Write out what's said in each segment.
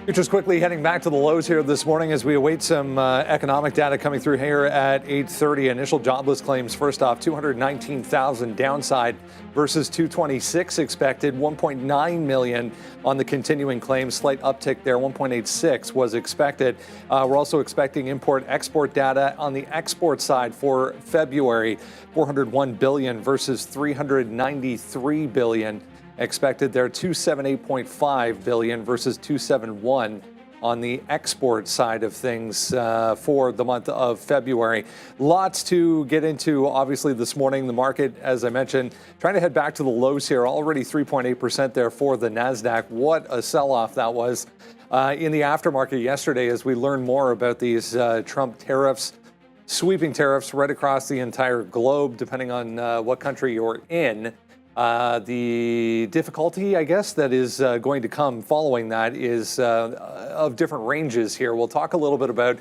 Futures quickly heading back to the lows here this morning as we await some economic data coming through here at 8:30. Initial jobless claims, first off, 219,000 downside versus 226 expected. 1.9 million on the continuing claims, slight uptick there. 1.86 was expected. We're also expecting import-export data on the export side for February. 401 billion versus 393 billion. Expected there, 278.5 billion versus 271 on the export side of things for the month of February. Lots to get into, obviously, this morning. The market, as I mentioned, trying to head back to the lows here, already 3.8% there for the Nasdaq. What a sell-off that was in the aftermarket yesterday as we learned more about these Trump tariffs, sweeping tariffs right across the entire globe, depending on what country you're in. The difficulty, I guess, that is going to come following that is of different ranges here. We'll talk a little bit about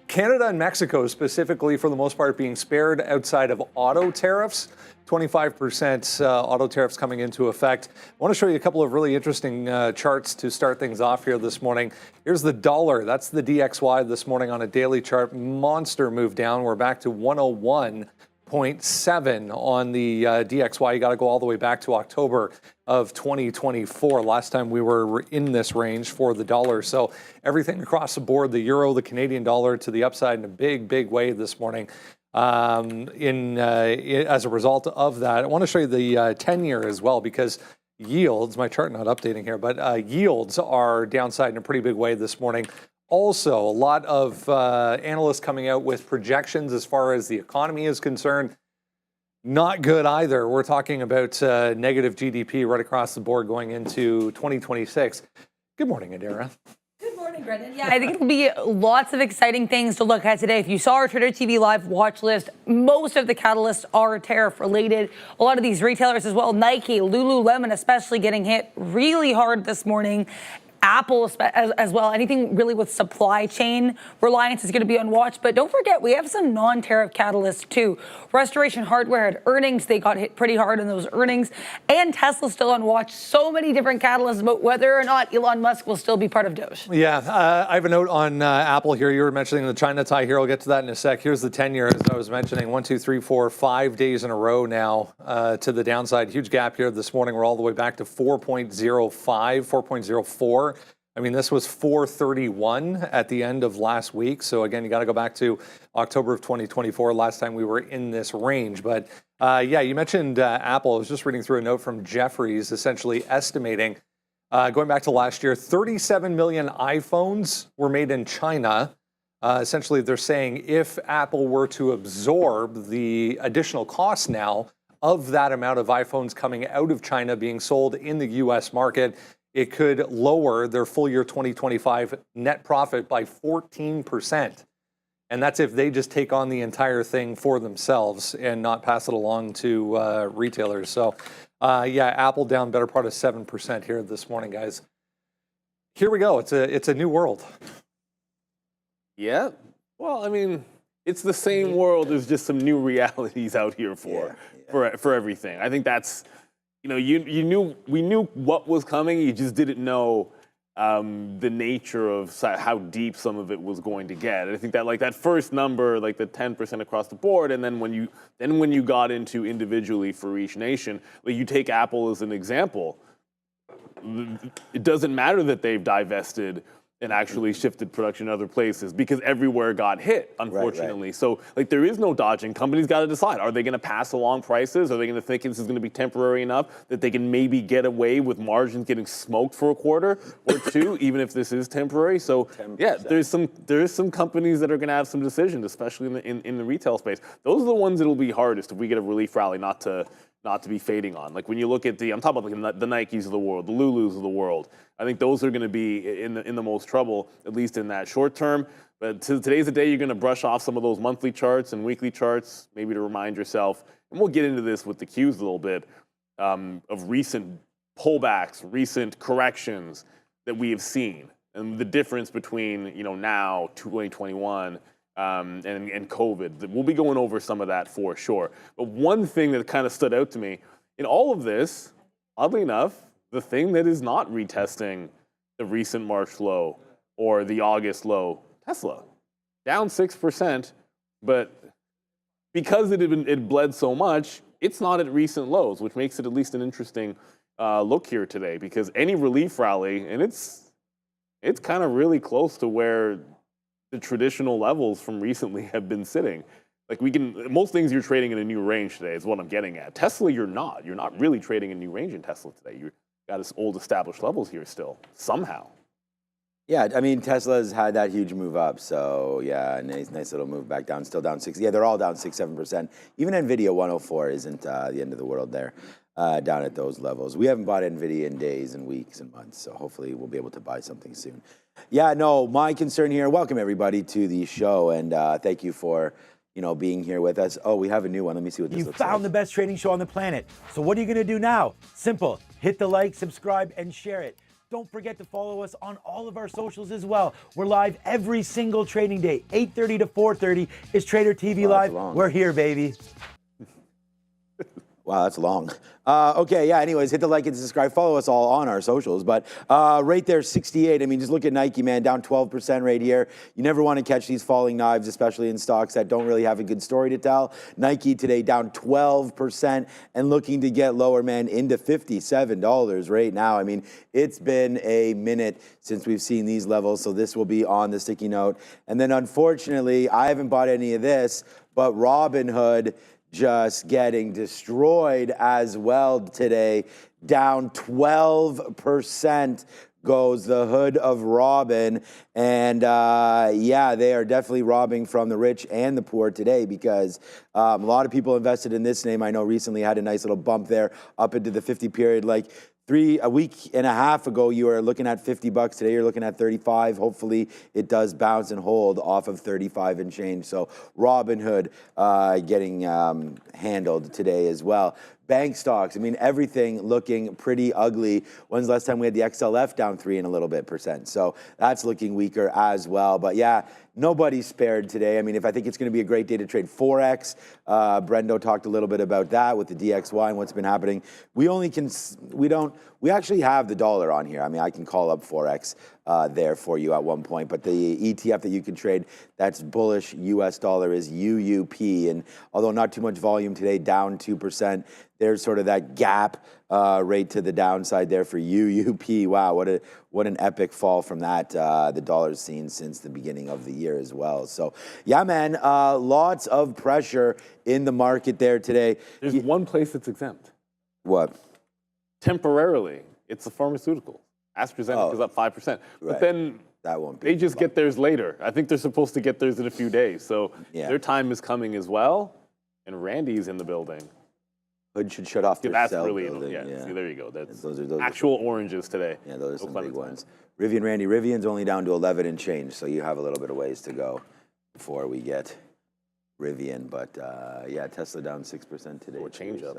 Canada and Mexico specifically, for the most part, being spared outside of auto tariffs. 25% auto tariffs coming into effect. I want to show you a couple of really interesting charts to start things off here this morning. Here's the dollar. That's the DXY this morning on a daily chart. Monster move down. We're back to 101.7 on the DXY. You got to go all the way back to October of 2024. Last time we were in this range for the dollar. So everything across the board, the euro, the Canadian dollar to the upside in a big, big way this morning. As a result of that, I want to show you the 10-year as well, because yields, my chart not updating here, but yields are downside in a pretty big way this morning. Also, a lot of analysts coming out with projections as far as the economy is concerned. Not good either. We're talking about negative GDP right across the board going into 2026. Good morning, Adara. Good morning, Brendan. Yeah, I think it'll be lots of exciting things to look at today. If you saw our Trader TV Live watch list, most of the catalysts are tariff related. A lot of these retailers as well, Nike, Lululemon especially, getting hit really hard this morning. Apple as well. Anything really with supply chain reliance is going to be on watch. But don't forget, we have some non-tariff catalysts too. Restoration Hardware had earnings. They got hit pretty hard in those earnings. And Tesla's still on watch. So many different catalysts about whether or not Elon Musk will still be part of Doge. Yeah, I have a note on Apple here. You were mentioning the China tie here. I'll get to that in a sec. Here's the 10-year, as I was mentioning. 1, 2, 3, 4, 5 days in a row now to the downside. Huge gap here this morning. We're all the way back to 4.05, 4.04. I mean, this was 431 at the end of last week. So again, you got to go back to October of 2024, last time we were in this range. But yeah, you mentioned Apple. I was just reading through a note from Jefferies, essentially estimating, going back to last year, 37 million iPhones were made in China. Essentially, they're saying if Apple were to absorb the additional cost now of that amount of iPhones coming out of China being sold in the U.S. market, it could lower their full year 2025 net profit by 14%. And that's if they just take on the entire thing for themselves and not pass it along to retailers. So, yeah, Apple down better part of 7% here this morning, guys. Here we go. It's a new world. Yeah. Well, I mean, it's the same world. There's just some new realities out here for everything. I think that's, you know, we knew what was coming. You just didn't know the nature of how deep some of it was going to get. And I think that like that first number, like the 10% across the board, and then when you got into individually for each nation, like you take Apple as an example. It doesn't matter that they've divested and actually shifted production other places because everywhere got hit, unfortunately. Right. So, like, there is no dodging. Companies got to decide. Are they going to pass along prices? Are they going to think this is going to be temporary enough that they can maybe get away with margins getting smoked for a quarter or two, even if this is temporary? So, 10%. Yeah, there is some companies that are going to have some decisions, especially in the retail space. Those are the ones that will be hardest if we get a relief rally not to be fading on. Like when you look at I'm talking about like the Nikes of the world, the Lulus of the world. I think those are going to be in the most trouble, at least in that short term. But today's the day you're going to brush off some of those monthly charts and weekly charts, maybe to remind yourself. And we'll get into this with the Qs a little bit of recent pullbacks, recent corrections that we have seen, and the difference between now 2021. And COVID. We'll be going over some of that for sure. But one thing that kind of stood out to me in all of this, oddly enough, the thing that is not retesting the recent March low or the August low. Tesla, down 6%, but because it bled so much, it's not at recent lows, which makes it at least an interesting look here today, because any relief rally, and it's kind of really close to where the traditional levels from recently have been sitting. Like most things you're trading in a new range today is what I'm getting at. Tesla, you're not really trading a new range in Tesla today. You've got this old established levels here still, somehow. Yeah, I mean, Tesla's had that huge move up, so yeah, nice little move back down, still down 6. Yeah, they're all down 6-7%. Even NVIDIA 104 isn't the end of the world there, down at those levels. We haven't bought NVIDIA in days and weeks and months, so hopefully we'll be able to buy something soon. Yeah, no, my concern here, welcome everybody to the show, and thank you for being here with us. Oh, we have a new one. Let me see what this looks like. You found the best trading show on the planet. So what are you going to do now? Simple. Hit the like, subscribe, and share it. Don't forget to follow us on all of our socials as well. We're live every single trading day. 8:30 to 4:30 is Trader TV Live. We're here, baby. Wow, that's long. Okay, yeah, anyways, hit the like and subscribe. Follow us all on our socials. But right there, 68. I mean, just look at Nike, man, down 12% right here. You never want to catch these falling knives, especially in stocks that don't really have a good story to tell. Nike today down 12% and looking to get lower, man, into $57 right now. I mean, it's been a minute since we've seen these levels, so this will be on the sticky note. And then, unfortunately, I haven't bought any of this, but Robinhood just getting destroyed as well today. Down 12% goes the hood of Robin. And yeah, they are definitely robbing from the rich and the poor today, because a lot of people invested in this name. I know recently had a nice little bump there up into the 50 period. Like a week and a half ago, you were looking at $50. Today, you're looking at 35. Hopefully, it does bounce and hold off of 35 and change. So Robinhood getting handled today as well. Bank stocks, I mean, everything looking pretty ugly. When's the last time we had the XLF down 3 and a little bit %? So that's looking weaker as well. But yeah, nobody's spared today. I mean, I think it's going to be a great day to trade Forex. Brendo talked a little bit about that with the DXY and what's been happening. We actually have the dollar on here. I mean, I can call up Forex there for you at one point, but the ETF that you can trade that's bullish US dollar is UUP. And although not too much volume today, down 2%, there's sort of that gap rate to the downside there for UUP. Wow, what an epic fall from that. The dollar's seen since the beginning of the year as well. So yeah, man, lots of pressure in the market there today. There's one place that's exempt. What? Temporarily, it's the pharmaceutical. AstraZeneca is up 5%. But then that won't be they just get theirs later. I think they're supposed to get theirs in a few days. So their time is coming as well. And Randy's in the building. Hood should shut off their that's cell really, building. yeah. See, there you go. That's those actual oranges today. Yeah, those are some big ones. Rivian, Randy. Rivian's only down to 11 and change, so you have a little bit of ways to go before we get Rivian. But yeah, Tesla down 6% today. Or change up.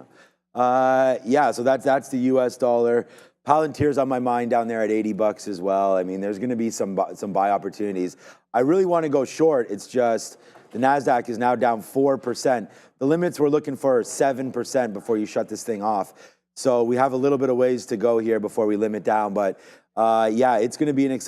So. Yeah, so that's the U.S. dollar. Palantir's on my mind down there at $80 as well. I mean, there's going to be some buy opportunities. I really want to go short. It's just the Nasdaq is now down 4%. The limits we're looking for 7% before you shut this thing off. So we have a little bit of ways to go here before we limit down. But yeah, it's going to be an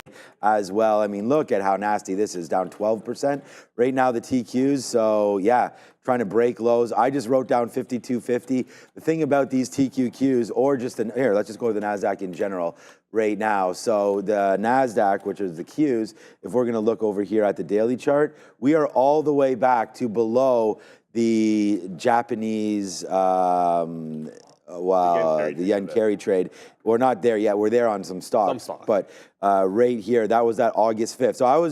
as well. I mean, look at how nasty this is, down 12% right now, the TQs. So yeah, trying to break lows. I just wrote down 52.50. The thing about these TQQs, or just here, let's just go to the Nasdaq in general right now. So the Nasdaq, which is the Qs, if we're going to look over here at the daily chart, we are all the way back to below the Japanese the yen carry trade. We're not there yet. We're there on some stocks. But right here, that was that August 5th. So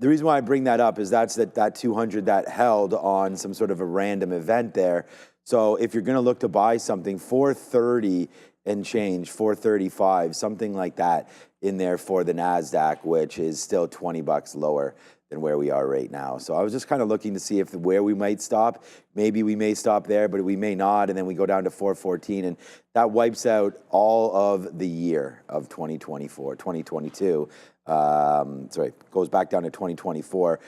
the reason why I bring that up is that's that 200 that held on some sort of a random event there. So if you're going to look to buy something, 430 and change, 435, something like that in there for the Nasdaq, which is still $20 lower than where we are right now. So I was just kind of looking to see where we might stop. Maybe we may stop there, but we may not. And then we go down to 414, and that wipes out all of the year of 2022. Goes back down to 2024.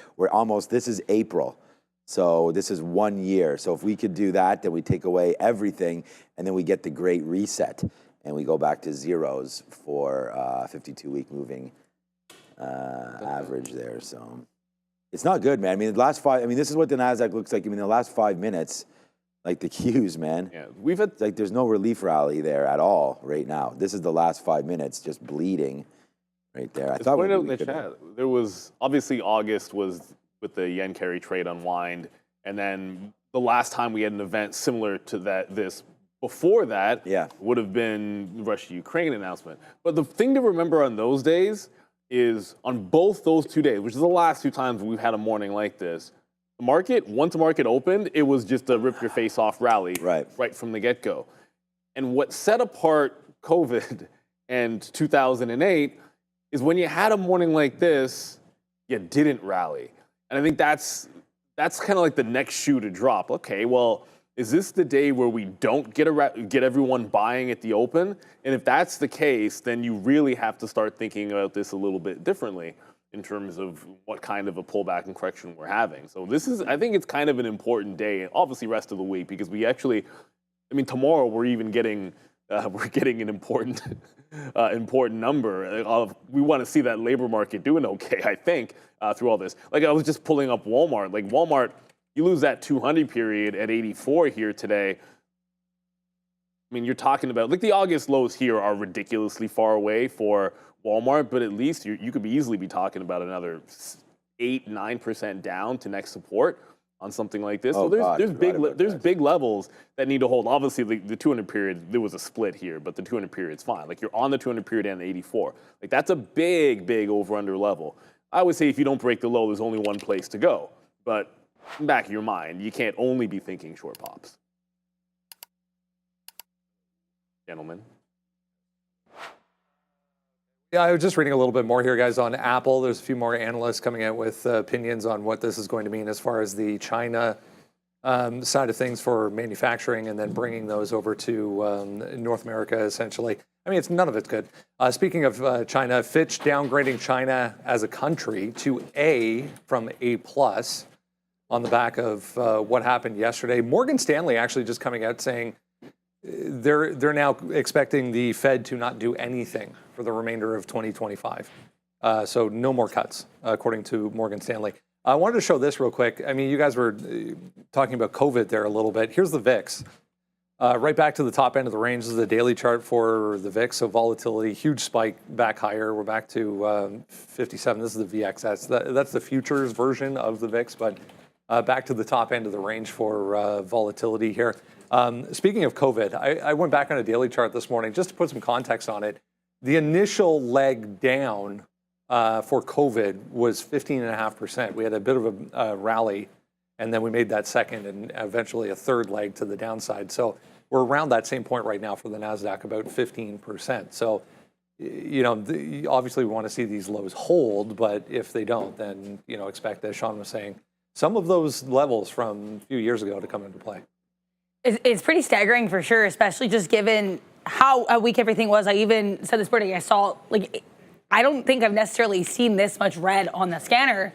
This is April. So this is 1 year. So if we could do that, then we take away everything, and then we get the great reset and we go back to zeros for 52-week moving average there. So it's not good, man. I mean, this is what the Nasdaq looks like. I mean, the last 5 minutes, like the Qs, man. Yeah, we've had like there's no relief rally there at all right now. This is the last 5 minutes just bleeding right there. I thought point out in the chat, there was obviously August was with the yen carry trade unwind, and then the last time we had an event similar to this before that would have been the Russia-Ukraine announcement. But the thing to remember on those days is on both those 2 days, which is the last 2 times we've had a morning like this, the market, once the market opened, it was just a rip your face off rally right from the get-go. And what set apart COVID and 2008 is when you had a morning like this, you didn't rally. And I think that's kind of like the next shoe to drop. Okay, well, is this the day where we don't get everyone buying at the open? And if that's the case, then you really have to start thinking about this a little bit differently in terms of what kind of a pullback and correction we're having. So I think it's kind of an important day, obviously rest of the week, because we actually, I mean, tomorrow we're even getting, an important number. We want to see that labor market doing okay, I think, through all this. Like I was just pulling up Walmart. Like Walmart, you lose that 200 period at 84 here today. I mean, you're talking about, like the August lows here are ridiculously far away for Walmart, but at least you could easily be talking about another 8-9% down to next support on something like this. So there's big levels that need to hold. Obviously, the 200 period, there was a split here, but the 200 period's fine. Like you're on the 200 period and 84. Like that's a big over-under level. I would say if you don't break the low, there's only one place to go. But in the back of your mind, you can't only be thinking short pops. Gentlemen. Yeah, I was just reading a little bit more here, guys, on Apple. There's a few more analysts coming out with opinions on what this is going to mean as far as the China side of things for manufacturing and then bringing those over to North America, essentially. I mean, none of it's good. Speaking of China, Fitch downgrading China as a country to A from A+ on the back of what happened yesterday. Morgan Stanley actually just coming out saying they're now expecting the Fed to not do anything for the remainder of 2025. So no more cuts, according to Morgan Stanley. I wanted to show this real quick. I mean, you guys were talking about COVID there a little bit. Here's the VIX. Right back to the top end of the range. This is the daily chart for the VIX. So volatility, huge spike back higher. We're back to 57. This is the VXS. That's the futures version of the VIX, but back to the top end of the range for volatility here. Speaking of COVID, I went back on a daily chart this morning just to put some context on it. The initial leg down for COVID was 15.5%. We had a bit of a rally, and then we made that second and eventually a third leg to the downside. So we're around that same point right now for the Nasdaq, about 15%. So, you know, obviously we want to see these lows hold, but if they don't, then, you know, expect, as Sean was saying, some of those levels from a few years ago to come into play. It's pretty staggering for sure, especially just given how weak everything was. I even said this morning, I don't think I've necessarily seen this much red on the scanner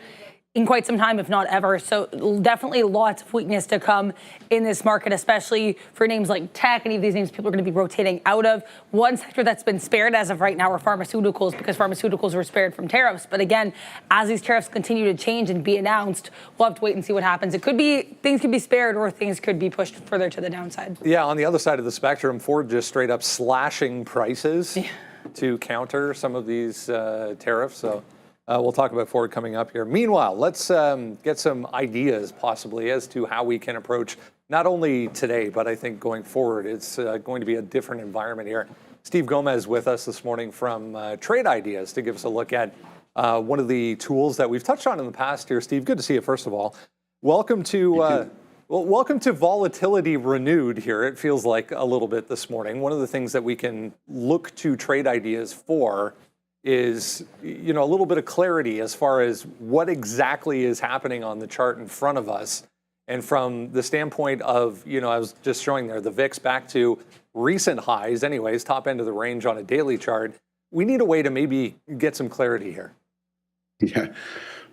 in quite some time, if not ever. So definitely lots of weakness to come in this market, especially for names like tech. Any of these names people are going to be rotating out of. One sector that's been spared as of right now are pharmaceuticals, because pharmaceuticals were spared from tariffs. But again, as these tariffs continue to change and be announced, we'll have to wait and see what happens. It could be, things could be spared or things could be pushed further to the downside. Yeah, on the other side of the spectrum, Ford just straight up slashing prices to counter some of these tariffs. So we'll talk about Ford coming up here. Meanwhile, let's get some ideas possibly as to how we can approach not only today, but I think going forward. It's going to be a different environment here. Steve Gomez with us this morning from Trade Ideas to give us a look at one of the tools that we've touched on in the past here. Steve, good to see you, first of all. Welcome to welcome to Volatility Renewed here. It feels like a little bit this morning. One of the things that we can look to Trade Ideas for is, you know, a little bit of clarity as far as what exactly is happening on the chart in front of us. And from the standpoint of, you know, I was just showing there, the VIX back to recent highs anyways, top end of the range on a daily chart. We need a way to maybe get some clarity here. Yeah,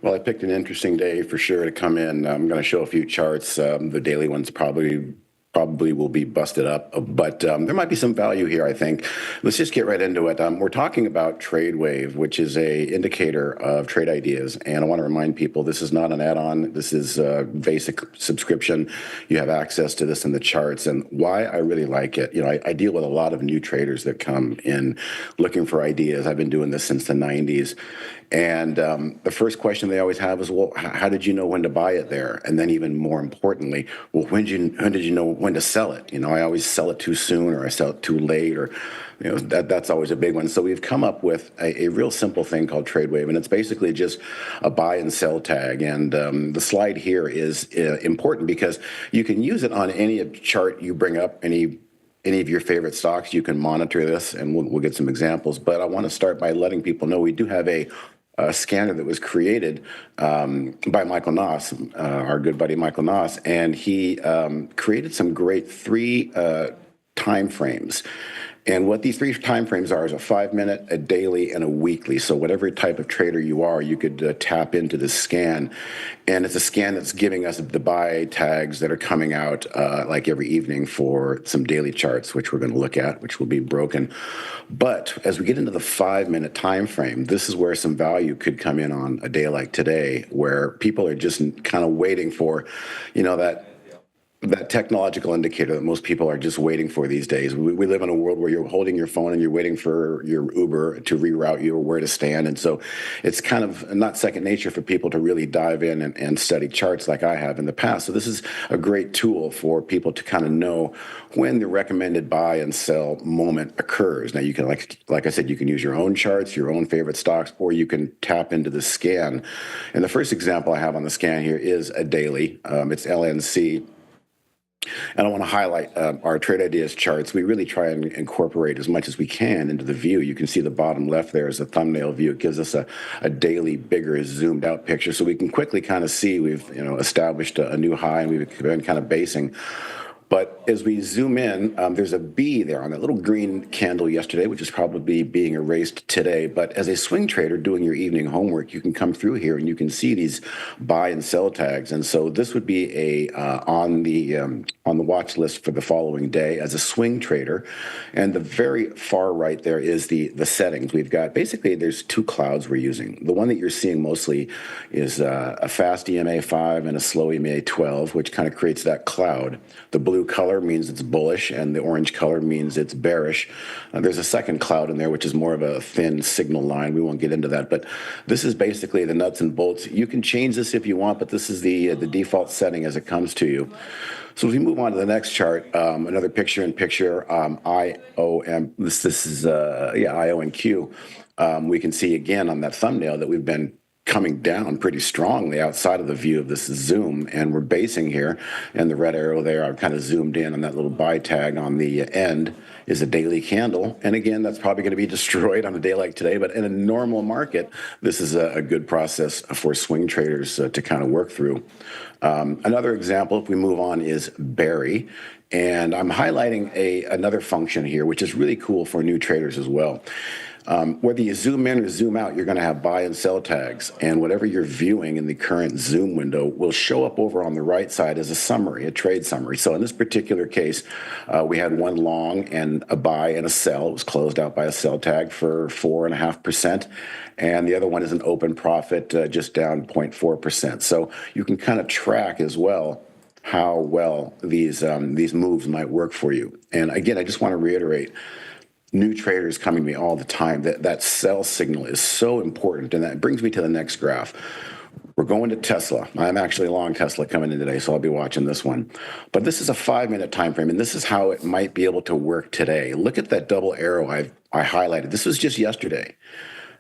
well, I picked an interesting day for sure to come in. I'm going to show a few charts. The daily one's probably probably will be busted up, but there might be some value here, I think. Let's just get right into it. We're talking about TradeWave, which is a indicator of trade ideas, and I want to remind people this is not an add-on. This is a basic subscription. You have access to this in the charts, and why I really like it. You know, I deal with a lot of new traders that come in looking for ideas. I've been doing this since the 90s. And the first question they always have is, well, how did you know when to buy it there? And then even more importantly, well, when did you know when to sell it? You know, I always sell it too soon, or I sell it too late, or, you know, that's always a big one. So we've come up with a real simple thing called TradeWave, and it's basically just a buy and sell tag. And the slide here is important because you can use it on any chart you bring up, any of your favorite stocks. You can monitor this, and we'll get some examples. But I want to start by letting people know we do have a scanner that was created by Michael Noss, our good buddy Michael Noss, and he created some great three time frames. And what these three time frames are is a 5-minute, a daily, and a weekly. So whatever type of trader you are, you could tap into this scan. And it's a scan that's giving us the buy tags that are coming out like every evening for some daily charts, which we're going to look at, which will be broken. But as we get into the 5-minute time frame, this is where some value could come in on a day like today, where people are just kind of waiting for, you know, that technological indicator that most people are just waiting for these days. We live in a world where you're holding your phone and you're waiting for your Uber to reroute you or where to stand. And so it's kind of not second nature for people to really dive in and study charts like I have in the past. So this is a great tool for people to kind of know when the recommended buy and sell moment occurs. Now you can, like I said, you can use your own charts, your own favorite stocks, or you can tap into the scan. And the first example I have on the scan here is a daily. It's LNC. And I want to highlight our trade ideas charts. We really try and incorporate as much as we can into the view. You can see the bottom left there is a thumbnail view. It gives us a daily, bigger, zoomed out picture. So we can quickly kind of see we've established a new high, and we've been kind of basing. But as we zoom in, there's a B there on that little green candle yesterday, which is probably being erased today. But as a swing trader doing your evening homework, you can come through here and you can see these buy and sell tags. And so this would be on the watch list for the following day as a swing trader. And the very far right there is the settings. We've got basically there's two clouds we're using. The one that you're seeing mostly is a fast EMA 5 and a slow EMA 12, which kind of creates that cloud. The blue color means it's bullish, and the orange color means it's bearish. There's a second cloud in there, which is more of a thin signal line. We won't get into that, but this is basically the nuts and bolts. You can change this if you want, but this is the default setting as it comes to you. So if we move on to the next chart, another picture-in-picture IOM. This is IO and Q. We can see again on that thumbnail that we've been coming down pretty strongly outside of the view of this zoom, and we're basing here, and the red arrow there, I've kind of zoomed in on that little buy tag on the end is a daily candle, and again, that's probably going to be destroyed on a day like today, but in a normal market, this is a good process for swing traders to kind of work through. Another example, if we move on, is Barry, and I'm highlighting another function here, which is really cool for new traders as well. Whether you zoom in or zoom out, you're going to have buy and sell tags, and whatever you're viewing in the current zoom window will show up over on the right side as a summary, a trade summary. So in this particular case, we had one long and a buy and a sell. It was closed out by a sell tag for 4.5%, and the other one is an open profit, just down 0.4%. So you can kind of track as well how well these moves might work for you. And again, I just want to reiterate, new traders coming to me all the time, that sell signal is so important. And that brings me to the next graph. We're going to Tesla. I'm actually long Tesla coming in today, so I'll be watching this one. But this is a 5-minute time frame, and this is how it might be able to work today. Look at that double arrow I highlighted. This was just yesterday.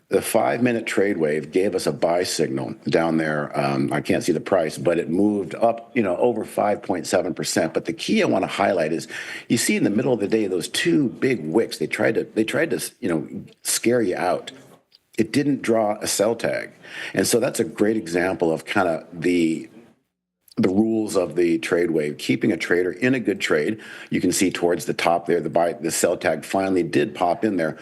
The 5-minute trade wave gave us a buy signal down there. I can't see the price, but it moved up, over 5.7%. But the key I want to highlight is, you see in the middle of the day those two big wicks. They tried to scare you out. It didn't draw a sell tag, and so that's a great example of kind of the rules of the trade wave, keeping a trader in a good trade. You can see towards the top there, the sell tag finally did pop in there.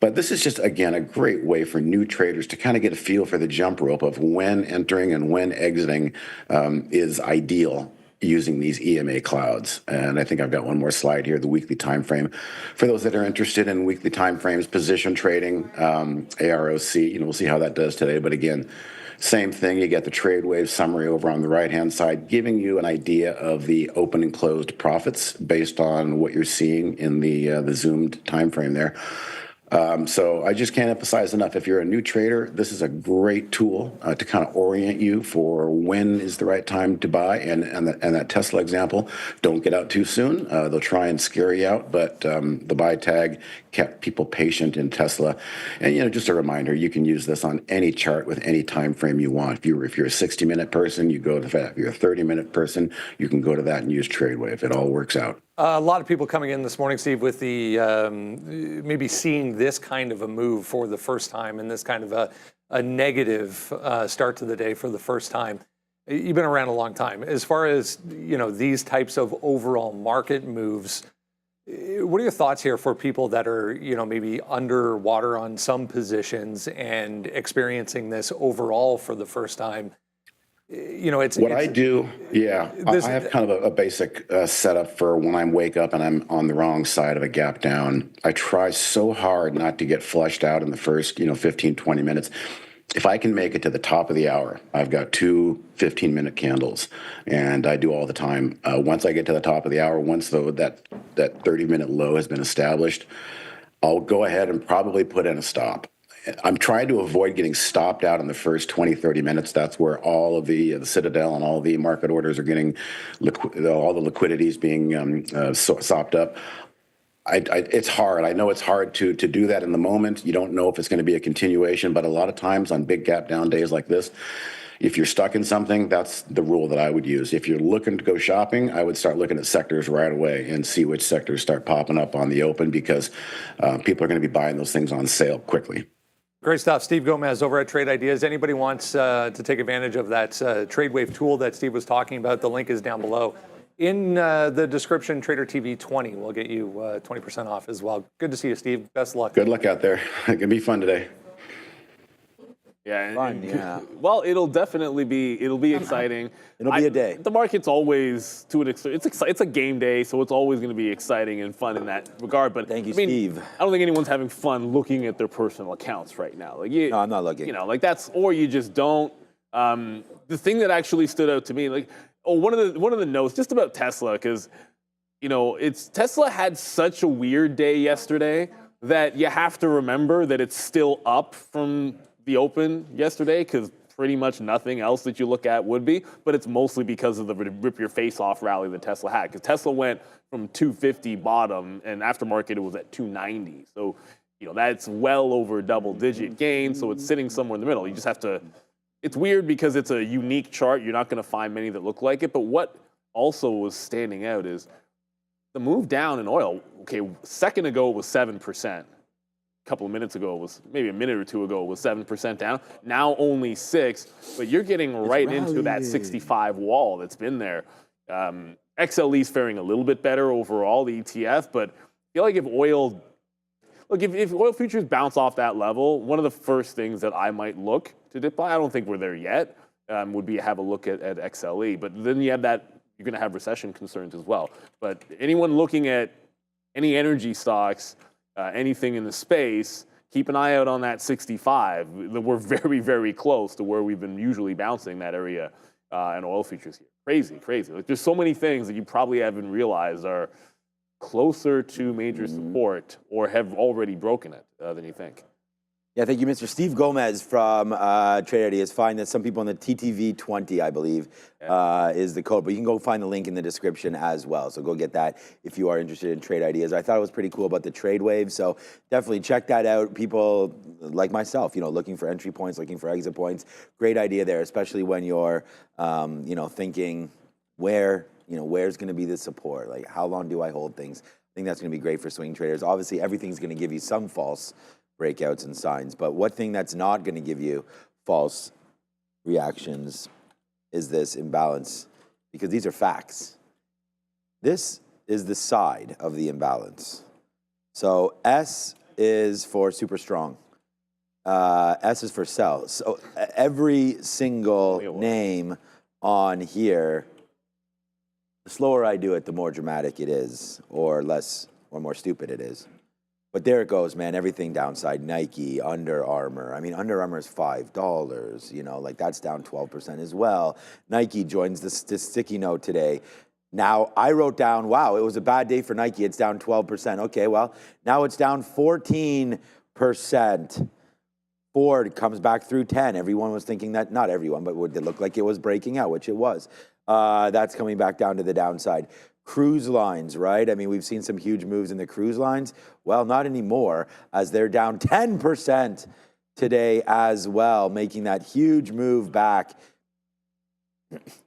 But this is just, again, a great way for new traders to kind of get a feel for the jump rope of when entering and when exiting is ideal using these EMA clouds. And I think I've got one more slide here, the weekly time frame. For those that are interested in weekly time frames, position trading, AROC, we'll see how that does today. But again, same thing, you get the trade wave summary over on the right-hand side, giving you an idea of the open and closed profits based on what you're seeing in the zoomed time frame there. So I just can't emphasize enough, if you're a new trader, this is a great tool to kind of orient you for when is the right time to buy. And that Tesla example, don't get out too soon. They'll try and scare you out, but the buy tag kept people patient in Tesla. And just a reminder, you can use this on any chart with any time frame you want. If you're a 60-minute person, you go to that. If you're a 30-minute person, you can go to that and use TradeWave. It all works out. A lot of people coming in this morning, Steve, with the maybe seeing this kind of a move for the first time and this kind of a negative start to the day for the first time. You've been around a long time. As far as these types of overall market moves, what are your thoughts here for people that are maybe underwater on some positions and experiencing this overall for the first time? I do, I have kind of a basic setup for when I wake up and I'm on the wrong side of a gap down. I try so hard not to get flushed out in the first 15, 20 minutes. If I can make it to the top of the hour, I've got 2 15-minute candles, and I do all the time. Once I get to the top of the hour, once that 30-minute low has been established, I'll go ahead and probably put in a stop. I'm trying to avoid getting stopped out in the first 20, 30 minutes. That's where all of the Citadel and all the market orders are getting, all the liquidity is being sopped up. It's hard. I know it's hard to do that in the moment. You don't know if it's going to be a continuation, but a lot of times on big gap down days like this, if you're stuck in something, that's the rule that I would use. If you're looking to go shopping, I would start looking at sectors right away and see which sectors start popping up on the open, because people are going to be buying those things on sale quickly. Great stuff. Steve Gomez over at Trade Ideas. Anybody wants to take advantage of that TradeWave tool that Steve was talking about, the link is down below. In the description, Trader TV 20 will get you 20% off as well. Good to see you, Steve. Best of luck. Good luck out there. It can be fun today. Yeah, Fun, yeah. Well, it'll definitely be. It'll be exciting. It'll be a day. The market's always to an extent. It's a game day, so it's always going to be exciting and fun in that regard. But Thank you, Steve. I don't think anyone's having fun looking at their personal accounts right now. No, I'm not looking. Or you just don't. The thing that actually stood out to me, one of the notes just about Tesla, because Tesla had such a weird day yesterday that you have to remember that it's still up from the open yesterday, because pretty much nothing else that you look at would be, but it's mostly because of the rip your face off rally that Tesla had, because Tesla went from 250 bottom and aftermarket it was at 290. So, that's well over double-digit gain, so it's sitting somewhere in the middle. You just have to, it's weird because it's a unique chart. You're not going to find many that look like it, but what also was standing out is the move down in oil. Okay, a second ago it was 7%. Couple of minutes ago, maybe a minute or two ago, was 7% down. Now only 6%, but you're getting right into that 65 wall that's been there. XLE is faring a little bit better overall, the ETF, but I feel like if oil futures bounce off that level, one of the first things that I might look to dip by, I don't think we're there yet, would be have a look at XLE. But then you have that, you're going to have recession concerns as well. But anyone looking at any energy stocks, anything in the space, keep an eye out on that 65. We're very, very close to where we've been usually bouncing that area in oil futures here. Crazy. There's so many things that you probably haven't realized are closer to major support or have already broken it than you think. Yeah, thank you, Mr. Steve Gomez from Trade Ideas. Find that some people on the TTV 20, I believe, is the code. But you can go find the link in the description as well. So go get that if you are interested in Trade Ideas. I thought it was pretty cool about the trade wave. So definitely check that out. People like myself, looking for entry points, looking for exit points. Great idea there, especially when you're, thinking where's going to be the support? Like, how long do I hold things? I think that's going to be great for swing traders. Obviously, everything's going to give you some false breakouts and signs, but what thing that's not going to give you false reactions is this imbalance, because these are facts. This is the side of the imbalance. So S is for super strong. S is for sell. So every single name on here The slower I do it, the more dramatic it is, or less, or more stupid it is. But there it goes, man. Everything downside. Nike, Under Armour. I mean, Under Armour is $5. You know, like that's down 12% as well. Nike joins this sticky note today. Now, I wrote down, wow, it was a bad day for Nike. It's down 12%. Okay, well, now it's down 14%. Ford comes back through 10. Everyone was thinking that, not everyone, but it looked like it was breaking out, which it was. That's coming back down to the downside. Cruise lines, right? I mean, we've seen some huge moves in the cruise lines. Well, not anymore, as they're down 10% today as well, making that huge move back.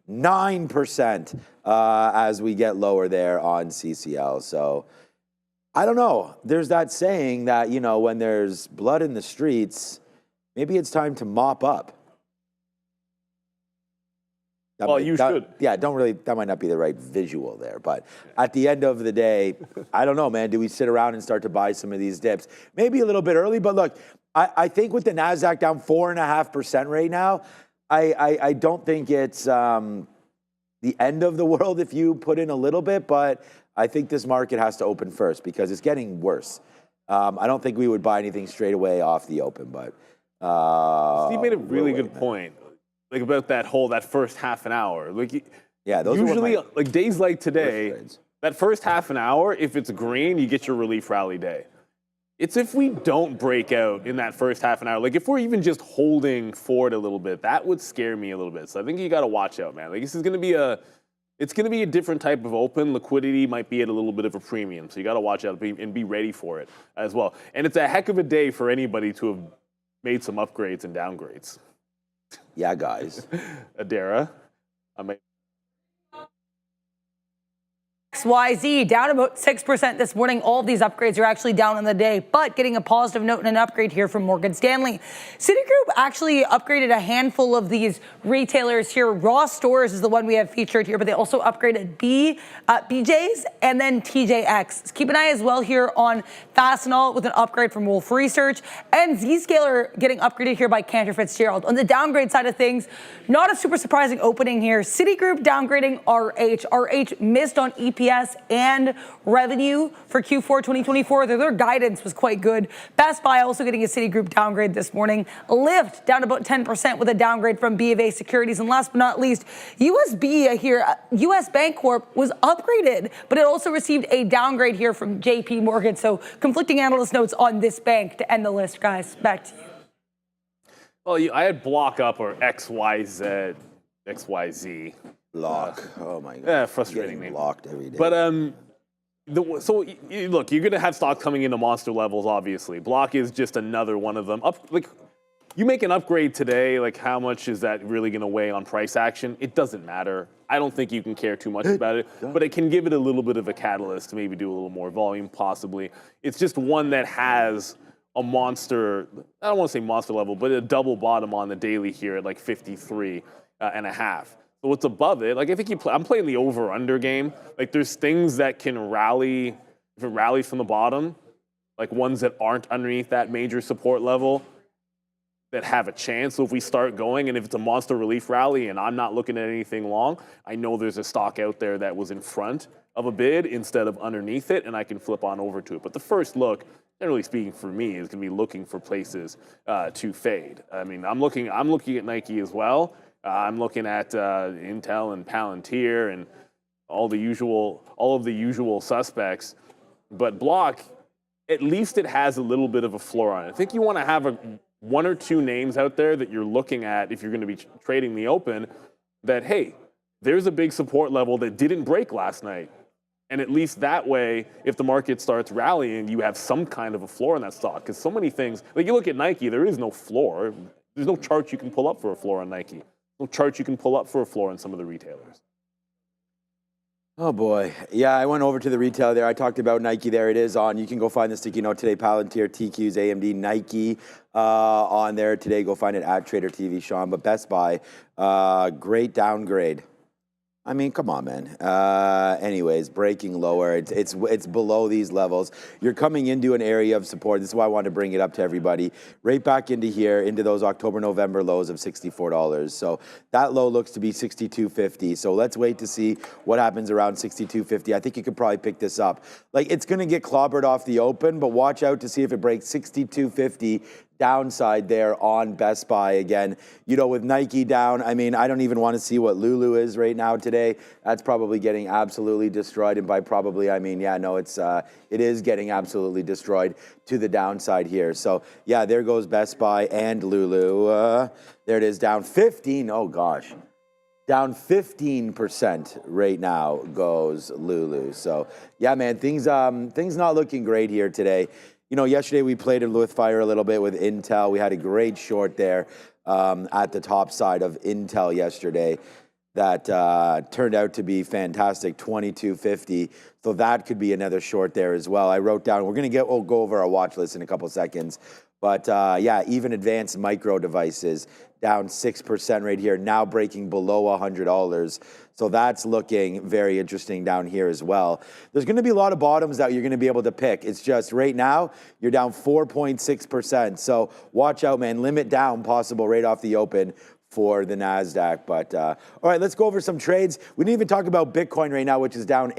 9% as we get lower there on CCL. So I don't know. There's that saying that, you know, when there's blood in the streets, maybe it's time to mop up. Well, you should. Yeah, that might not be the right visual there. But at the end of the day, I don't know, man. Do we sit around and start to buy some of these dips? Maybe a little bit early, but look, I think with the Nasdaq down 4.5% right now, I don't think it's the end of the world if you put in a little bit, but I think this market has to open first because it's getting worse. I don't think we would buy anything straight away off the open, but Steve made a really good point, like about that first half an hour. Like, yeah, those usually are like days like today, that first half an hour, if it's green, you get your relief rally day. It's if we don't break out in that first half an hour, like if we're even just holding forward a little bit, that would scare me a little bit. So I think you got to watch out, man. Like this is going to be it's going to be a different type of open. Liquidity might be at a little bit of a premium. So you got to watch out and be ready for it as well. And it's a heck of a day for anybody to have made some upgrades and downgrades. Yeah, guys. Adara, XYZ down about 6% this morning. All of these upgrades are actually down on the day, but getting a positive note and an upgrade here from Morgan Stanley. Citigroup actually upgraded a handful of these retailers here. Ross Stores is the one we have featured here, but they also upgraded BJ's and then TJX. Keep an eye as well here on Fastenal with an upgrade from Wolf Research, and Zscaler getting upgraded here by Cantor Fitzgerald. On the downgrade side of things, not a super surprising opening here. Citigroup downgrading RH. RH missed on EPS and revenue for Q4 2024. Their guidance was quite good. Best Buy also getting a Citigroup downgrade this morning. Lyft down about 10% with a downgrade from BofA Securities. And last but not least, USB here, US Bancorp was upgraded, but it also received a downgrade here from JP Morgan. So conflicting analyst notes on this bank to end the list, guys. Back to you. well, I had block up or XYZ. Lock. Oh my God. Yeah, frustrating Getting me. locked every day. But look, you're gonna have stock coming into monster levels. Obviously, block is just another one of them. You make an upgrade today. Like, how much is that really gonna weigh on price action? It doesn't matter. I don't think you can care too much about it, but it can give it a little bit of a catalyst to maybe do a little more volume, possibly. It's just one that has a monster. I don't want to say monster level, but a double bottom on the daily here at like 53 and a half. So what's above it, like I think I'm playing the over-under game. Like there's things that can rally, if it rallies from the bottom, like ones that aren't underneath that major support level that have a chance. So if we start going and if it's a monster relief rally and I'm not looking at anything long, I know there's a stock out there that was in front of a bid instead of underneath it and I can flip on over to it. But the first look, generally speaking for me, is going to be looking for places to fade. I mean, I'm looking at Nike as well. I'm looking at Intel and Palantir and all of the usual suspects. But Block, at least it has a little bit of a floor on it. I think you want to have one or two names out there that you're looking at if you're going to be trading the open that, hey, there's a big support level that didn't break last night. And at least that way, if the market starts rallying, you have some kind of a floor in that stock. Because so many things, like you look at Nike, there is no floor. There's no chart you can pull up for a floor on Nike. No chart you can pull up for a floor on some of the retailers. Oh boy. Yeah, I went over to the retail there. I talked about Nike. There it is on. You can go find the sticky note today. Palantir, TQs, AMD, Nike on there today. Go find it at Trader TV, Sean. But Best Buy, great downgrade. I mean, come on, man. Anyways, breaking lower. It's below these levels. You're coming into an area of support. This is why I wanted to bring it up to everybody. Right back into here, into those October, November lows of $64. So that low looks to be $62.50. So let's wait to see what happens around $62.50. I think you could probably pick this up. Like, it's going to get clobbered off the open, but watch out to see if it breaks $62.50. Downside there on Best Buy again. You know, with Nike down, I mean, I don't even want to see what Lulu is right now today. That's probably getting absolutely destroyed. And by probably, I mean, yeah, no, it is getting absolutely destroyed to the downside here. So yeah, there goes Best Buy and Lulu. There it is, down 15. Oh gosh. Down 15% right now goes Lulu. So yeah, man, things not looking great here today. You know, yesterday we played it with fire a little bit with Intel. We had a great short there at the top side of Intel yesterday that turned out to be fantastic, 22.50. So that could be another short there as well. I wrote down, we'll go over our watch list in a couple seconds. But yeah, even advanced micro devices down 6% right here, now breaking below $100. So that's looking very interesting down here as well. There's going to be a lot of bottoms that you're going to be able to pick. It's just right now, you're down 4.6%. So watch out, man. Limit down possible right off the open for the Nasdaq. But all right, let's go over some trades. We didn't even talk about Bitcoin right now, which is down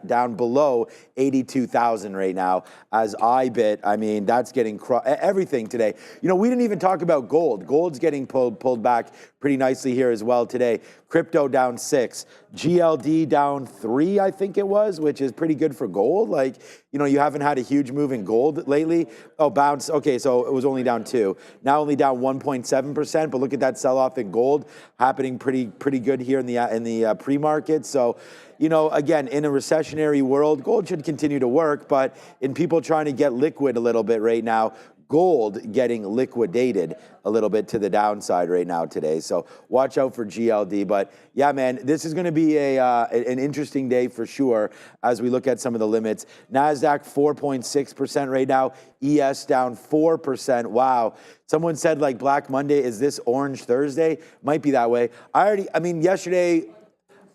down below 82,000 right now. As IBIT, I mean, that's getting everything today. You know, we didn't even talk about gold. Gold's getting pulled back pretty nicely here as well today. Crypto down 6, GLD down 3, I think it was, which is pretty good for gold. Like, you know, you haven't had a huge move in gold lately. Oh, bounce. Okay, so it was only down 2. Now only down 1.7%. But look at that sell-off in gold happening pretty good here in the pre-market. So, you know, again, in a recessionary world, gold should continue to work. But in people trying to get liquid a little bit right now, gold getting liquidated a little bit to the downside right now today. So watch out for GLD. But yeah, man, this is going to be an interesting day for sure as we look at some of the limits. Nasdaq 4.6% right now. ES down 4%. Wow. Someone said like Black Monday, is this Orange Thursday? Might be that way. I mean, yesterday,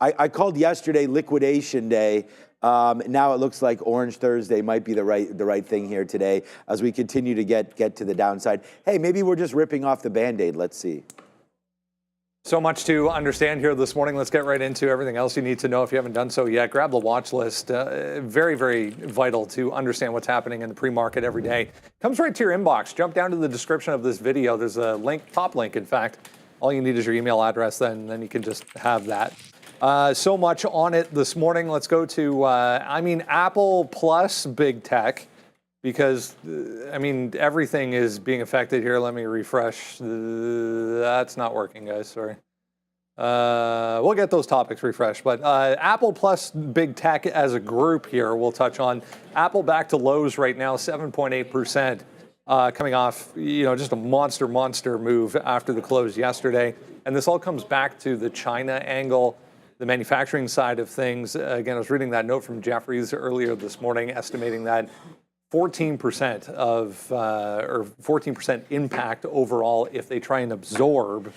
I called yesterday liquidation day. Now it looks like Orange Thursday might be the right thing here today as we continue to get to the downside. Hey, maybe we're just ripping off the Band-Aid. Let's see. So much to understand here this morning. Let's get right into everything else you need to know if you haven't done so yet. Grab the watch list. Very, very vital to understand what's happening in the pre-market every day. Comes right to your inbox. Jump down to the description of this video. There's a link, top link, in fact. All you need is your email address, then you can just have that. So much on it this morning. Let's go to, Apple plus big tech, because, everything is being affected here. Let me refresh. That's not working, guys. Sorry. We'll get those topics refreshed. But Apple plus big tech as a group here, we'll touch on. Apple back to lows right now, 7.8%. Coming off, just a monster move after the close yesterday. And this all comes back to the China angle. The manufacturing side of things, again, I was reading that note from Jefferies earlier this morning, estimating that 14% or 14% impact overall if they try and absorb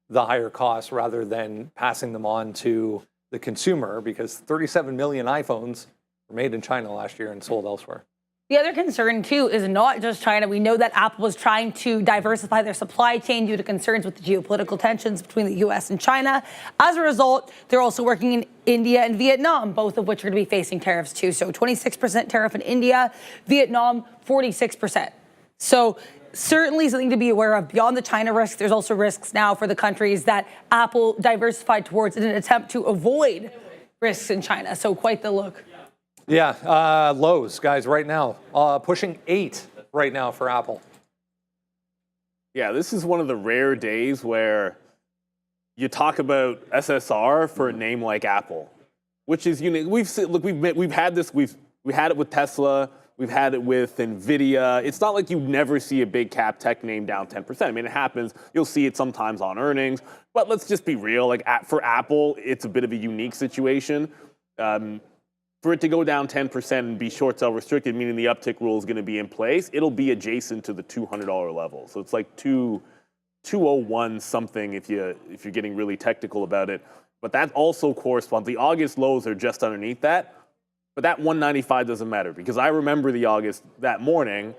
the higher costs rather than passing them on to the consumer, because 37 million iPhones were made in China last year and sold elsewhere. The other concern, too, is not just China. We know that Apple was trying to diversify their supply chain due to concerns with the geopolitical tensions between the U.S. and China. As a result, they're also working in India and Vietnam, both of which are going to be facing tariffs, too. So 26% tariff in India, Vietnam, 46%. So certainly something to be aware of. Beyond the China risk, there's also risks now for the countries that Apple diversified towards in an attempt to avoid risks in China. So quite the look. Yeah, lows, guys, right now. Pushing 8 right now for Apple. Yeah, this is one of the rare days where you talk about SSR for a name like Apple, which is unique. We've had this. We had it with Tesla. We've had it with Nvidia. It's not like you never see a big cap tech name down 10%. I mean, it happens. You'll see it sometimes on earnings. But let's just be real. Like for Apple, it's a bit of a unique situation. For it to go down 10% and be short sell restricted, meaning the uptick rule is going to be in place, it'll be adjacent to the $200 level. So it's like 201 something if you're getting really technical about it. But that also corresponds. The August lows are just underneath that. But that 195 doesn't matter because I remember the August that morning,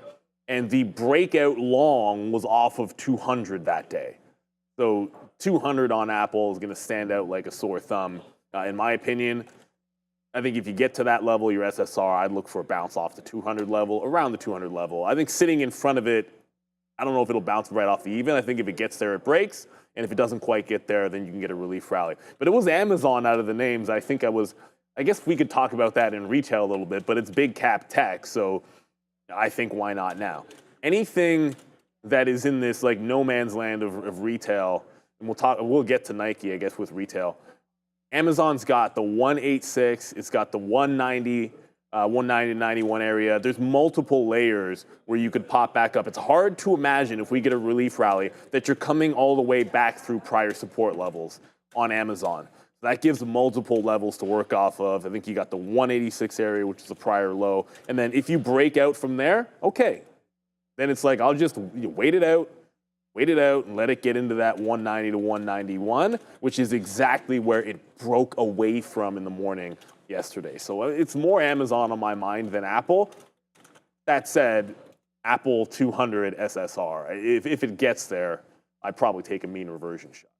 and the breakout long was off of 200 that day. So 200 on Apple is going to stand out like a sore thumb, in my opinion. I think if you get to that level, your SSR, I'd look for a bounce off the 200 level, around the 200 level. I think sitting in front of it, I don't know if it'll bounce right off the even. I think if it gets there, it breaks. And if it doesn't quite get there, then you can get a relief rally. But it was Amazon out of the names. I guess we could talk about that in retail a little bit, but it's big cap tech. So I think why not now? Anything that is in this like no man's land of retail, and we'll get to Nike, I guess, with retail. Amazon's got the 186, it's got the 190, 190 to 91 area. There's multiple layers where you could pop back up. It's hard to imagine if we get a relief rally that you're coming all the way back through prior support levels on Amazon. That gives multiple levels to work off of. I think you got the 186 area, which is the prior low. And then if you break out from there, okay. Then it's like, I'll just wait it out, and let it get into that 190 to 191, which is exactly where it broke away from in the morning yesterday. So it's more Amazon on my mind than Apple. That said, Apple 200 SSR. If it gets there, I'd probably take a mean reversion shot.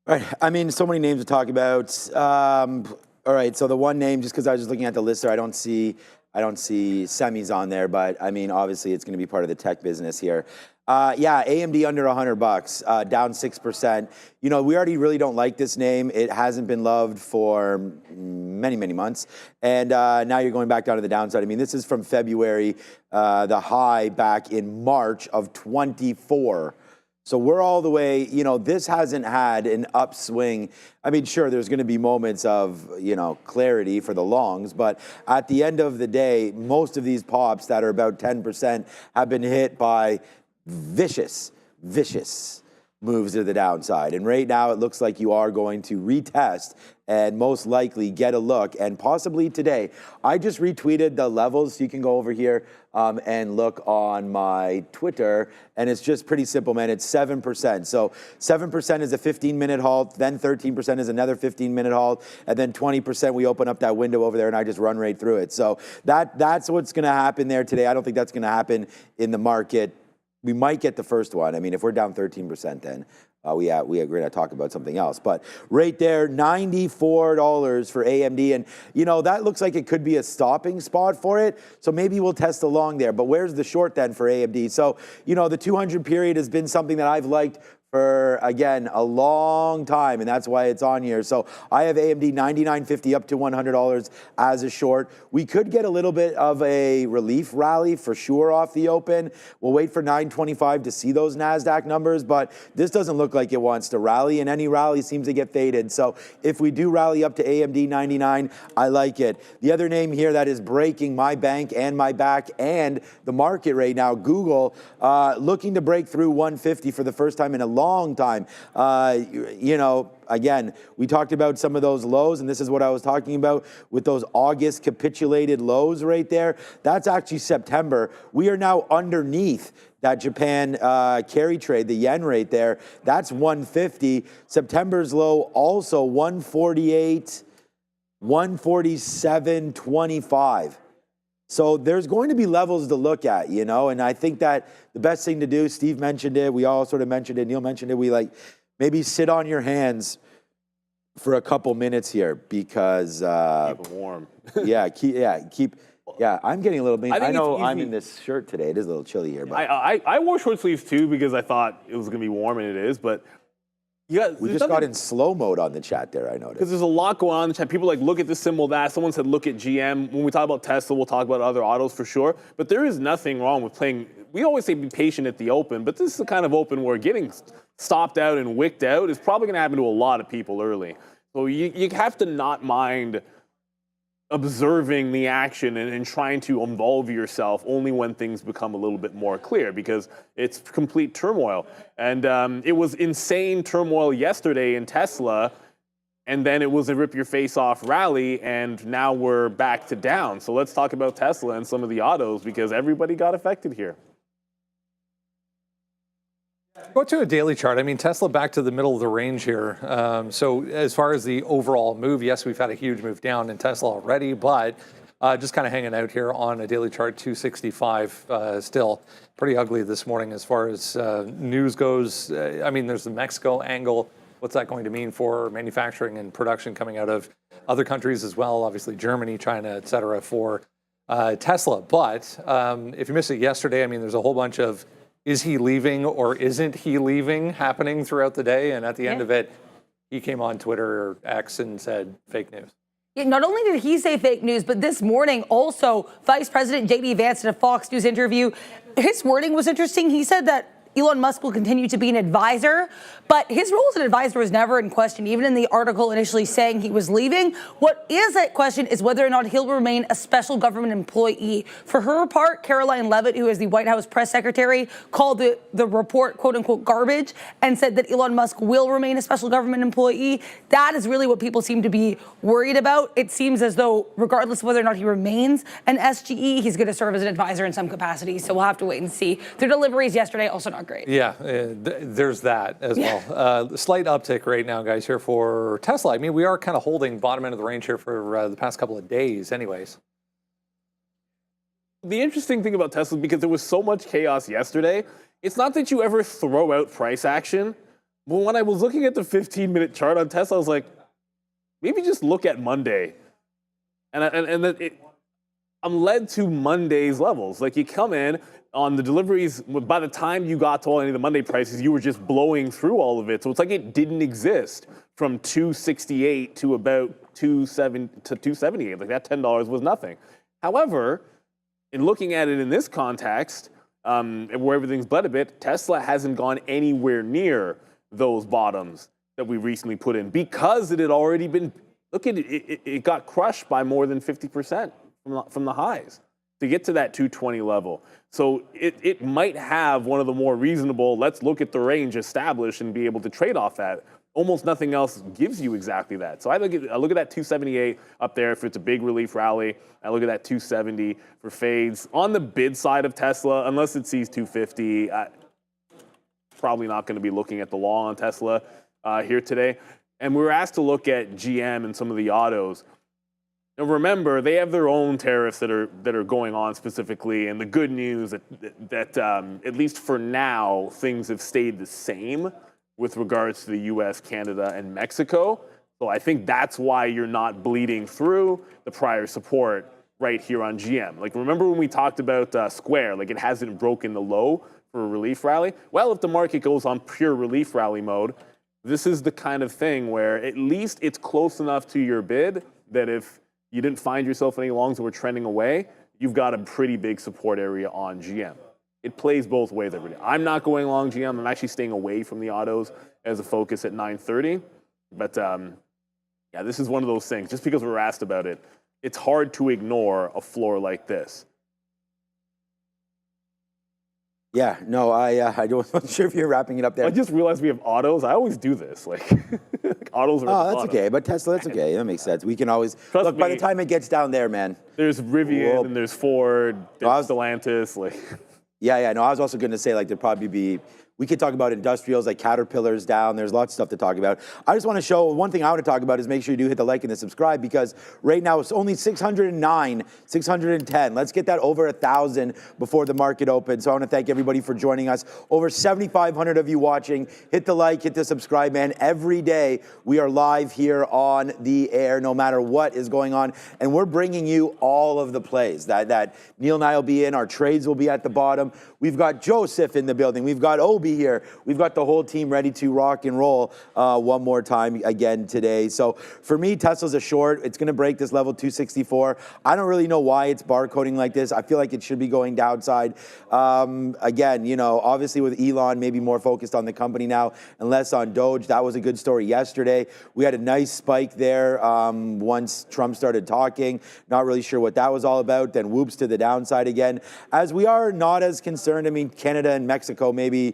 All right. I mean, so many names to talk about. All right. So the one name, just because I was just looking at the list there, I don't see semis on there, but I mean, obviously it's going to be part of the tech business here. Yeah, AMD under $100, down 6%. You know, we already really don't like this name. It hasn't been loved for many, many months. And now you're going back down to the downside. I mean, this is from February, the high back in March of 24. So we're all the way, you know, this hasn't had an upswing. I mean, sure, there's going to be moments of, you know, clarity for the longs, but at the end of the day, most of these pops that are about 10% have been hit by vicious moves to the downside. And right now it looks like you are going to retest and most likely get a look, and possibly today. I just retweeted the levels, so you can go over here and look on my Twitter, and it's just pretty simple, man. It's 7%. So 7% is a 15-minute halt, then 13% is another 15-minute halt, and then 20% we open up that window over there, and I just run right through it. So that's what's going to happen there today. I don't think that's going to happen in the market. We might get the first one. I mean, if we're down 13%, then we agree to talk about something else. But right there, $94 for AMD. And, you know, that looks like it could be a stopping spot for it. So maybe we'll test the long there. But where's the short then for AMD? So, you know, the 200 period has been something that I've liked for, again, a long time, and that's why it's on here. So I have AMD $99.50 up to $100 as a short. We could get a little bit of a relief rally for sure off the open. We'll wait for 925 to see those Nasdaq numbers, but this doesn't look like it wants to rally, and any rally seems to get faded. So if we do rally up to AMD 99, I like it. The other name here that is breaking my bank and my back and the market right now, Google, looking to break through 150 for the first time in a long time. You know, again, we talked about some of those lows, and this is what I was talking about with those August capitulated lows right there. That's actually September. We are now underneath that Japan carry trade, the yen rate there. That's 150. September's low also 148, 147.25. So there's going to be levels to look at, you know, and I think that the best thing to do, Steve mentioned it, we all sort of mentioned it, Neil mentioned it, we like maybe sit on your hands for a couple minutes here because keep it warm. Yeah, I'm getting a little bit. I know I'm easy. in this shirt today. It is a little chilly here, but I wore short sleeves too because I thought it was going to be warm, and it is, but we just got in slow mode on the chat there, I noticed. Because there's a lot going on in the chat. People like, look at this symbol, that. Someone said, look at GM. When we talk about Tesla, we'll talk about other autos for sure. But there is nothing wrong with playing. We always say be patient at the open, but this is the kind of open where getting stopped out and wicked out is probably going to happen to a lot of people early. So you have to not mind observing the action and trying to involve yourself only when things become a little bit more clear, because it's complete turmoil. And it was insane turmoil yesterday in Tesla, and then it was a rip your face off rally, and now we're back to down. So let's talk about Tesla and some of the autos, because everybody got affected here. Go to a daily chart. I mean, Tesla back to the middle of the range here. So as far as the overall move, yes, we've had a huge move down in Tesla already, but just kind of hanging out here on a daily chart, 265, still pretty ugly this morning as far as news goes. I mean, there's the Mexico angle. What's that going to mean for manufacturing and production coming out of other countries as well? Obviously, Germany, China, et cetera, for Tesla. But if you missed it yesterday, I mean, there's a whole bunch of is he leaving or isn't he leaving happening throughout the day. And at the end of it, he came on Twitter or X and said fake news. Yeah, not only did he say fake news, but this morning also Vice President J.D. Vance in a Fox News interview, his wording was interesting. He said that Elon Musk will continue to be an advisor, but his role as an advisor was never in question, even in the article initially saying he was leaving. What is at question is whether or not he'll remain a special government employee. For her part, Caroline Leavitt, who is the White House press secretary, called the report, quote unquote, garbage and said that Elon Musk will remain a special government employee. That is really what people seem to be worried about. It seems as though regardless of whether or not he remains an SGE, he's going to serve as an advisor in some capacity. So we'll have to wait and see. Their deliveries yesterday also not great. Yeah, there's that as well. Slight uptick right now, guys, here for Tesla. I mean, we are kind of holding bottom end of the range here for the past couple of days anyways. The interesting thing about Tesla, because there was so much chaos yesterday, it's not that you ever throw out price action. But when I was looking at the 15-minute chart on Tesla, I was like, maybe just look at Monday. I'm led to Monday's levels. Like, you come in on the deliveries, by the time you got to any of the Monday prices, you were just blowing through all of it. So it's like it didn't exist from 268 to about 278. Like, that $10 was nothing. However, in looking at it in this context, where everything's bled a bit, Tesla hasn't gone anywhere near those bottoms that we recently put in because it had already been, look at it, it got crushed by more than 50% from the highs to get to that 220 level. So it might have one of the more reasonable, let's look at the range established and be able to trade off that. Almost nothing else gives you exactly that. So I look at that 278 up there if it's a big relief rally. I look at that 270 for fades. On the bid side of Tesla, unless it sees 250, probably not going to be looking at the long on Tesla here today. And we were asked to look at GM and some of the autos. Now remember, they have their own tariffs that are going on specifically, and the good news that at least for now, things have stayed the same with regards to the US, Canada, and Mexico. So I think that's why you're not bleeding through the prior support right here on GM. Like, remember when we talked about Square, like it hasn't broken the low for a relief rally? Well, if the market goes on pure relief rally mode, this is the kind of thing where at least it's close enough to your bid that if you didn't find yourself any longs that were trending away, you've got a pretty big support area on GM. It plays both ways every day. I'm not going long GM. I'm actually staying away from the autos as a focus at 9:30. But yeah, this is one of those things. Just because we were asked about it, it's hard to ignore a floor like this. Yeah, no, I wasn't sure if you're wrapping it up there. I just realized we have autos. I always do this. Like, autos are. Oh, that's okay. But Tesla, that's okay. That makes sense. We can always look. By the time it gets down there, man. There's Rivian and there's Ford. There's Stellantis. Like. Yeah. No, I was also going to say like there'd probably be. We could talk about industrials like Caterpillar's down. There's lots of stuff to talk about. I just want to show one thing I want to talk about is make sure you do hit the like and the subscribe because right now it's only 609, 610. Let's get that over 1,000 before the market opens. So I want to thank everybody for joining us. Over 7,500 of you watching. Hit the like, hit the subscribe, man. Every day we are live here on the air, no matter what is going on. And we're bringing you all of the plays that Neil and I will be in. Our trades will be at the bottom. We've got Joseph in the building. We've got Obi here. We've got the whole team ready to rock and roll one more time again today. So for me, Tesla's a short. It's going to break this level 264. I don't really know why it's barcoding like this. I feel like it should be going downside. Again, you know, obviously with Elon, maybe more focused on the company now and less on Doge. That was a good story yesterday. We had a nice spike there once Trump started talking. Not really sure what that was all about. Then whoops to the downside again. As we are not as concerned. I mean, Canada and Mexico maybe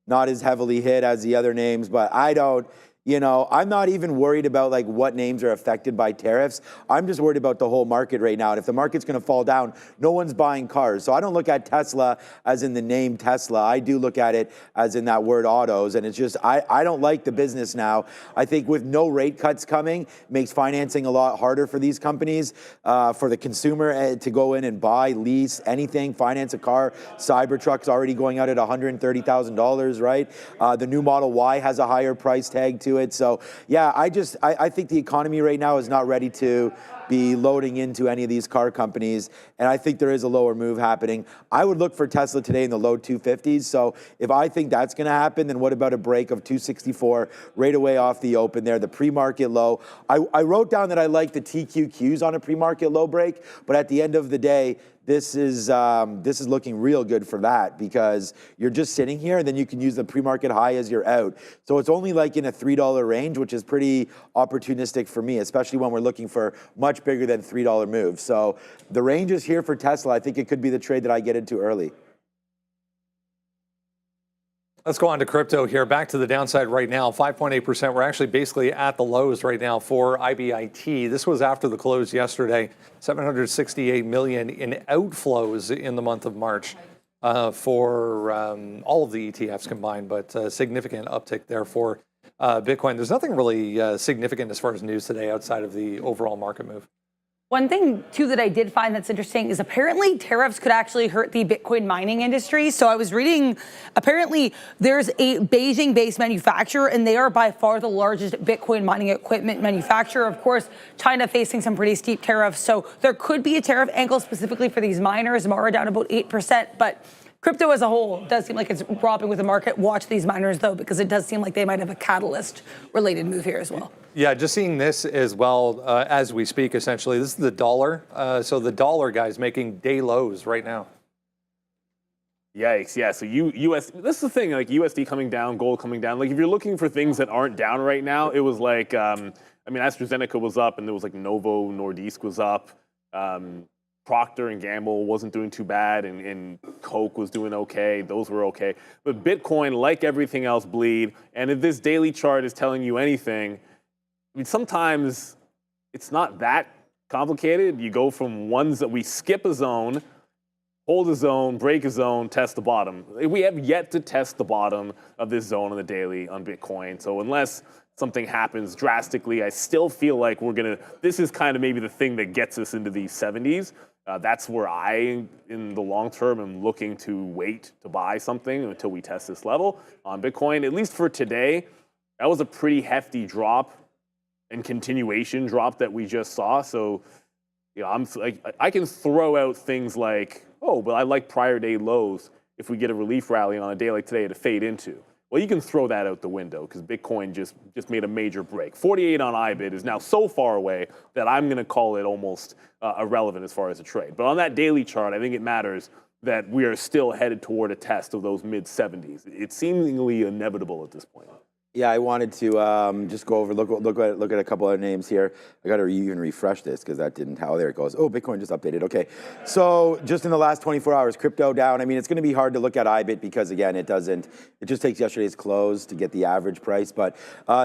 not as heavily hit as the other names, but I don't, You know, I'm not even worried about like what names are affected by tariffs. I'm just worried about the whole market right now. And if the market's going to fall down, no one's buying cars. So I don't look at Tesla as in the name Tesla. I do look at it as in that word autos. And it's just, I don't like the business now. I think with no rate cuts coming, makes financing a lot harder for these companies, for the consumer to go in and buy, lease, anything, finance a car. Cybertruck's already going out at $130,000, right? The new Model Y has a higher price tag to it. So yeah, I think the economy right now is not ready to be loading into any of these car companies. And I think there is a lower move happening. I would look for Tesla today in the low 250s. So if I think that's going to happen, then what about a break of 264 right away off the open there, the pre-market low? I wrote down that I like the TQQs on a pre-market low break, but at the end of the day, this is looking real good for that, because you're just sitting here and then you can use the pre-market high as you're out. So it's only like in a $3 range, which is pretty opportunistic for me, especially when we're looking for much bigger than $3 moves. So the range is here for Tesla. I think it could be the trade that I get into early. Let's go on to crypto here. Back to the downside right now, 5.8%. We're actually basically at the lows right now for IBIT. This was after the close yesterday. 768 million in outflows in the month of March for all of the ETFs combined, but a significant uptick there for Bitcoin. There's nothing really significant as far as news today outside of the overall market move. One thing, too, that I did find that's interesting is apparently tariffs could actually hurt the Bitcoin mining industry. So I was reading, apparently there's a Beijing-based manufacturer, and they are by far the largest Bitcoin mining equipment manufacturer. Of course, China facing some pretty steep tariffs. So there could be a tariff angle specifically for these miners. Mara down about 8%, but crypto as a whole does seem like it's dropping with the market. Watch these miners, though, because it does seem like they might have a catalyst-related move here as well. Yeah, just seeing this as well as we speak, essentially. This is the dollar. So the dollar, guys, making day lows right now. Yikes, yeah. So US, this is the thing, like USD coming down, gold coming down. Like if you're looking for things that aren't down right now, it was like, I mean, AstraZeneca was up, and there was like Novo Nordisk was up. Procter and Gamble wasn't doing too bad, and Coke was doing okay. Those were okay. But Bitcoin, like everything else, bleed. And if this daily chart is telling you anything, I mean, sometimes it's not that complicated. You go from ones that we skip a zone, hold a zone, break a zone, test the bottom. We have yet to test the bottom of this zone on the daily on Bitcoin. So unless something happens drastically, I still feel like this is kind of maybe the thing that gets us into these 70s. That's where I, in the long term, am looking to wait to buy something until we test this level on Bitcoin. At least for today, that was a pretty hefty drop and continuation drop that we just saw. So, you know, I'm like, I can throw out things like, oh, but I like prior day lows if we get a relief rally on a day like today to fade into. Well, you can throw that out the window because Bitcoin just made a major break. 48 on IBIT is now so far away that I'm going to call it almost irrelevant as far as a trade. But on that daily chart, I think it matters that we are still headed toward a test of those mid-70s. It's seemingly inevitable at this point. Yeah, I wanted to just go over, look at a couple of names here. I got to even refresh this because that didn't, there it goes. Oh, Bitcoin just updated, okay. So just in the last 24 hours, crypto down. I mean, it's going to be hard to look at IBIT because, again, it just takes yesterday's close to get the average price. But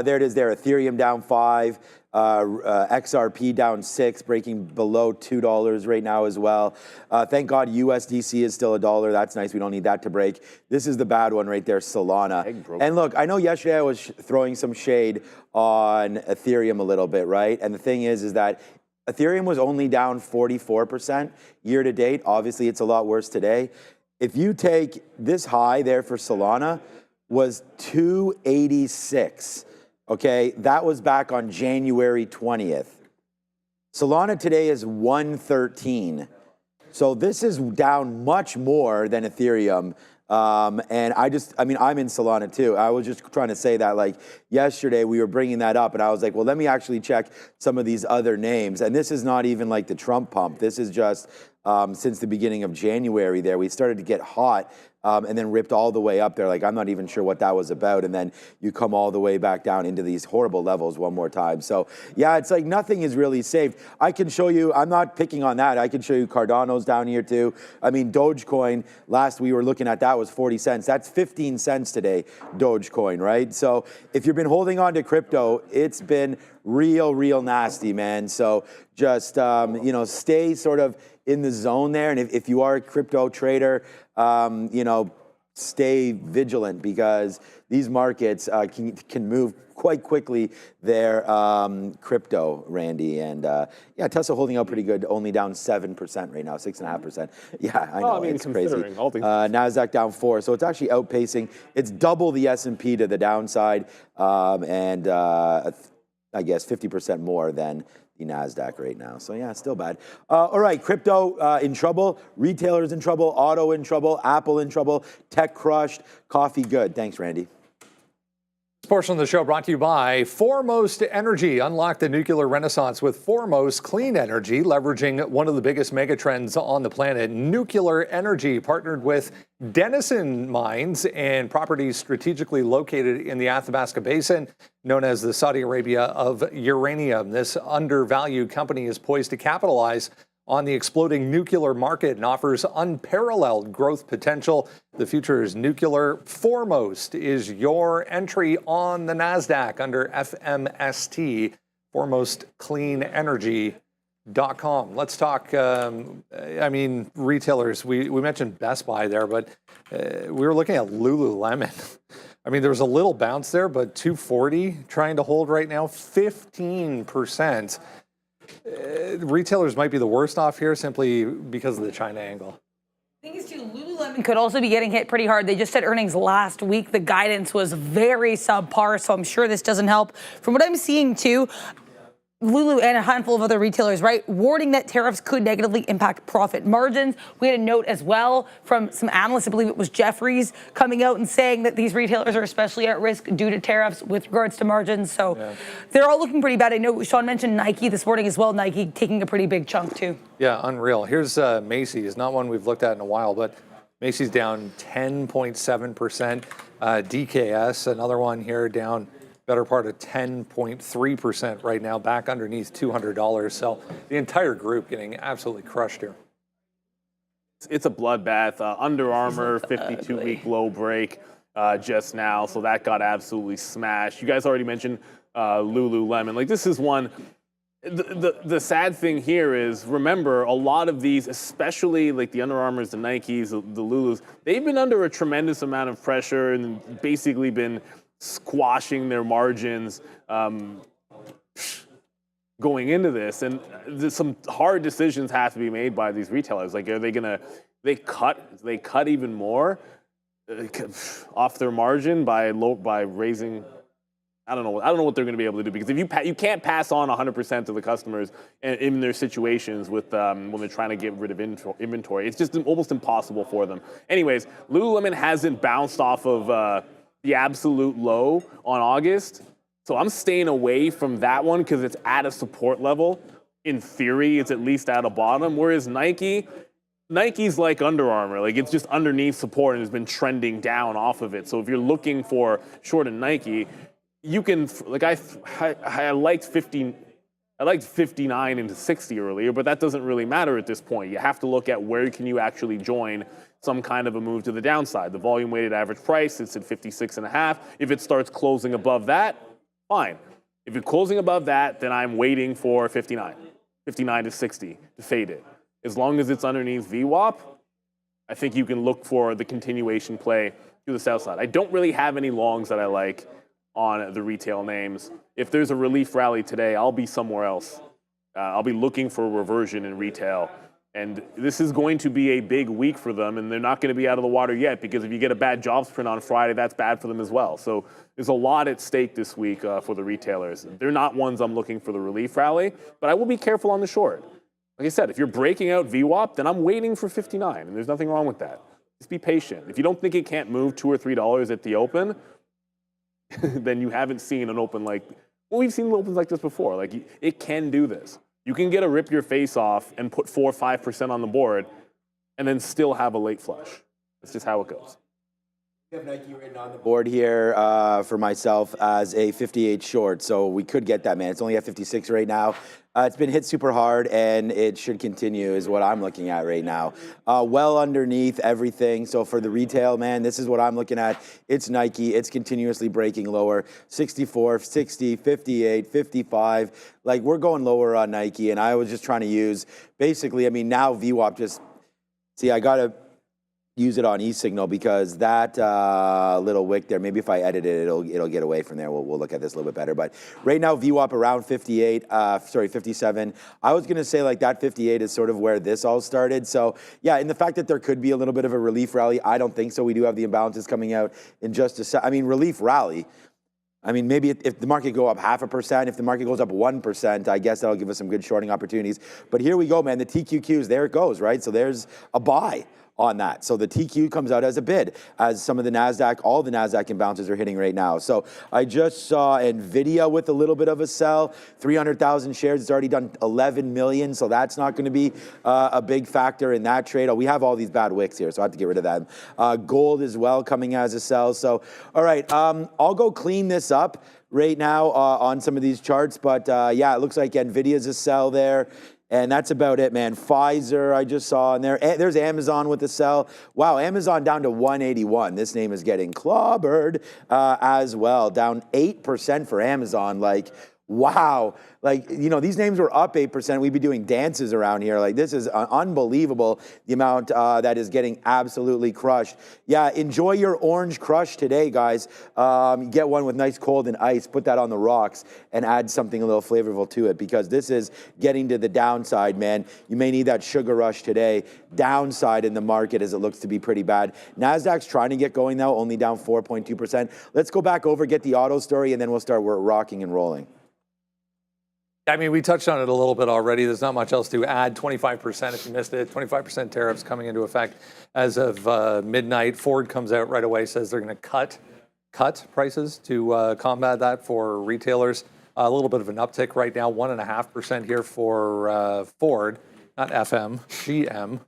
there it is there, Ethereum down 5. XRP down 6, breaking below $2 right now as well. Thank God USDC is still $1. That's nice. We don't need that to break. This is the bad one right there, Solana. And look, I know yesterday I was throwing some shade on Ethereum a little bit, right? And the thing is that Ethereum was only down 44% year to date. Obviously, it's a lot worse today. If you take this high there for Solana was 286. Okay, that was back on January 20th. Solana today is 113. So this is down much more than Ethereum. And I'm in Solana too. I was just trying to say that, like, yesterday we were bringing that up and I was like, well, let me actually check some of these other names. And this is not even like the Trump pump. This is just since the beginning of January there. We started to get hot and then ripped all the way up there. Like, I'm not even sure what that was about. And then you come all the way back down into these horrible levels one more time. So yeah, it's like nothing is really safe. I can show you, I'm not picking on that. I can show you Cardano's down here too. I mean, Dogecoin, last we were looking at that was 40 cents. That's 15 cents today, Dogecoin, right? So if you've been holding on to crypto, it's been real nasty, man. So just, you know, stay sort of in the zone there. And if you are a crypto trader, you know, stay vigilant, because these markets can move quite quickly there, crypto, Randy. And yeah, Tesla holding out pretty good, only down 7% right now, 6.5%. Yeah, I know, it's crazy. Nasdaq down 4%, so it's actually outpacing. It's double the S&P to the downside, and I guess 50% more than the Nasdaq right now. So yeah, it's still bad. All right, crypto in trouble, retailers in trouble, auto in trouble, Apple in trouble, tech crushed, coffee good. Thanks, Randy. This portion of the show brought to you by Foremost Energy. Unlock the nuclear renaissance with Foremost Clean Energy, leveraging one of the biggest megatrends on the planet. Nuclear energy partnered with Denison Mines and properties strategically located in the Athabasca Basin, known as the Saudi Arabia of uranium. This undervalued company is poised to capitalize on the exploding nuclear market and offers unparalleled growth potential. The future is nuclear. Foremost is your entry on the Nasdaq under FMST, foremostcleanenergy.com. Let's talk, I mean, retailers. We mentioned Best Buy there, but we were looking at Lululemon. I mean, there was a little bounce there, but 240 trying to hold right now, 15%. Retailers might be the worst off here simply because of the China angle. The thing is, too, Lululemon could also be getting hit pretty hard. They just had earnings last week. The guidance was very subpar, so I'm sure this doesn't help. From what I'm seeing, too, Lulu and a handful of other retailers, right, warning that tariffs could negatively impact profit margins. We had a note as well from some analysts, I believe it was Jefferies, coming out and saying that these retailers are especially at risk due to tariffs with regards to margins. So they're all looking pretty bad. I know Sean mentioned Nike this morning as well. Nike taking a pretty big chunk too. Yeah, unreal. Here's Macy's, not one we've looked at in a while, but Macy's down 10.7%. DKS, another one here, down better part of 10.3% right now, back underneath $200. So the entire group getting absolutely crushed here. It's a bloodbath. Under Armour, 52-week low break just now, so that got absolutely smashed. You guys already mentioned Lululemon. Like, this is one. The sad thing here is, remember, a lot of these, especially like the Under Armours, the Nikes, the Lulus, they've been under a tremendous amount of pressure and basically been squashing their margins going into this, and some hard decisions have to be made by these retailers. Like, are they gonna they cut even more off their margin by raising? I don't know what they're going to be able to do, because if you can't pass on 100% to the customers in their situations with when they're trying to get rid of inventory, it's just almost impossible for them. Anyways, Lululemon hasn't bounced off of the absolute low on August. So I'm staying away from that one because it's at a support level. In theory, it's at least at a bottom. Whereas Nike's like Under Armour. Like, it's just underneath support and has been trending down off of it. So if you're looking for short in Nike, you can, like, I liked 59 into 60 earlier, but that doesn't really matter at this point. You have to look at where can you actually join some kind of a move to the downside. The volume weighted average price, it's at 56.5. If it starts closing above that, fine. If it's closing above that, then I'm waiting for 59 to 60 to fade it. As long as it's underneath VWAP, I think you can look for the continuation play to the south side. I don't really have any longs that I like on the retail names. If there's a relief rally today, I'll be somewhere else. I'll be looking for a reversion in retail. And this is going to be a big week for them, and they're not going to be out of the water yet, because if you get a bad jobs print on Friday, that's bad for them as well. So there's a lot at stake this week for the retailers. They're not ones I'm looking for the relief rally, but I will be careful on the short. Like I said, if you're breaking out VWAP, then I'm waiting for 59, and there's nothing wrong with that. Just be patient. If you don't think it can't move $2 or $3 at the open, then you haven't seen an open like, well, we've seen opens like this before. Like, it can do this. You can get a rip your face off and put 4 or 5% on the board and then still have a late flush. That's just how it goes. I have Nike written on the board here for myself as a 58 short, so we could get that, man. It's only at 56 right now. It's been hit super hard, and it should continue is what I'm looking at right now. Well underneath everything. So for the retail, man, this is what I'm looking at. It's Nike. It's continuously breaking lower. 64, 60, 58, 55. Like, we're going lower on Nike, and I was just trying to use, basically, I mean, now VWAP just, see, I got to use it on e-signal because that little wick there, maybe if I edit it, it'll get away from there. We'll look at this a little bit better. But right now, VWAP around 58, 57. I was going to say like that 58 is sort of where this all started. So yeah, and the fact that there could be a little bit of a relief rally, I don't think so. We do have the imbalances coming out in just a second. I mean, relief rally. I mean, maybe if the market go up 0.5%, if the market goes up 1%, I guess that'll give us some good shorting opportunities. But here we go, man. The TQQs, there it goes, right? So there's a buy on that. So the TQ comes out as a bid, as some of the Nasdaq, all the Nasdaq imbalances are hitting right now. So I just saw NVIDIA with a little bit of a sell, 300,000 shares. It's already done 11 million, so that's not going to be a big factor in that trade. Oh, we have all these bad wicks here, so I have to get rid of them. Gold as well coming as a sell. So, all right, I'll go clean this up right now on some of these charts. But yeah, it looks like NVIDIA's a sell there. And that's about it, man. Pfizer, I just saw in there. There's Amazon with the sell. Wow, Amazon down to 181. This name is getting clobbered as well. Down 8% for Amazon. Like, wow. Like, you know, these names were up 8%. We'd be doing dances around here. Like, this is unbelievable, the amount that is getting absolutely crushed. Yeah, enjoy your orange crush today, guys. Get one with nice cold and ice. Put that on the rocks and add something a little flavorful to it because this is getting to the downside, man. You may need that sugar rush today. Downside in the market as it looks to be pretty bad. Nasdaq's trying to get going now, only down 4.2%. Let's go back over, get the auto story, and then we'll start rocking and rolling. I mean, we touched on it a little bit already. There's not much else to add. 25%, if you missed it, 25% tariffs coming into effect as of midnight. Ford comes out right away, says they're going to cut prices to combat that for retailers. A little bit of an uptick right now, 1.5% here for Ford, not FM. GM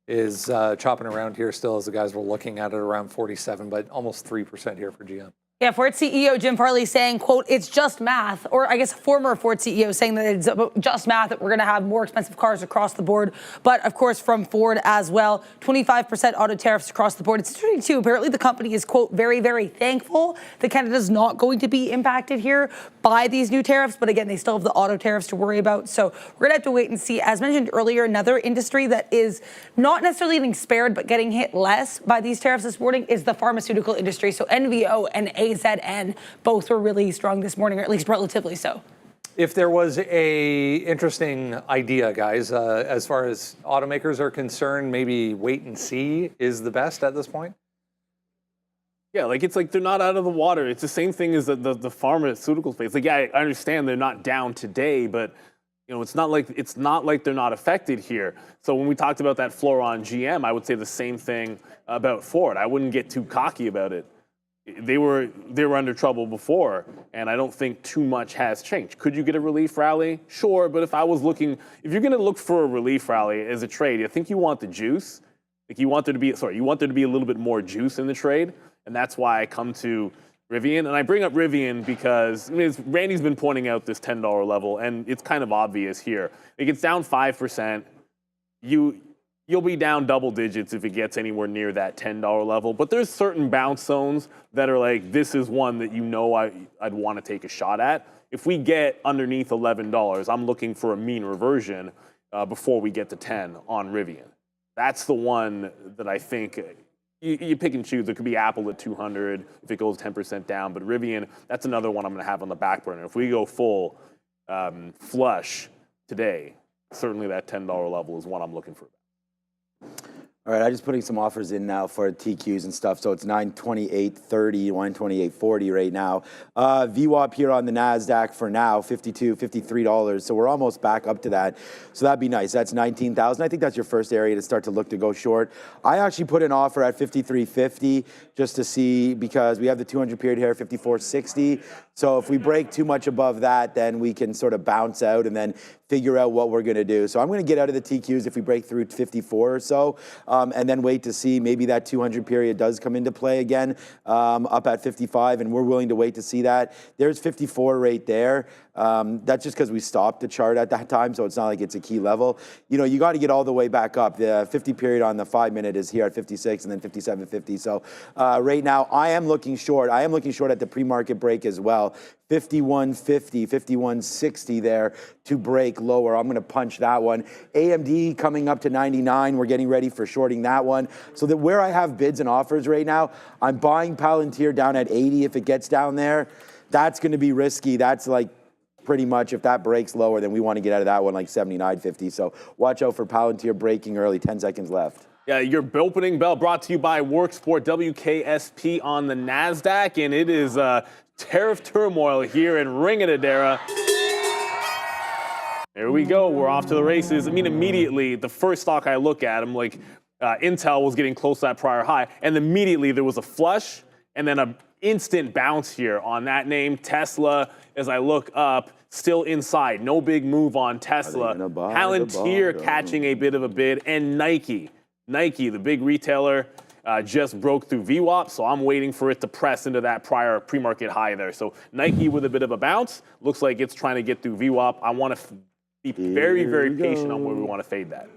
is chopping around here still as the guys were looking at it around 47, but almost 3% here for GM. Yeah, Ford CEO Jim Farley saying, quote, it's just math, or I guess former Ford CEO saying that it's just math that we're going to have more expensive cars across the board. But of course, from Ford as well, 25% auto tariffs across the board. It's 32. Apparently, the company is, quote, very, very thankful that Canada's not going to be impacted here by these new tariffs. But again, they still have the auto tariffs to worry about. So we're going to have to wait and see. As mentioned earlier, another industry that is not necessarily getting spared, but getting hit less by these tariffs this morning is the pharmaceutical industry. So NVO and AZN both were really strong this morning, or at least relatively so. If there was a interesting idea, guys, as far as automakers are concerned, maybe wait and see is the best at this point? Yeah, like it's like they're not out of the water. It's the same thing as the pharmaceutical space. Like, yeah, I understand they're not down today, but you know, it's not like they're not affected here. So when we talked about that floor on GM, I would say the same thing about Ford. I wouldn't get too cocky about it. They were under trouble before, and I don't think too much has changed. Could you get a relief rally? Sure, but if you're going to look for a relief rally as a trade, I think you want the juice. Like you want there to be a little bit more juice in the trade, and that's why I come to Rivian. And I bring up Rivian because Randy's been pointing out this $10 level, and it's kind of obvious here. Like it's down 5%. You'll be down double digits if it gets anywhere near that $10 level. But there's certain bounce zones that are like, this is one that I'd want to take a shot at. If we get underneath $11, I'm looking for a mean reversion before we get to 10 on Rivian. That's the one that I think you pick and choose. There could be Apple at 200 if it goes 10% down. But Rivian, that's another one I'm going to have on the back burner. If we go full flush today, certainly that $10 level is one I'm looking for. All right, I'm just putting some offers in now for TQs and stuff. So it's 928.30, 928.40 right now. VWAP here on the Nasdaq for now, $52, $53. So we're almost back up to that. So that'd be nice. That's 19,000. I think that's your first area to start to look to go short. I actually put an offer at 53.50 just to see, because we have the 200 period here, 54.60. So if we break too much above that, then we can sort of bounce out and then figure out what we're going to do. So I'm going to get out of the TQs if we break through 54 or so, and then wait to see maybe that 200 period does come into play again, up at 55, and we're willing to wait to see that. There's 54 right there. That's just because we stopped the chart at that time, so it's not like it's a key level. You know, you got to get all the way back up. The 50 period on the 5 minute is here at 56 and then 57.50. So right now I am looking short. I am looking short at the pre-market break as well. 51.50, 51.60 there to break lower. I'm going to punch that one. AMD coming up to 99. We're getting ready for shorting that one. So that where I have bids and offers right now, I'm buying Palantir down at 80. If it gets down there, that's going to be risky. That's like pretty much if that breaks lower, then we want to get out of that one like 79.50. So watch out for Palantir breaking early. 10 seconds left. Yeah, your opening bell brought to you by Worksport WKSP on the Nasdaq, and it is tariff turmoil here in Ringadadera. There we go. We're off to the races. I mean, immediately, the first stock I look at, I'm like, Intel was getting close to that prior high, and immediately there was a flush and then an instant bounce here on that name. Tesla, as I look up, still inside. No big move on Tesla. Palantir catching a bit of a bid, and Nike, the big retailer, just broke through VWAP, so I'm waiting for it to press into that prior pre-market high there. So Nike with a bit of a bounce. Looks like it's trying to get through VWAP. I want to be very, very patient on where we want to fade that.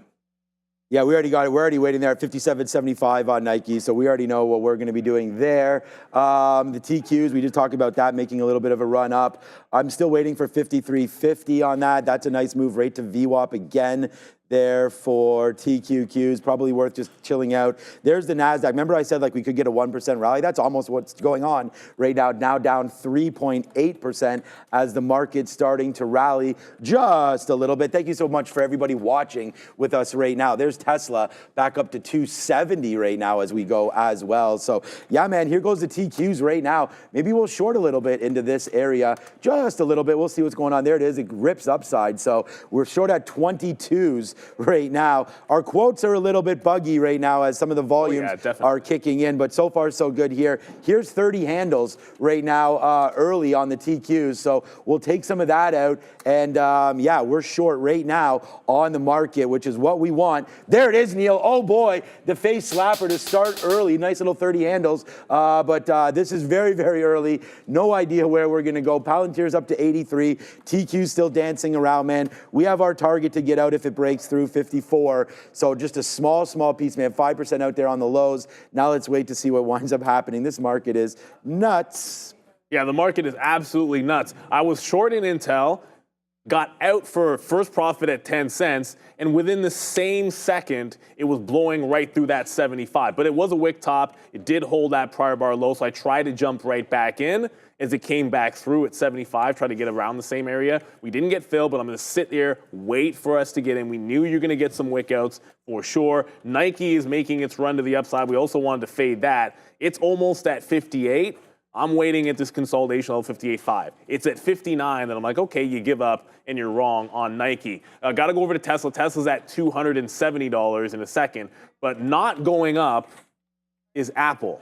Yeah, we already got it. We're already waiting there at 57.75 on Nike, so we already know what we're going to be doing there. The TQs, we just talked about that making a little bit of a run up. I'm still waiting for 53.50 on that. That's a nice move right to VWAP again there for TQQs, probably worth just chilling out. There's the Nasdaq. Remember I said like we could get a 1% rally? That's almost what's going on right now. Now down 3.8% as the market's starting to rally just a little bit. Thank you so much for everybody watching with us right now. There's Tesla back up to 270 right now as we go as well. So yeah, man, here goes the TQs right now. Maybe we'll short a little bit into this area, just a little bit. We'll see what's going on. There it is. It rips upside. So we're short at 22s right now. Our quotes are a little bit buggy right now as some of the volumes are kicking in, but so far so good here. Here's 30 handles right now early on the TQs, so we'll take some of that out, and yeah, we're short right now on the market, which is what we want. There it is, Neil. Oh boy, the face slapper to start early. Nice little 30 handles, but this is very, very early. No idea where we're going to go. Palantir's up to 83. TQ's still dancing around, man. We have our target to get out if it breaks through 54. So just a small piece, man. 5% out there on the lows. Now let's wait to see what winds up happening. This market is nuts. Yeah, the market is absolutely nuts. I was shorting Intel, got out for first profit at 10 cents, and within the same second, it was blowing right through that 75. But it was a wick top. It did hold that prior bar low, so I tried to jump right back in as it came back through at 75, try to get around the same area. We didn't get filled, but I'm going to sit there, wait for us to get in. We knew you're going to get some wick outs for sure. Nike is making its run to the upside. We also wanted to fade that. It's almost at 58. I'm waiting at this consolidation level 58.5. It's at 59 that I'm like, okay, you give up and you're wrong on Nike. Got to go over to Tesla. Tesla's at $270 in a second, but not going up is Apple.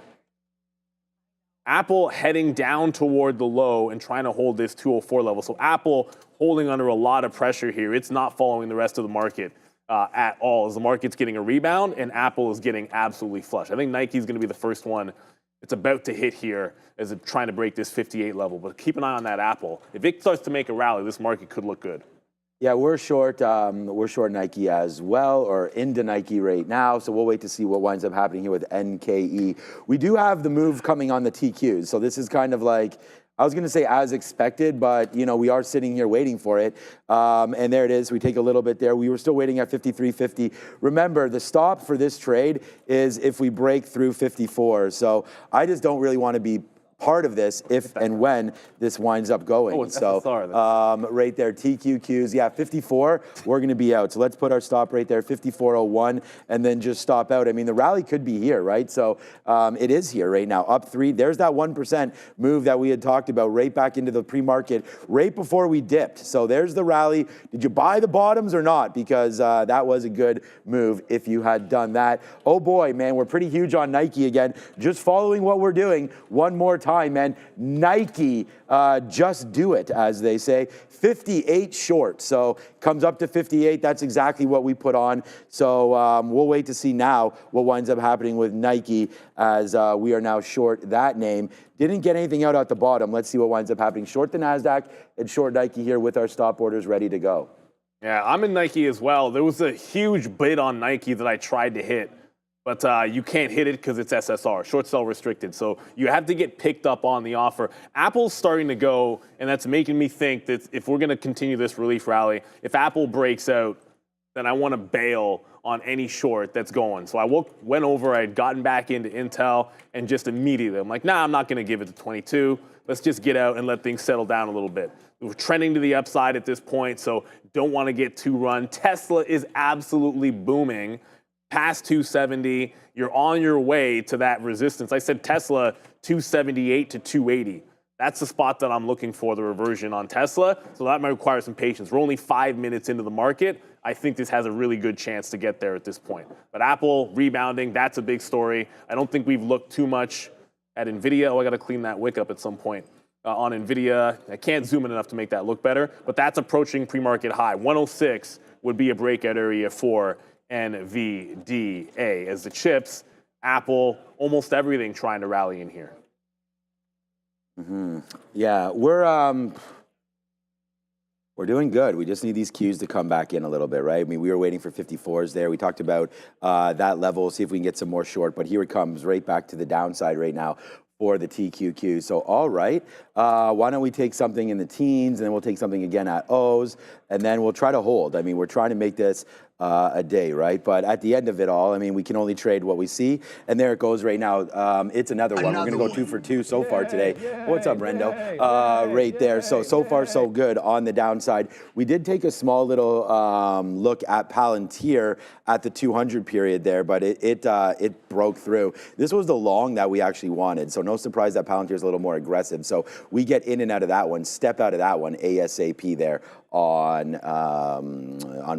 Apple heading down toward the low and trying to hold this 204 level. So Apple holding under a lot of pressure here. It's not following the rest of the market at all, as the market's getting a rebound and Apple is getting absolutely flush. I think Nike's going to be the first one it's about to hit here as it's trying to break this 58 level. But keep an eye on that Apple. If it starts to make a rally, this market could look good. Yeah, we're short Nike as well, or into Nike right now. So we'll wait to see what winds up happening here with NKE. We do have the move coming on the TQs. So this is kind of like, I was going to say as expected, but you know we are sitting here waiting for it. And there it is. We take a little bit there. We were still waiting at 53.50. Remember, the stop for this trade is if we break through 54. So I just don't really want to be part of this if and when this winds up going. Oh, so right there, TQQs, yeah, 54, we're going to be out. So let's put our stop right there, 54.01, and then just stop out. I mean, the rally could be here, right? So it is here right now, up 3. There's that 1% move that we had talked about right back into the pre-market right before we dipped. So there's the rally. Did you buy the bottoms or not? Because that was a good move if you had done that. Oh boy, man, we're pretty huge on Nike again. Just following what we're doing one more time. time, man. Nike, just do it, as they say. 58 short, so comes up to 58. That's exactly what we put on. So we'll wait to see now what winds up happening with Nike, as we are now short that name. Didn't get anything out at the bottom. Let's see what winds up happening. Short the Nasdaq and short Nike here with our stop orders ready to go. Yeah, I'm in Nike as well. There was a huge bid on Nike that I tried to hit, but you can't hit it because it's SSR, short sell restricted. So you have to get picked up on the offer. Apple's starting to go, and that's making me think that if we're going to continue this relief rally, if Apple breaks out, then I want to bail on any short that's going. So I went over, I had gotten back into Intel, and just immediately, I'm like, nah, I'm not going to give it to 22. Let's just get out and let things settle down a little bit. We're trending to the upside at this point, so don't want to get too run. Tesla is absolutely booming past 270. You're on your way to that resistance. I said Tesla 278 to 280. That's the spot that I'm looking for, the reversion on Tesla. So that might require some patience. We're only 5 minutes into the market. I think this has a really good chance to get there at this point. But Apple rebounding, that's a big story. I don't think we've looked too much at NVIDIA. Oh, I got to clean that wick up at some point. On NVIDIA, I can't zoom in enough to make that look better, but that's approaching pre-market high. 106 would be a breakout area for NVDA as the chips, Apple, almost everything trying to rally in here. Mm-hmm. Yeah, we're doing good. We just need these cues to come back in a little bit, right? I mean, we were waiting for 54s there. We talked about that level, see if we can get some more short, but here it comes right back to the downside right now for the TQQ. So, all right, why don't we take something in the teens, and then we'll take something again at O's, and then we'll try to hold. I mean, we're trying to make this a day, right? But at the end of it all, I mean, we can only trade what we see, and there it goes right now. It's another one. We're going to go 2 for 2 so far today. What's up, Rendo? Right there. So far, so good on the downside. We did take a small little look at Palantir at the 200 period there, but it broke through. This was the long that we actually wanted, so no surprise that Palantir is a little more aggressive. So we get in and out of that one, step out of that one ASAP there on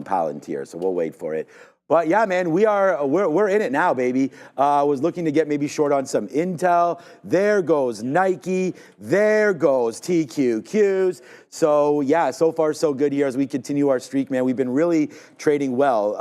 Palantir. So we'll wait for it. But yeah, man, we're in it now, baby. Was looking to get maybe short on some Intel. There goes Nike. There goes TQQs. So yeah, so far so good here as we continue our streak, man. We've been really trading well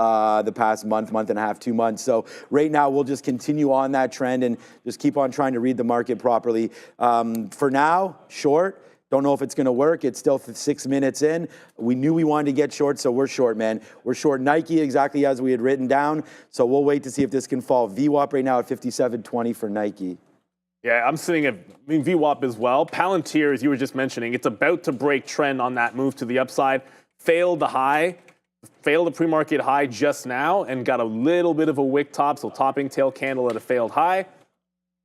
the past month and a half, 2 months. So right now we'll just continue on that trend and just keep on trying to read the market properly. For now, short. Don't know if it's going to work. It's still 6 minutes in. We knew we wanted to get short, so we're short, man. We're short Nike exactly as we had written down. So we'll wait to see if this can fall. VWAP right now at 57.20 for Nike. Yeah, I'm sitting at VWAP as well. Palantir, as you were just mentioning, it's about to break trend on that move to the upside. Failed the high, failed the pre-market high just now, and got a little bit of a wick top, so topping tail candle at a failed high.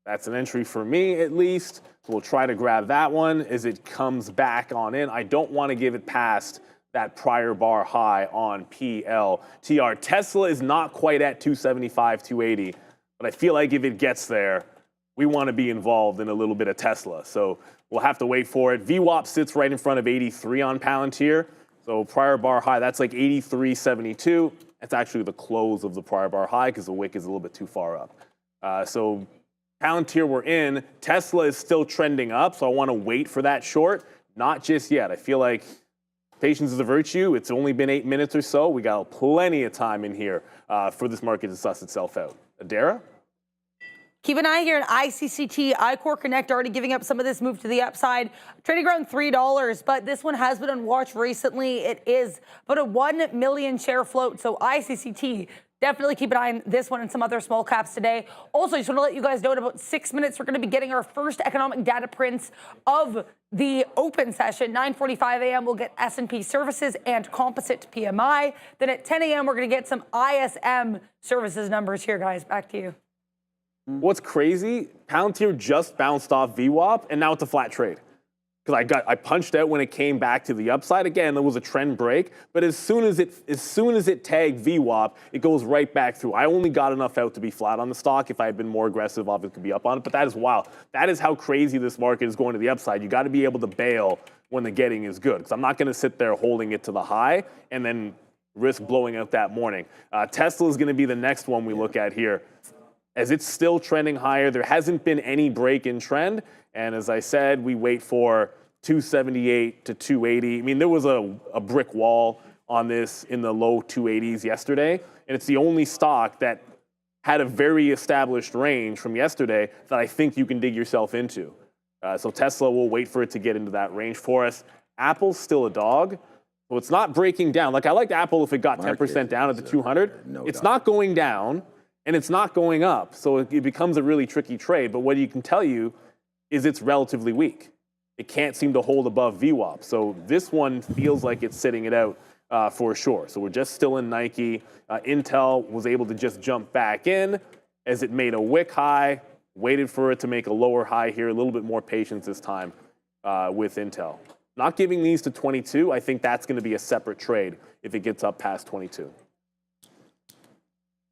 That's an entry for me, at least. So we'll try to grab that one as it comes back on in. I don't want to give it past that prior bar high on PLTR. Tesla is not quite at 275, 280, but I feel like if it gets there, we want to be involved in a little bit of Tesla. So we'll have to wait for it. VWAP sits right in front of 83 on Palantir. So prior bar high, that's like 83.72. That's actually the close of the prior bar high because the wick is a little bit too far up. So Palantir we're in. Tesla is still trending up, so I want to wait for that short. Not just yet. I feel like patience is a virtue. It's only been 8 minutes or so. We got plenty of time in here for this market to suss itself out. Adara? Keep an eye here on ICCT, iCore Connect already giving up some of this move to the upside. Trading around $3, but this one has been on watch recently. It is about a 1 million share float, so ICCT, definitely keep an eye on this one and some other small caps today. Also, just want to let you guys know in about 6 minutes, we're going to be getting our first economic data prints of the open session. 9:45 a.m., we'll get S&P services and composite PMI. Then at 10 a.m., we're going to get some ISM services numbers here, guys. Back to you. What's crazy, Palantir just bounced off VWAP, and now it's a flat trade. Because I punched out when it came back to the upside. Again, there was a trend break, but as soon as it tagged VWAP, it goes right back through. I only got enough out to be flat on the stock. If I had been more aggressive, obviously it could be up on it, but that is wild. That is how crazy this market is going to the upside. You got to be able to bail when the getting is good, because I'm not going to sit there holding it to the high and then risk blowing out that morning. Tesla is going to be the next one we look at here. as it's still trending higher. There hasn't been any break in trend. And as I said, we wait for 278 to 280. I mean, there was a brick wall on this in the low 280s yesterday. And it's the only stock that had a very established range from yesterday that I think you can dig yourself into. So Tesla will wait for it to get into that range for us. Apple's still a dog. So it's not breaking down. Like I liked Apple if it got 10% down at the 200. It's not going down and it's not going up. So it becomes a really tricky trade. But what you can tell you is it's relatively weak. It can't seem to hold above VWAP. So this one feels like it's sitting it out for sure. So we're just still in Nike. Intel was able to just jump back in as it made a wick high, waited for it to make a lower high here, a little bit more patience this time with Intel. Not giving these to 22, I think that's going to be a separate trade if it gets up past 22.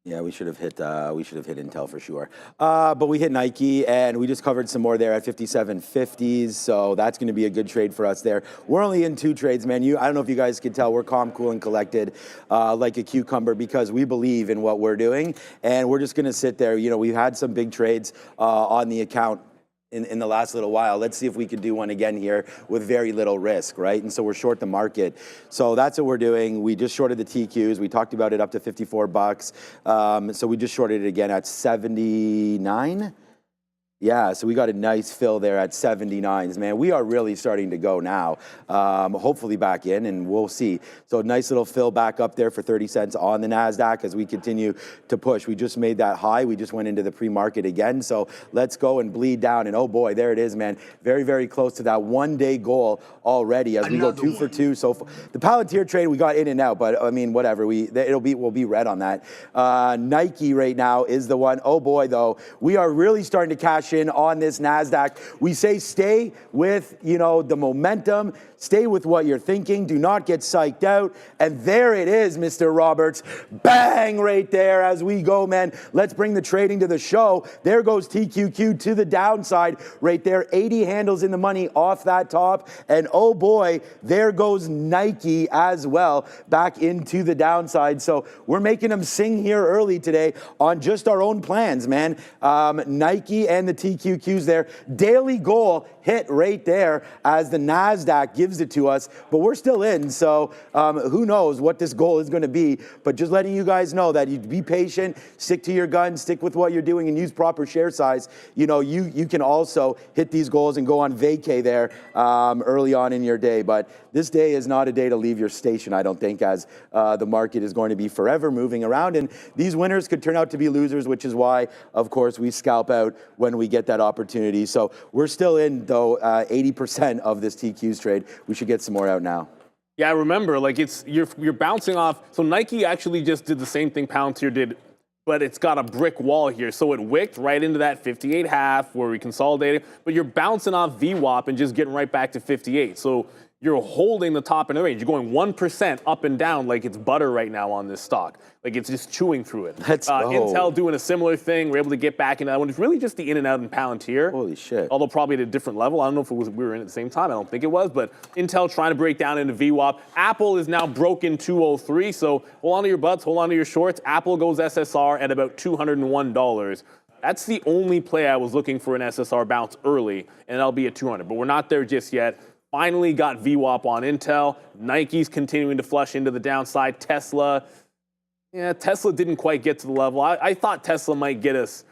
Yeah, we should have hit Intel for sure. But we hit Nike, and we just covered some more there at 57.50s. So that's going to be a good trade for us there. We're only in 2 trades, man. I don't know if you guys can tell, we're calm, cool, and collected like a cucumber because we believe in what we're doing, and we're just going to sit there. You know, we've had some big trades on the account in the last little while. Let's see if we can do one again here with very little risk, right? And so we're short the market. So that's what we're doing. We just shorted the TQs. We talked about it up to 54 bucks. So we just shorted it again at 79. Yeah, so we got a nice fill there at 79s, man. We are really starting to go now. Hopefully back in, and we'll see. So nice little fill back up there for 30 cents on the Nasdaq as we continue to push. We just made that high. We just went into the pre-market again. So let's go and bleed down. And oh boy, there it is, man. Very, very close to that one-day goal already as we go 2 for 2. So the Palantir trade, we got in and out, but I mean, whatever. We'll be red on that. Nike right now is the one. Oh boy, though, we are really starting to cash in on this Nasdaq. We say stay with, the momentum, stay with what you're thinking, do not get psyched out. And there it is, Mr. Roberts. Bang right there as we go, man. Let's bring the trading to the show. There goes TQQ to the downside right there. 80 handles in the money off that top. And oh boy, there goes Nike as well back into the downside. So we're making them sing here early today on just our own plans, man. Nike and the TQQs there. Daily goal hit right there as the Nasdaq gives it to us, but we're still in. So who knows what this goal is going to be, but just letting you guys know that you be patient, stick to your guns, stick with what you're doing and use proper share size. You can also hit these goals and go on vacay there early on in your day. But this day is not a day to leave your station, I don't think, as the market is going to be forever moving around. And these winners could turn out to be losers, which is why, of course, we scalp out when we get that opportunity. So we're still in, though, 80% of this TQs trade. We should get some more out now. Yeah, remember, you're bouncing off. So Nike actually just did the same thing Palantir did, but it's got a brick wall here. So it wicked right into that 58.5 where we consolidated, but you're bouncing off VWAP and just getting right back to 58. So you're holding the top end of the range. You're going 1% up and down like it's butter right now on this stock. Like it's just chewing through it. Let's go. Intel doing a similar thing. We're able to get back into that one. It's really just the in and out in Palantir. Holy shit. Although probably at a different level. I don't know if we were in at the same time. I don't think it was. But Intel trying to break down into VWAP. Apple is now broken 203. So hold on to your butts. Hold on to your shorts. Apple goes SSR at about $201. That's the only play I was looking for an SSR bounce early, and that'll be at 200. But we're not there just yet. Finally got VWAP on Intel. Nike's continuing to flush into the downside. Tesla didn't quite get to the level. I thought Tesla might get us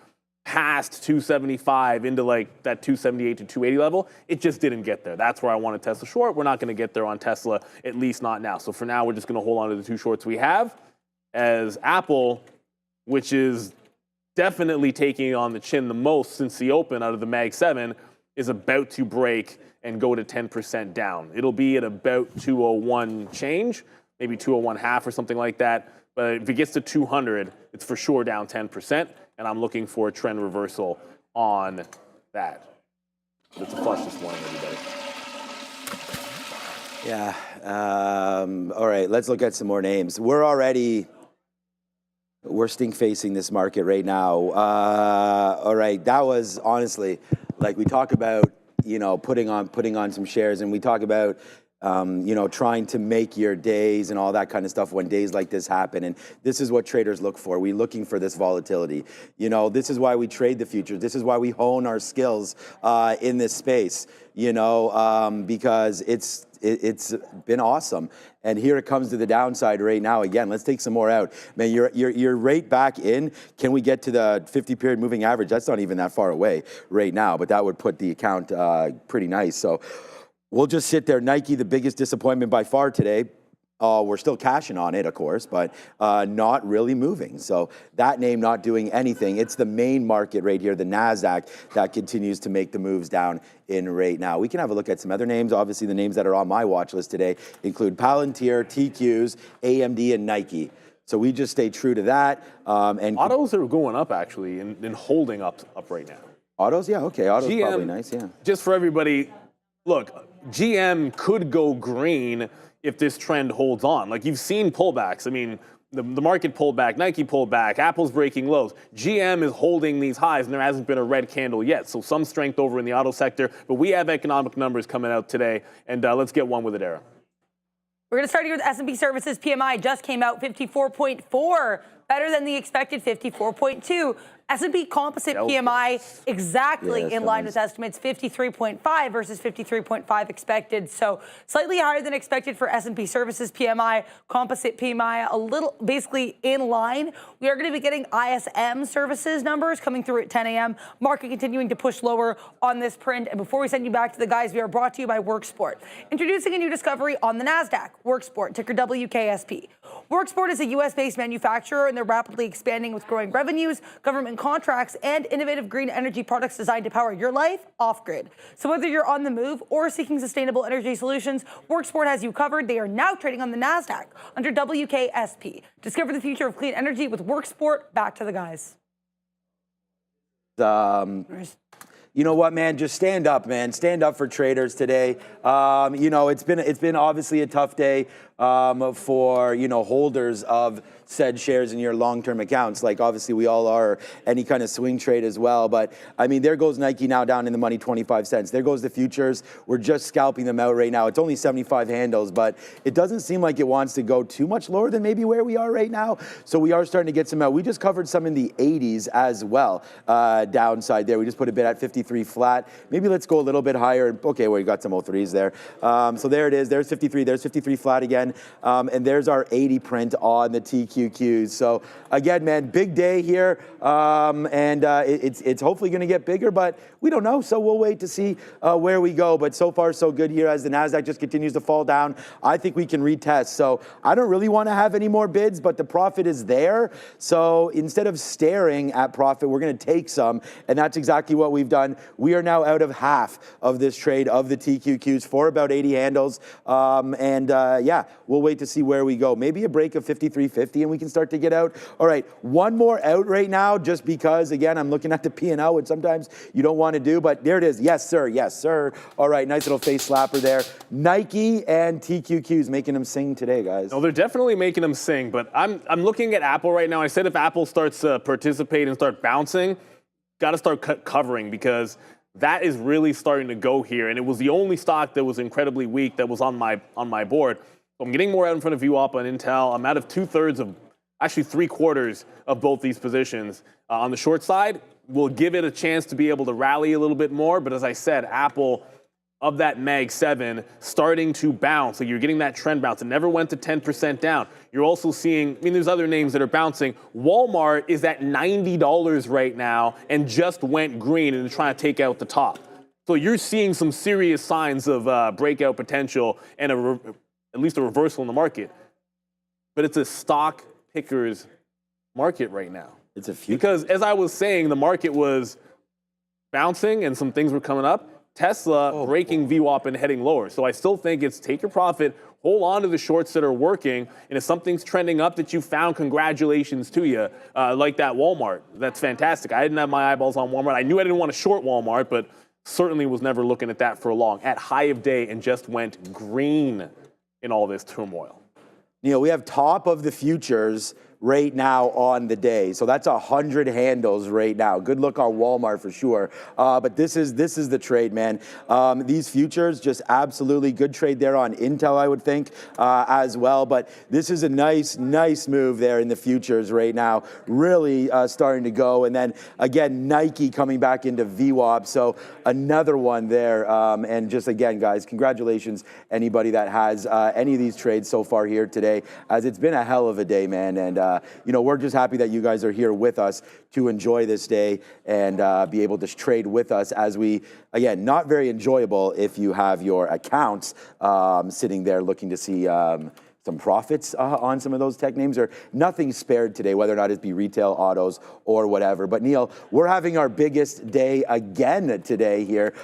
past 275 into like that 278 to 280 level. It just didn't get there. That's where I wanted Tesla short. We're not going to get there on Tesla, at least not now. So for now, we're just going to hold on to the 2 shorts we have. As Apple, which is definitely taking on the chin the most since the open out of the Mag 7, is about to break and go to 10% down. It'll be at about 201 change, maybe 201 half or something like that. But if it gets to 200, it's for sure down 10%, and I'm looking for a trend reversal on that. It's a flush this morning, everybody. Yeah. All right, let's look at some more names. We're stink facing this market right now. All right, that was honestly, like we talk about, putting on some shares, and we talk about you know, trying to make your days and all that kind of stuff when days like this happen. And this is what traders look for. We're looking for this volatility. You know, this is why we trade the futures. This is why we hone our skills in this space, you know, because it's been awesome. And here it comes to the downside right now. Again, let's take some more out. Man, you're right back in. Can we get to the 50-period moving average? That's not even that far away right now, but that would put the account pretty nice. So we'll just sit there. Nike, the biggest disappointment by far today. We're still cashing on it, of course, but not really moving. So that name not doing anything. It's the main market right here, the Nasdaq, that continues to make the moves down in right now. We can have a look at some other names. Obviously, the names that are on my watch list today include Palantir, TQs, AMD, and Nike. So we just stay true to that. And autos are going up, actually, and holding up right now. Autos, yeah, okay. Autos GM, probably nice, yeah. Just for everybody, look, GM could go green if this trend holds on. Like, you've seen pullbacks. I mean, the market pulled back, Nike pulled back, Apple's breaking lows. GM is holding these highs, and there hasn't been a red candle yet. So some strength over in the auto sector. But we have economic numbers coming out today, and let's get one with it, Era. We're going to start here with S&P Services PMI. Just came out 54.4, better than the expected 54.2. S&P Composite PMI exactly in line with estimates, 53.5 versus 53.5 expected. So slightly higher than expected for S&P Services PMI, Composite PMI a little basically in line. We are going to be getting ISM services numbers coming through at 10 a.m. Market continuing to push lower on this print. And before we send you back to the guys, we are brought to you by Worksport. Introducing a new discovery on the Nasdaq, Worksport, ticker WKSP. Worksport is a U.S.-based manufacturer, and they're rapidly expanding with growing revenues, government contracts, and innovative green energy products designed to power your life off-grid. So whether you're on the move or seeking sustainable energy solutions, Worksport has you covered. They are now trading on the Nasdaq under WKSP. Discover the future of clean energy with Worksport. Back to the guys. You know what, man? Just stand up, man. Stand up for traders today. You know, it's been obviously a tough day for, you know, holders of said shares in your long-term accounts. Like, obviously we all are, any kind of swing trade as well. But I mean, there goes Nike now down in the money 25 cents. There goes the futures. We're just scalping them out right now. It's only 75 handles, but it doesn't seem like it wants to go too much lower than maybe where we are right now. So we are starting to get some out. We just covered some in the 80s as well, downside there. We just put a bid at 53 flat. Maybe let's go a little bit higher. Okay, well, you got some 03s there. So there it is. There's 53. There's 53 flat again. And there's our 80 print on the TQQs. So again, man, big day here. And it's hopefully going to get bigger, but we don't know. So we'll wait to see where we go. But so far, so good here as the Nasdaq just continues to fall down. I think we can retest. So I don't really want to have any more bids, but the profit is there. So instead of staring at profit, we're going to take some. And that's exactly what we've done. We are now out of half of this trade of the TQQs for about 80 handles. Yeah, we'll wait to see where we go. Maybe a break of 53.50 and we can start to get out. All right, one more out right now just because, again, I'm looking at the P&L, which sometimes you don't want to do, but there it is. Yes, sir. Yes, sir. All right, nice little face slapper there. Nike and TQQs making them sing today, guys. No, they're definitely making them sing, but I'm looking at Apple right now. I said if Apple starts to participate and start bouncing, got to start covering because that is really starting to go here. And it was the only stock that was incredibly weak that was on my board. So I'm getting more out in front of you up on Intel. I'm out of 2/3 of, actually 3/4 of both these positions. On the short side, we'll give it a chance to be able to rally a little bit more. But as I said, Apple of that Mag 7 starting to bounce. So you're getting that trend bounce. It never went to 10% down. You're also seeing, I mean, there's other names that are bouncing. Walmart is at $90 right now and just went green and trying to take out the top. So you're seeing some serious signs of breakout potential and at least a reversal in the market. But it's a stock picker's market right now. It's a future. Because as I was saying, the market was bouncing and some things were coming up. Tesla breaking VWAP and heading lower. So I still think it's take your profit, hold on to the shorts that are working, and if something's trending up that you found, congratulations to you, like that Walmart. That's fantastic. I didn't have my eyeballs on Walmart. I knew I didn't want to short Walmart, but certainly was never looking at that for long. At high of day and just went green in all this turmoil. You know, we have top of the futures right now on the day. So that's 100 handles right now. Good look on Walmart for sure. But this is the trade, man. These futures, just absolutely good trade there on Intel, I would think, as well. But this is a nice move there in the futures right now. Really starting to go. And then again, Nike coming back into VWAP. So another one there. And just again, guys, congratulations anybody that has any of these trades so far here today, as it's been a hell of a day, man. And you know, we're just happy that you guys are here with us to enjoy this day and be able to trade with us, as we, again, not very enjoyable if you have your accounts sitting there looking to see some profits on some of those tech names, or nothing spared today, whether or not it be retail, autos, or whatever. But Neil, we're having our biggest day again today here.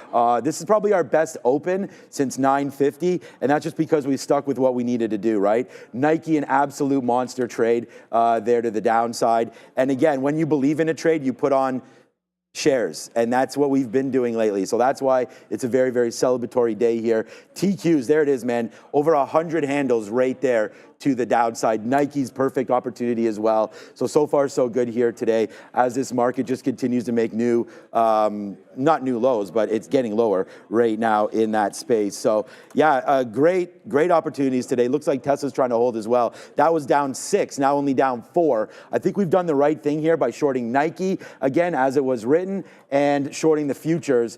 This is probably our best open since 950, and that's just because we stuck with what we needed to do, right? Nike, an absolute monster trade there to the downside. And again, when you believe in a trade, you put on shares, and that's what we've been doing lately. So that's why it's a very, very celebratory day here. TQs, there it is, man. Over 100 handles right there to the downside. Nike's perfect opportunity as well. So far, so good here today, as this market just continues to make new, not new lows, but it's getting lower right now in that space. So yeah, great opportunities today. Looks like Tesla's trying to hold as well. That was down 6, now only down 4. I think we've done the right thing here by shorting Nike, again, as it was written, and shorting the futures.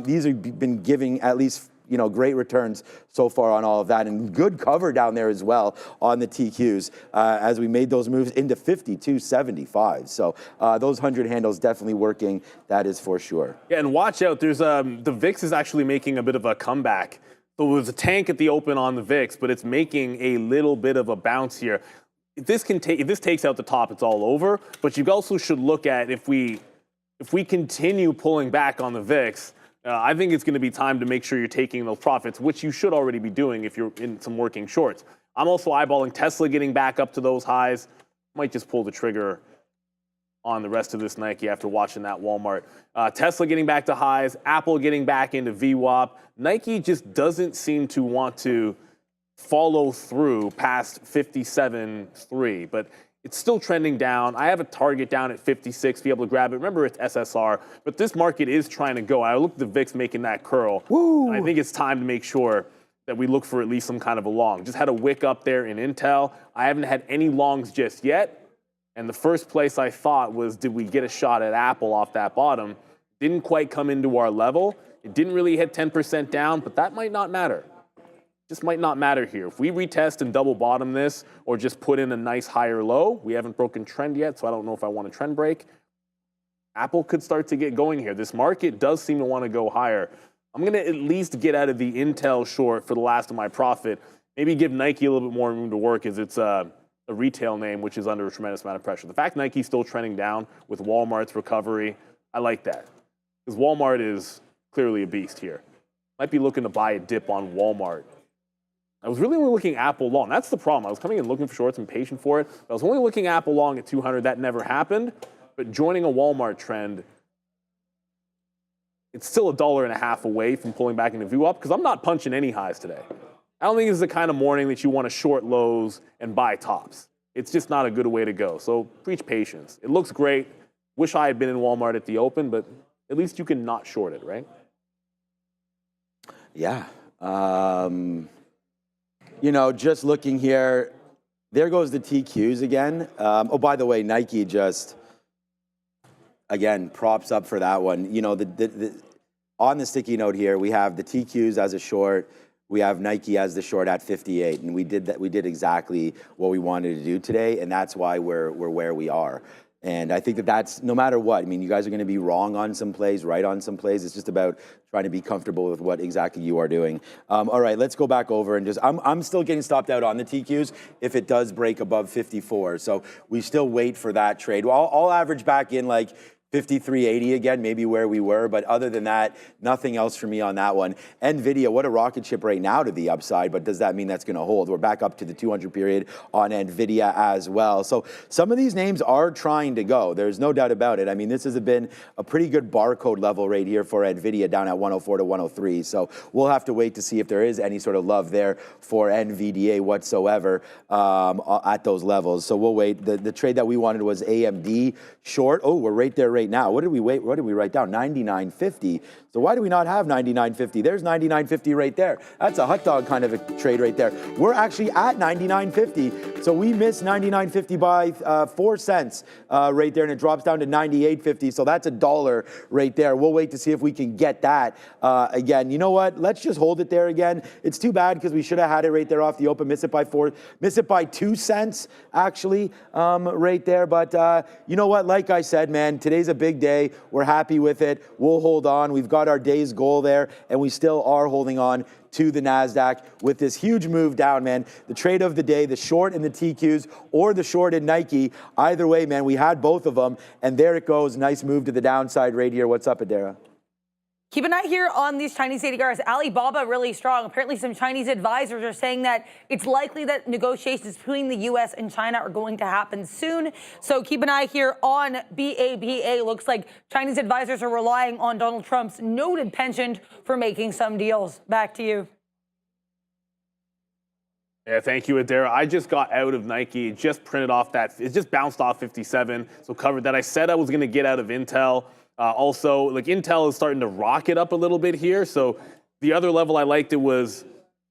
These have been giving at least, you know, great returns so far on all of that, and good cover down there as well on the TQs as we made those moves into 52.75. So those 100 handles definitely working, that is for sure. Yeah, and watch out. There's the VIX is actually making a bit of a comeback. So it was a tank at the open on the VIX, but it's making a little bit of a bounce here. If this takes out the top, it's all over. But you also should look at if we continue pulling back on the VIX. I think it's going to be time to make sure you're taking those profits, which you should already be doing if you're in some working shorts. I'm also eyeballing Tesla getting back up to those highs. Might just pull the trigger on the rest of this Nike after watching that Walmart. Tesla getting back to highs, Apple getting back into VWAP. Nike just doesn't seem to want to follow through past 57.3, but it's still trending down. I have a target down at 56 to be able to grab it. Remember, it's SSR, but this market is trying to go. I look at the VIX making that curl. And I think it's time to make sure that we look for at least some kind of a long. Just had a wick up there in Intel. I haven't had any longs just yet. And the first place I thought was, did we get a shot at Apple off that bottom? Didn't quite come into our level. It didn't really hit 10% down, but that might not matter. Just might not matter here. If we retest and double bottom this, or just put in a nice higher low, we haven't broken trend yet, so I don't know if I want a trend break. Apple could start to get going here. This market does seem to want to go higher. I'm going to at least get out of the Intel short for the last of my profit. Maybe give Nike a little bit more room to work, as it's a retail name which is under a tremendous amount of pressure. The fact Nike's still trending down with Walmart's recovery, I like that. Because Walmart is clearly a beast here. Might be looking to buy a dip on Walmart. I was really only looking Apple long. That's the problem. I was coming in looking for shorts and patient for it. I was only looking Apple long at 200. That never happened. But joining a Walmart trend, it's still $1.50 away from pulling back into VWAP, because I'm not punching any highs today. I don't think it's the kind of morning that you want to short lows and buy tops. It's just not a good way to go. So preach patience. It looks great. Wish I had been in Walmart at the open, but at least you can not short it, right? Yeah. You know, just looking here, there goes the TQs again. Oh, by the way, Nike just, again, props up for that one. You know, on the sticky note here, we have the TQs as a short. We have Nike as the short at 58, and we did that. We did exactly what we wanted to do today, and that's why we're where we are. And I think that's no matter what. I mean, you guys are going to be wrong on some plays, right on some plays. It's just about trying to be comfortable with what exactly you are doing. All right, let's go back over and just, I'm still getting stopped out on the TQs if it does break above 54. So we still wait for that trade. Well, I'll average back in like 53.80 again, maybe where we were, but other than that, nothing else for me on that one. NVIDIA, what a rocket ship right now to the upside, but does that mean that's going to hold? We're back up to the 200 period on NVIDIA as well. So some of these names are trying to go. There's no doubt about it. I mean, this has been a pretty good barcode level right here for NVIDIA down at 104 to 103. So we'll have to wait to see if there is any sort of love there for NVDA whatsoever at those levels. So we'll wait. The trade that we wanted was AMD short. Oh, we're right there right now. What did we write down? 99.50. So why do we not have 99.50? There's 99.50 right there. That's a hot dog kind of a trade right there. We're actually at 99.50. So we missed 99.50 by 4 cents right there, and it drops down to 98.50. So that's $1 right there. We'll wait to see if we can get that again. You know what? Let's just hold it there again. It's too bad because we should have had it right there off the open. Miss it by 2 cents actually right there. But you know what? Like I said, man, today's a big day. We're happy with it. We'll hold on. We've got our day's goal there, and we still are holding on to the Nasdaq with this huge move down, man. The trade of the day, the short in the TQs or the short in Nike. Either way, man, we had both of them, and there it goes. Nice move to the downside right here. What's up, Adara? Keep an eye here on these Chinese ADRs. Alibaba really strong. Apparently some Chinese advisors are saying that it's likely that negotiations between the U.S. and China are going to happen soon. So keep an eye here on BABA. Looks like Chinese advisors are relying on Donald Trump's noted penchant for making some deals. Back to you. Yeah, thank you, Adara. I just got out of Nike. It just printed off that. It just bounced off 57, so covered that. I said I was going to get out of Intel. Also, like Intel is starting to rocket up a little bit here. So the other level I liked it was,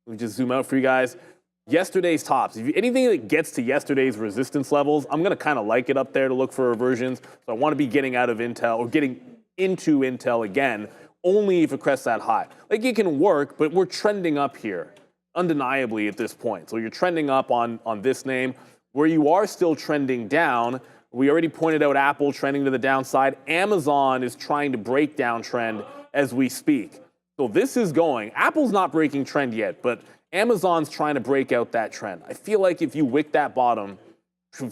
let me just zoom out for you guys. Yesterday's tops. Anything that gets to yesterday's resistance levels, I'm going to kind of like it up there to look for reversions. So I want to be getting out of Intel or getting into Intel again, only if it crests that high. Like it can work, but we're trending up here, undeniably at this point. So you're trending up on this name. Where you are still trending down, we already pointed out Apple trending to the downside. Amazon is trying to break down trend as we speak. So this is going. Apple's not breaking trend yet, but Amazon's trying to break out that trend. I feel like if you wick that bottom,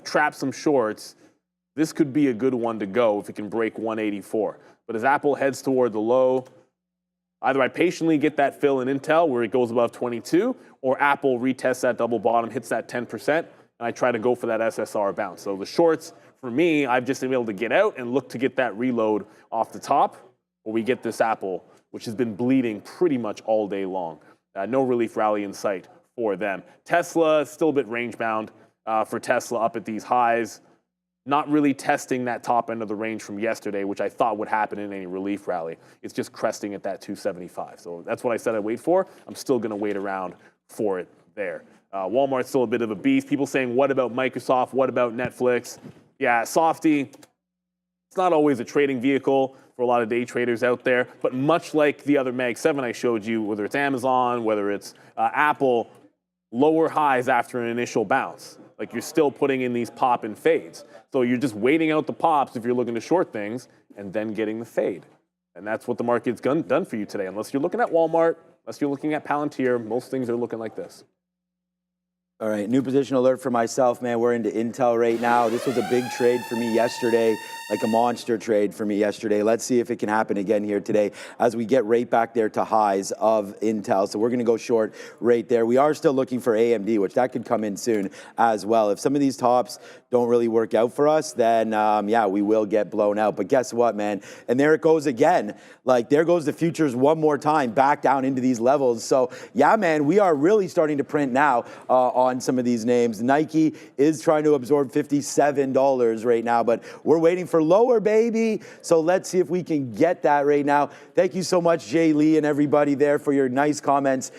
trap some shorts, this could be a good one to go if it can break 184. But as Apple heads toward the low, either I patiently get that fill in Intel where it goes above 22, or Apple retests that double bottom, hits that 10%, and I try to go for that SSR bounce. So the shorts, for me, I've just been able to get out and look to get that reload off the top, or we get this Apple, which has been bleeding pretty much all day long. No relief rally in sight for them. Tesla, still a bit range bound for Tesla up at these highs. Not really testing that top end of the range from yesterday, which I thought would happen in any relief rally. It's just cresting at that 275. So that's what I said I'd wait for. I'm still going to wait around for it there. Walmart's still a bit of a beast. People saying, what about Microsoft? What about Netflix? Yeah, Softy, it's not always a trading vehicle for a lot of day traders out there, but much like the other Mag 7 I showed you, whether it's Amazon, whether it's Apple, lower highs after an initial bounce. Like you're still putting in these pop and fades. So you're just waiting out the pops if you're looking to short things and then getting the fade. And that's what the market's done for you today. Unless you're looking at Walmart, unless you're looking at Palantir, most things are looking like this. All right, new position alert for myself, man. We're into Intel right now. This was a big trade for me yesterday, like a monster trade for me yesterday. Let's see if it can happen again here today as we get right back there to highs of Intel. So we're going to go short right there. We are still looking for AMD, which that could come in soon as well. If some of these tops don't really work out for us, then yeah, we will get blown out. But guess what, man? And there it goes again. Like there goes the futures one more time back down into these levels. So yeah, man, we are really starting to print now on some of these names. Nike is trying to absorb $57 right now, but we're waiting for lower, baby. So let's see if we can get that right now. Thank you so much, Jay Lee and everybody there for your nice comments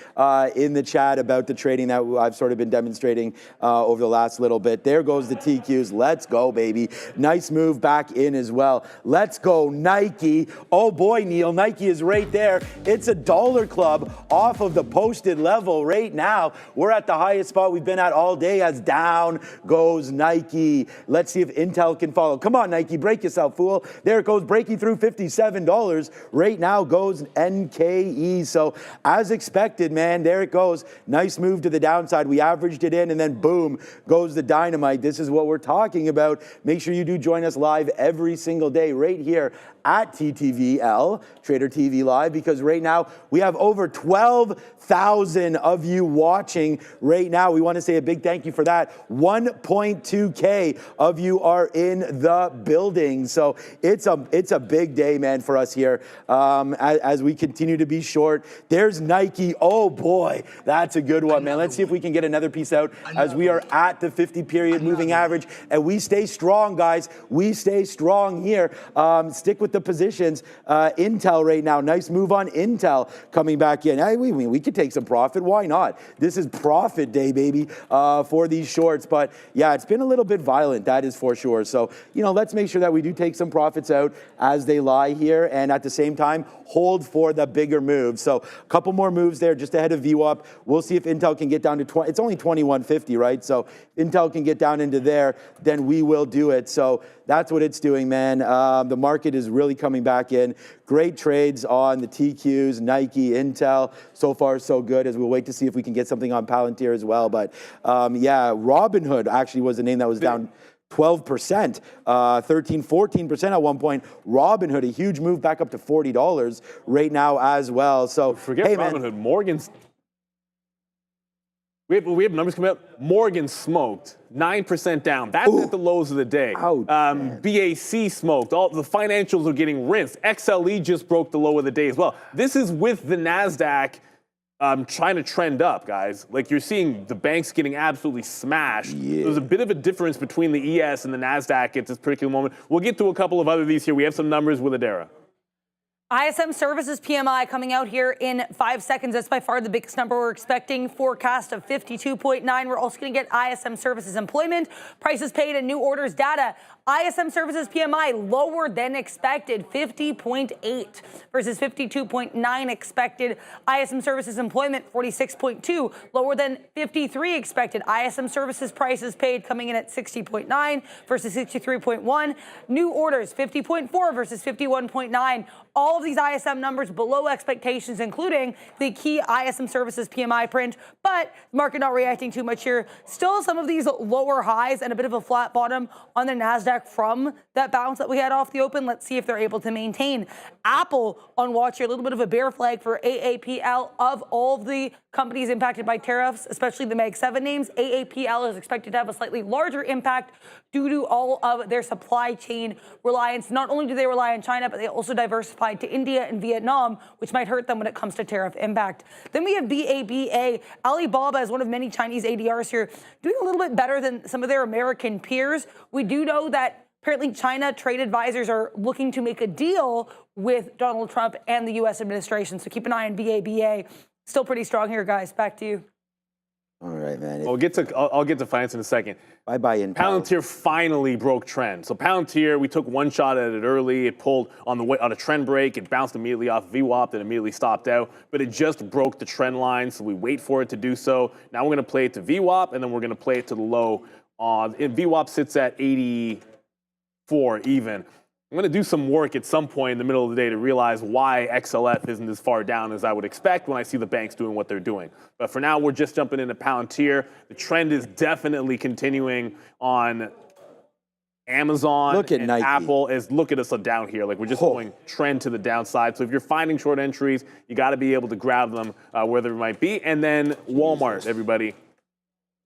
in the chat about the trading that I've sort of been demonstrating over the last little bit. There goes the TQs. Let's go, baby. Nice move back in as well. Let's go, Nike. Oh boy, Neil, Nike is right there. It's a dollar club off of the posted level right now. We're at the highest spot we've been at all day as down goes Nike. Let's see if Intel can follow. Come on, Nike, break break yourself, fool. There it goes, breaking through $57. Right now goes NKE. So as expected, man, there it goes. Nice move to the downside. We averaged it in, and then boom, goes the dynamite. This is what we're talking about. Make sure you do join us live every single day right here at TTVL, Trader TV Live, because right now we have over 12,000 of you watching right now. We want to say a big thank you for that. 1.2K of you are in the building. So it's a big day, man, for us here as we continue to be short. There's Nike. Oh, boy, that's a good one, man. Let's see if we can get another piece out as we are at the 50-period moving average. And we stay strong, guys. We stay strong here. Stick with the positions. Intel right now, nice move on Intel coming back in. Hey, we could take some profit. Why not? This is profit day, baby, for these shorts. But yeah, it's been a little bit violent, that is for sure. So, you know, let's make sure that we do take some profits out as they lie here, and at the same time, hold for the bigger move. So a couple more moves there just ahead of VWAP. We'll see if Intel can get down to 20. It's only 2150, right? So Intel can get down into there, then we will do it. So that's what it's doing, man. The market is really coming back in. Great trades on the TQs, Nike, Intel. So far, so good, as we'll wait to see if we can get something on Palantir as well. But yeah, Robinhood actually was the name that was down 12%, 13, 14% at one point. Robinhood, a huge move back up to $40 right now as well. So forget Robinhood. Morgan's. We have numbers coming up. Morgan smoked 9% down. That's at the lows of the day. BAC smoked. All the financials are getting rinsed. XLE just broke the low of the day as well. This is with the Nasdaq trying to trend up, guys. Like, you're seeing the banks getting absolutely smashed. Yeah. There's a bit of a difference between the ES and the Nasdaq at this particular moment. We'll get to a couple of other of these here. We have some numbers with Adara. ISM Services PMI coming out here in 5 seconds. That's by far the biggest number we're expecting. Forecast of 52.9. We're also going to get ISM Services employment, prices paid, and new orders data. ISM Services PMI lower than expected, 50.8 versus 52.9 expected. ISM Services employment, 46.2, lower than 53 expected. ISM Services prices paid coming in at 60.9 versus 63.1. New orders, 50.4 versus 51.9. All of these ISM numbers below expectations, including the key ISM Services PMI print, but the market not reacting too much here. Still some of these lower highs and a bit of a flat bottom on the Nasdaq from that bounce that we had off the open. Let's see if they're able to maintain. Apple on watch here, a little bit of a bear flag for AAPL. Of all of the companies impacted by tariffs, especially the Mag 7 names, AAPL is expected to have a slightly larger impact due to all of their supply chain reliance. Not only do they rely on China, but they also diversified to India and Vietnam, which might hurt them when it comes to tariff impact. Then we have BABA. Alibaba is one of many Chinese ADRs here, doing a little bit better than some of their American peers. We do know that apparently China trade advisors are looking to make a deal with Donald Trump and the U.S. administration. So keep an eye on BABA. Still pretty strong here, guys. Back to you. All right, man. I'll get to finance in a second. Bye-bye, Intel. Palantir finally broke trend. So Palantir, we took one shot at it early. It pulled on a trend break. It bounced immediately off VWAP, then immediately stopped out. But it just broke the trend line, so we wait for it to do so. Now we're going to play it to VWAP, and then we're going to play it to the low. VWAP sits at 84 even. I'm going to do some work at some point in the middle of the day to realize why XLF isn't as far down as I would expect when I see the banks doing what they're doing. But for now, we're just jumping into Palantir. The trend is definitely continuing on Amazon and Nike. Apple. Look at us down here. Like, we're just going trend to the downside. So if you're finding short entries, you got to be able to grab them wherever it might be. And then Walmart, everybody.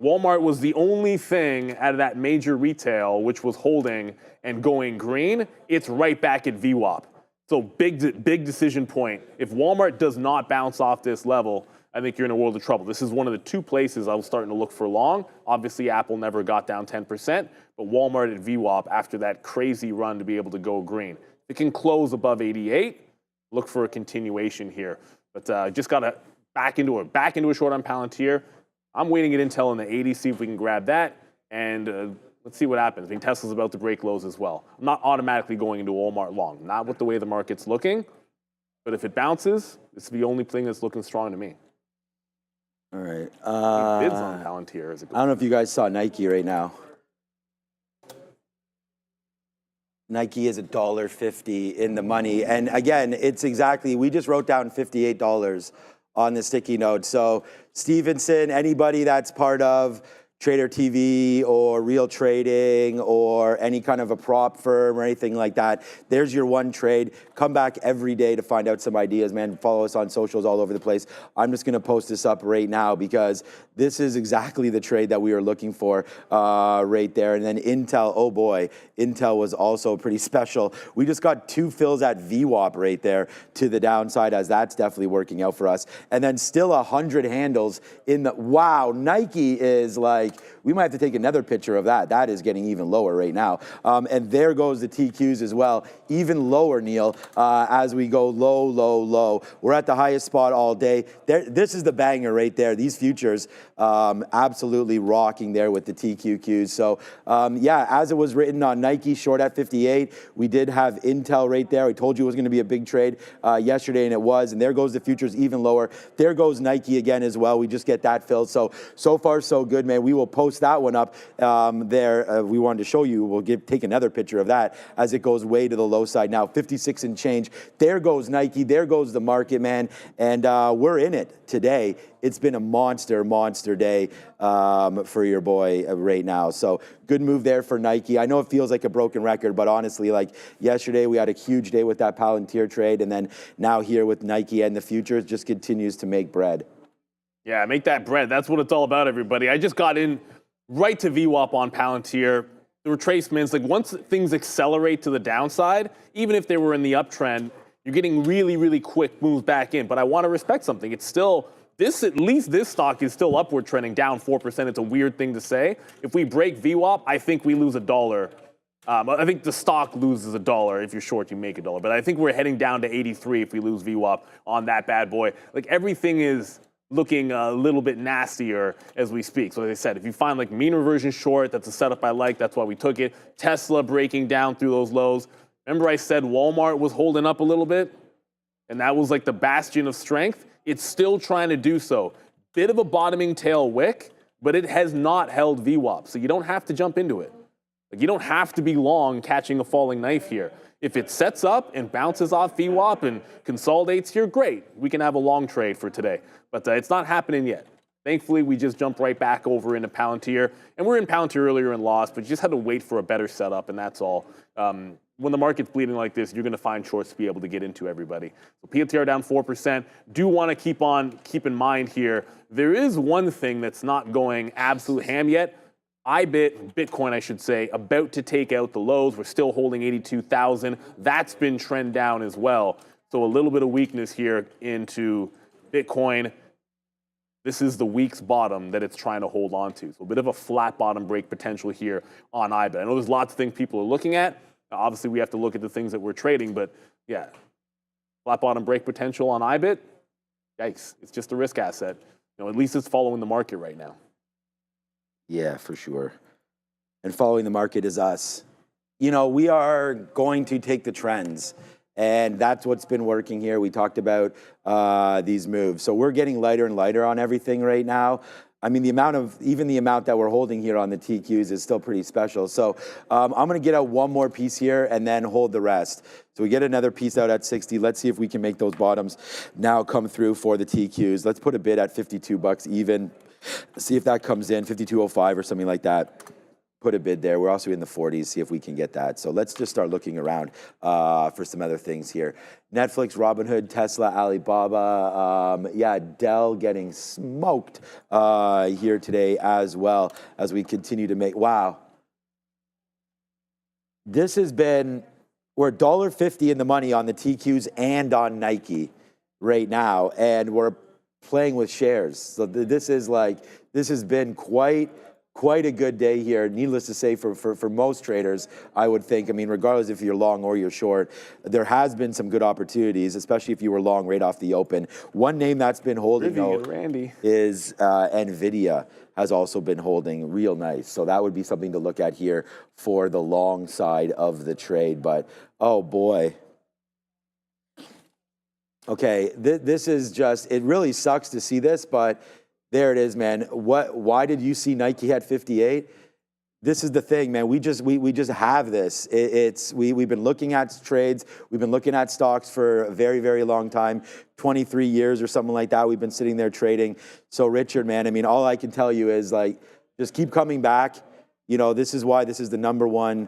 Walmart was the only thing out of that major retail which was holding and going green. It's right back at VWAP. So big decision point. If Walmart does not bounce off this level, I think you're in a world of trouble. This is one of the two places I was starting to look for long. Obviously, Apple never got down 10%, but Walmart at VWAP after that crazy run to be able to go green. If it can close above 88, look for a continuation here. But just got to back into a short on Palantir. I'm waiting at Intel in the 80s, see if we can grab that, and let's see what happens. I mean, Tesla's about to break lows as well. I'm not automatically going into Walmart long, not with the way the market's looking, but if it bounces, it's the only thing that's looking strong to me. All right. Bids on Palantir is a good I don't know if you guys saw Nike right now. Nike is $1.50 in the money. And again, it's exactly, we just wrote down $58 on the sticky note. So Stevenson, anybody that's part of Trader TV or Real Trading or any kind of a prop firm or anything like that, there's your one trade. Come back every day to find out some ideas, man. Follow us on socials all over the place. I'm just going to post this up right now because this is exactly the trade that we were looking for right there. And then Intel, oh boy, Intel was also pretty special. We just got 2 fills at VWAP right there to the downside, as that's definitely working out for us. And then still 100 handles in the, wow, Nike is like, we might have to take another picture of that. That is getting even lower right now. And there goes the TQs as well, even lower, Neil, as we go low, low, low. We're at the highest spot all day. This is the banger right there. These futures absolutely rocking there with the TQQs. So yeah, as it was written on Nike, short at 58. We did have Intel right there. I told you it was going to be a big trade yesterday, and it was. And there goes the futures even lower. There goes Nike again as well. We just get that filled. So far, so good, man. We will post that one up there. We wanted to show you. We'll take another picture of that as it goes way to the low side now. 56 and change. There goes Nike. There goes the market, man. And we're in it today. It's been a monster day for your boy right now. So good move there for Nike. I know it feels like a broken record, but honestly, like yesterday, we had a huge day with that Palantir trade. And then now here with Nike and the futures just continues to make bread. Yeah, make that bread. That's what it's all about, everybody. I just got in right to VWAP on Palantir. The retracements, like once things accelerate to the downside, even if they were in the uptrend, you're getting really, really quick moves back in. But I want to respect something. It's still, at least this stock is still upward trending, down 4%. It's a weird thing to say. If we break VWAP, I think we lose $1. I think the stock loses $1. If you're short, you make $1. But I think we're heading down to 83 if we lose VWAP on that bad boy. Like everything is looking a little bit nastier as we speak. So as I said, if you find like mean reversion short, that's a setup I like. That's why we took it. Tesla breaking down through those lows. Remember I said Walmart was holding up a little bit? And that was like the bastion of strength. It's still trying to do so. Bit of a bottoming tail wick, but it has not held VWAP. So you don't have to jump into it. Like you don't have to be long catching a falling knife here. If it sets up and bounces off VWAP and consolidates here, great. We can have a long trade for today. But it's not happening yet. Thankfully, we just jumped right back over into Palantir. And we're in Palantir earlier and lost, but you just had to wait for a better setup, and that's all. When the market's bleeding like this, you're going to find shorts to be able to get into, everybody. So PLTR down 4%. Do want to keep in mind here, there is one thing that's not going absolute ham yet. Bitcoin, I should say, about to take out the lows. We're still holding 82,000. That's been trend down as well. So a little bit of weakness here into Bitcoin. This is the week's bottom that it's trying to hold on to. So a bit of a flat bottom break potential here on IBIT. I know there's lots of things people are looking at. Obviously, we have to look at the things that we're trading, but yeah, flat bottom break potential on IBIT. Yikes, it's just a risk asset. At least it's following the market right now. Yeah, for sure. And following the market is us. We are going to take the trends. And that's what's been working here. We talked about these moves. So we're getting lighter and lighter on everything right now. I mean, the amount that we're holding here on the TQs is still pretty special. So I'm going to get out one more piece here and then hold the rest. So we get another piece out at 60. Let's see if we can make those bottoms now come through for the TQs. Let's put a bid at $52 even. See if that comes in, 52.05 or something like that. Put a bid there. We're also in the 40s, see if we can get that. So let's just start looking around for some other things here. Netflix, Robinhood, Tesla, Alibaba. Yeah, Dell getting smoked here today as well as we continue to make, wow. This has been, we're $1.50 in the money on the TQs and on Nike right now, and we're playing with shares. So this has been quite a good day here. Needless to say, for most traders, I would think. I mean, regardless if you're long or you're short, there has been some good opportunities, especially if you were long right off the open. One name that's been holding though is NVIDIA has also been holding real nice. So that would be something to look at here for the long side of the trade. But oh boy. Okay, this is just, it really sucks to see this, but there it is, man. Why did you see Nike at 58? this is the thing, man. We just have this. We've been looking at trades. We've been looking at stocks for a very, very long time, 23 years or something like that. We've been sitting there trading. So Richard, man, I mean, all I can tell you is like, just keep coming back. You know, this is why this is the #1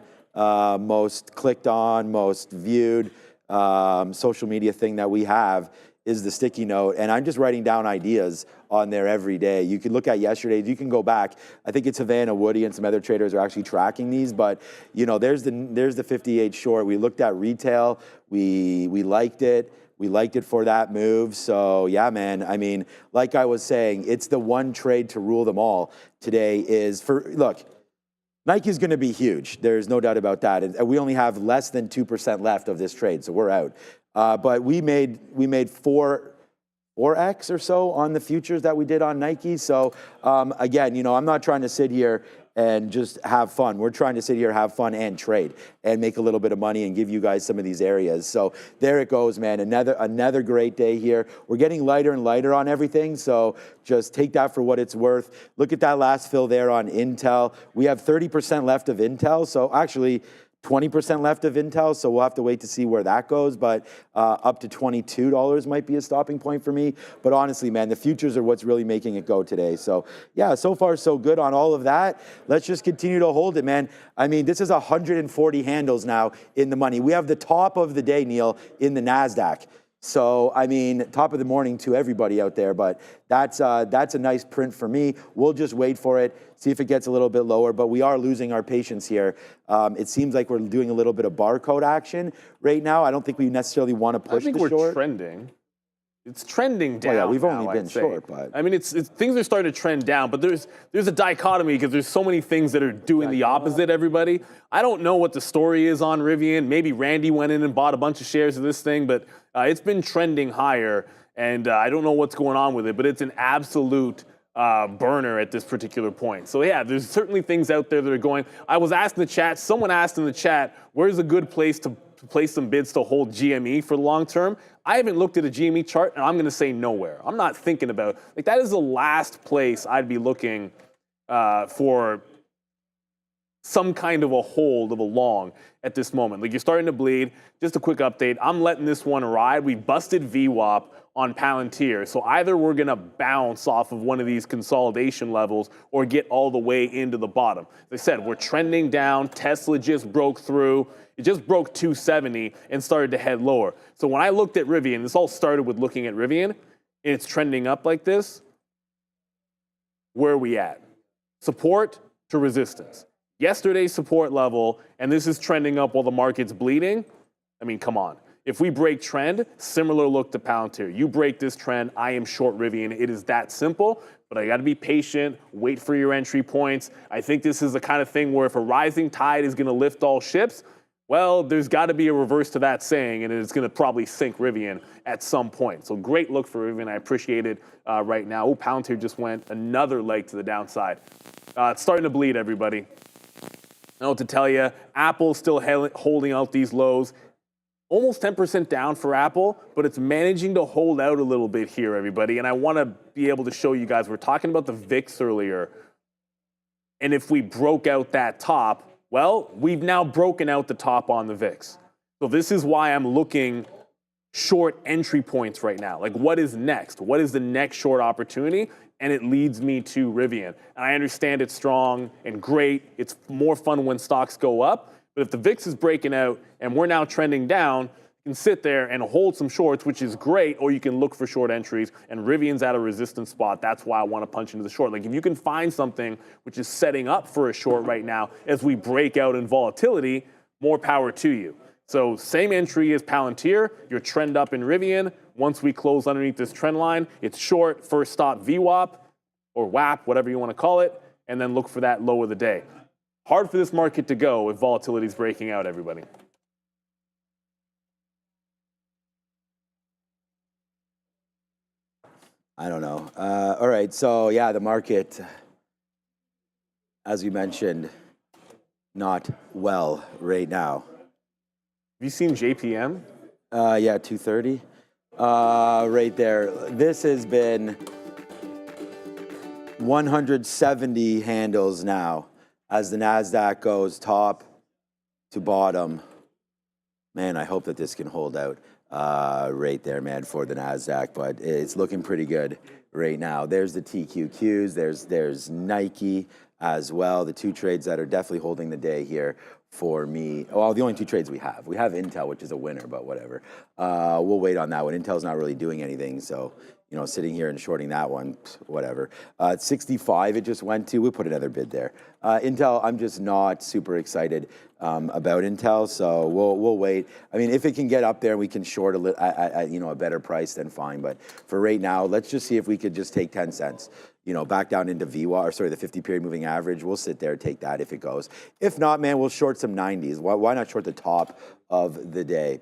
most clicked on, most viewed social media thing that we have is the sticky note. And I'm just writing down ideas on there every day. You can look at yesterday's, you can go back. I think it's Havana, Woody, and some other traders are actually tracking these, but you know, there's the 58 short. We looked at retail, we liked it. We liked it for that move. So yeah, man, I mean, like I was saying, it's the one trade to rule them all today is look, Nike's going to be huge. There's no doubt about that. And we only have less than 2% left of this trade, so we're out. But we made 4x or so on the futures that we did on Nike. So again, you know, I'm not trying to sit here and just have fun. We're trying to sit here, have fun, and trade, and make a little bit of money and give you guys some of these areas. So there it goes, man. Another great day here. We're getting lighter and lighter on everything, so just take that for what it's worth. Look at that last fill there on Intel. We have 30% left of Intel, so actually 20% left of Intel, so we'll have to wait to see where that goes, but up to $22 might be a stopping point for me. But honestly, man, the futures are what's really making it go today. So yeah, so far so good on all of that. Let's just continue to hold it, man. I mean, this is 140 handles now in the money. We have the top of the day, Neil, in the Nasdaq. So, I mean, top of the morning to everybody out there, but that's a nice print for me. We'll just wait for it, see if it gets a little bit lower, but we are losing our patience here. It seems like we're doing a little bit of barcode action right now. I don't think we necessarily want to push the short. I think we're trending. It's trending down. Well, yeah, we've now, only been short, but I mean, things are starting to trend down. But there's a dichotomy because there's so many things that are doing the opposite. Everybody, I don't know what the story is on Rivian. Maybe Randy went in and bought a bunch of shares of this thing, but it's been trending higher, and I don't know what's going on with it. But it's an absolute burner at this particular point. So yeah, there's certainly things out there that are going. I was asked in the chat. Someone asked in the chat, "Where's a good place to place some bids to hold GME for the long term?" I haven't looked at a GME chart, and I'm going to say nowhere. I'm not thinking about like that is the last place I'd be looking for some kind of a hold of a long at this moment. Like you're starting to bleed. Just a quick update. I'm letting this one ride. We busted VWAP on Palantir. So either we're going to bounce off of one of these consolidation levels or get all the way into the bottom. As I said, we're trending down. Tesla just broke through. It just broke 270 and started to head lower. So when I looked at Rivian, this all started with looking at Rivian, and it's trending up like this. Where are we at? Support to resistance. Yesterday's support level, and this is trending up while the market's bleeding. I mean, come on. If we break trend, similar look to Palantir. You break this trend, I am short Rivian. It is that simple, but I got to be patient, wait for your entry points. I think this is the kind of thing where if a rising tide is going to lift all ships, well, there's got to be a reverse to that saying, and it's going to probably sink Rivian at some point. So great look for Rivian. I appreciate it right now. Oh, Palantir just went another leg to the downside. It's starting to bleed, everybody. I know what to tell you. Apple's still holding out these lows. Almost 10% down for Apple, but it's managing to hold out a little bit here, everybody. And I want to be able to show you guys. We're talking about the VIX earlier. And if we broke out that top, well, we've now broken out the top on the VIX. So this is why I'm looking short entry points right now. Like, what is next? What is the next short opportunity? And it leads me to Rivian. And I understand it's strong and great. It's more fun when stocks go up. But if the VIX is breaking out and we're now trending down, you can sit there and hold some shorts, which is great, or you can look for short entries. And Rivian's at a resistance spot. That's why I want to punch into the short. Like if you can find something which is setting up for a short right now as we break out in volatility, more power to you. So same entry as Palantir, your trend up in Rivian. Once we close underneath this trend line, it's short, first stop VWAP or WAP, whatever you want to call it, and then look for that low of the day. Hard for this market to go if volatility is breaking out, everybody. I don't know. All right, so yeah, the market, as we mentioned, not well right now. Have you seen JPM? Yeah, 230. Right there. This has been 170 handles now. as the Nasdaq goes top to bottom. Man, I hope that this can hold out right there, man, for the Nasdaq, but it's looking pretty good right now. There's the TQQs, there's Nike as well, the two trades that are definitely holding the day here for me. Well, the only two trades we have. We have Intel, which is a winner, but whatever. We'll wait on that one. Intel's not really doing anything, so sitting here and shorting that one, whatever. 65 it just went to. We'll put another bid there. Intel, I'm just not super excited about Intel, so we'll wait. I mean, if it can get up there and we can short a little at a better price, then fine. But for right now, let's just see if we could just take 10 cents. Back down into VWAP, or sorry, the 50-period moving average. We'll sit there, take that if it goes. If not, man, we'll short some 90s. Why not short the top of the day?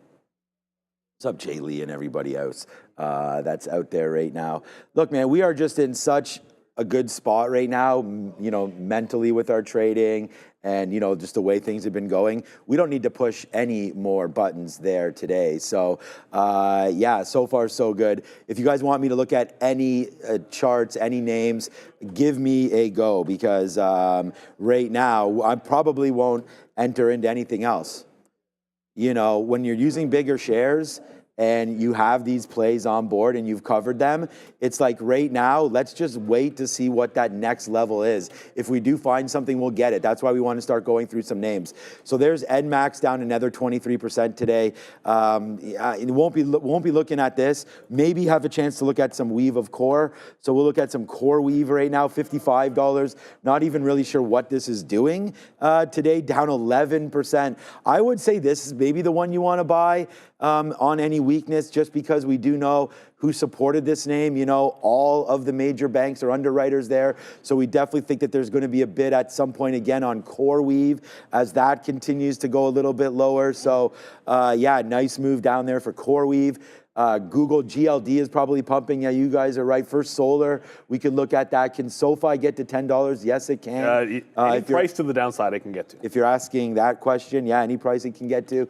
What's up, Jay Lee and everybody else that's out there right now? Look, man, we are just in such a good spot right now, mentally with our trading and, just the way things have been going. We don't need to push any more buttons there today. So, yeah, so far so good. If you guys want me to look at any charts, any names, give me a go, because right now I probably won't enter into anything else. When you're using bigger shares and you have these plays on board and you've covered them, it's like right now, let's just wait to see what that next level is. If we do find something, we'll get it. That's why we want to start going through some names. So there's NMAX down another 23% today. It won't be looking at this. Maybe have a chance to look at some weave of core. So we'll look at some core weave right now, $55. Not even really sure what this is doing today, down 11%. I would say this is maybe the one you want to buy on any weakness, just because we do know who supported this name. All of the major banks are underwriters there. So we definitely think that there's going to be a bid at some point again on core weave as that continues to go a little bit lower. So yeah, nice move down there for core weave. Google GLD is probably pumping. Yeah, you guys are right. First Solar, we could look at that. Can SoFi get to $10? Yes, it can. Any price to the downside it can get to. If you're asking that question, yeah, any price it can get to.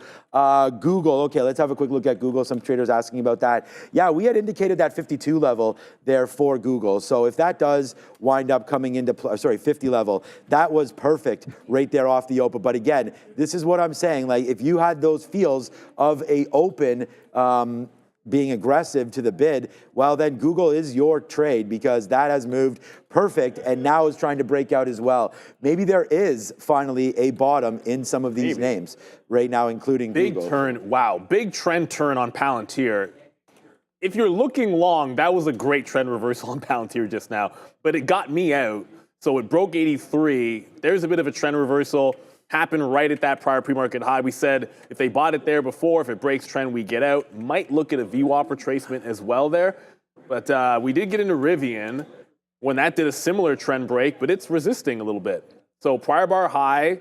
Google, okay, let's have a quick look at Google. Some traders asking about that. Yeah, we had indicated that 52 level there for Google. So if that does wind up coming into, 50 level, that was perfect right there off the open. But again, this is what I'm saying. Like, if you had those feels of a open, being aggressive to the bid, well, then Google is your trade, because that has moved perfect and now is trying to break out as well. Maybe there is finally a bottom in some of these names right now, including Google. Big turn, wow, big trend turn on Palantir. If you're looking long, that was a great trend reversal on Palantir just now, but it got me out. So it broke 83. There's a bit of a trend reversal. Happened right at that prior pre-market high. We said if they bought it there before, if it breaks trend, we get out. Might look at a VWAP retracement as well there. But we did get into Rivian when that did a similar trend break, but it's resisting a little bit. So prior bar high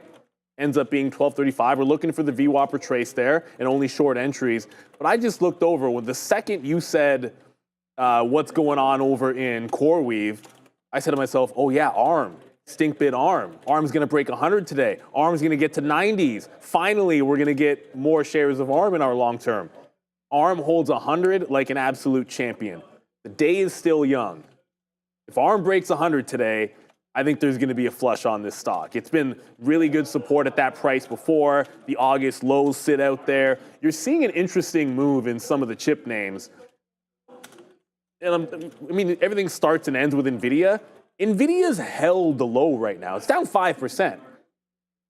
ends up being 1235. We're looking for the VWAP retrace there and only short entries. But I just looked over. When the second you said what's going on over in CoreWeave, I said to myself, oh yeah, ARM. Stink bid ARM. ARM's going to break 100 today. ARM's going to get to 90s. Finally, we're going to get more shares of ARM in our long term. ARM holds 100 like an absolute champion. The day is still young. If ARM breaks 100 today, I think there's going to be a flush on this stock. It's been really good support at that price before. The August lows sit out there. You're seeing an interesting move in some of the chip names. And I mean, everything starts and ends with NVIDIA. NVIDIA's held the low right now. It's down 5%.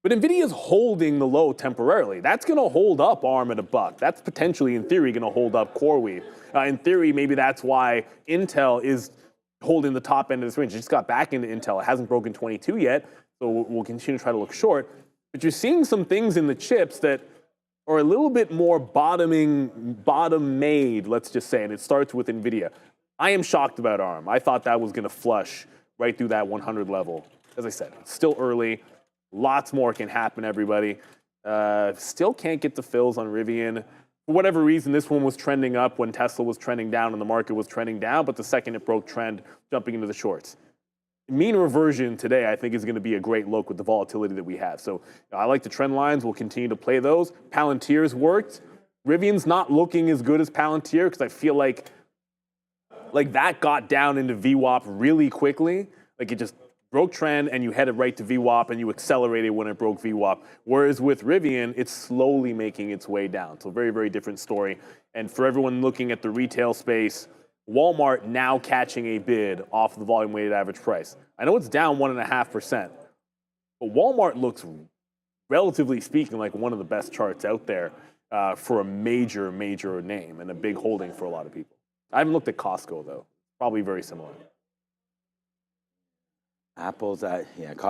But NVIDIA's holding the low temporarily. That's going to hold up ARM at $1. That's potentially, in theory, going to hold up CoreWeave. In theory, maybe that's why Intel is holding the top end of this range. It just got back into Intel. It hasn't broken 22 yet, so we'll continue to try to look short. But you're seeing some things in the chips that are a little bit more bottom-made, let's just say, and it starts with NVIDIA. I am shocked about ARM. I thought that was going to flush right through that 100 level. As I said, it's still early. Lots more can happen, everybody. Still can't get the fills on Rivian. For whatever reason, this one was trending up when Tesla was trending down and the market was trending down, but the second it broke trend, jumping into the shorts. Mean reversion today, I think, is going to be a great look with the volatility that we have. So I like the trend lines. We'll continue to play those. Palantir's worked. Rivian's not looking as good as Palantir because I feel like that got down into VWAP really quickly. Like it just broke trend and you headed right to VWAP and you accelerated when it broke VWAP. Whereas with Rivian, it's slowly making its way down. So very, very different story. And for everyone looking at the retail space, Walmart now catching a bid off the volume weighted average price. I know it's down 1.5%, but Walmart looks, relatively speaking, like one of the best charts out there for a major, major name and a big holding for a lot of people. I haven't looked at Costco though. Probably very similar. Apple's I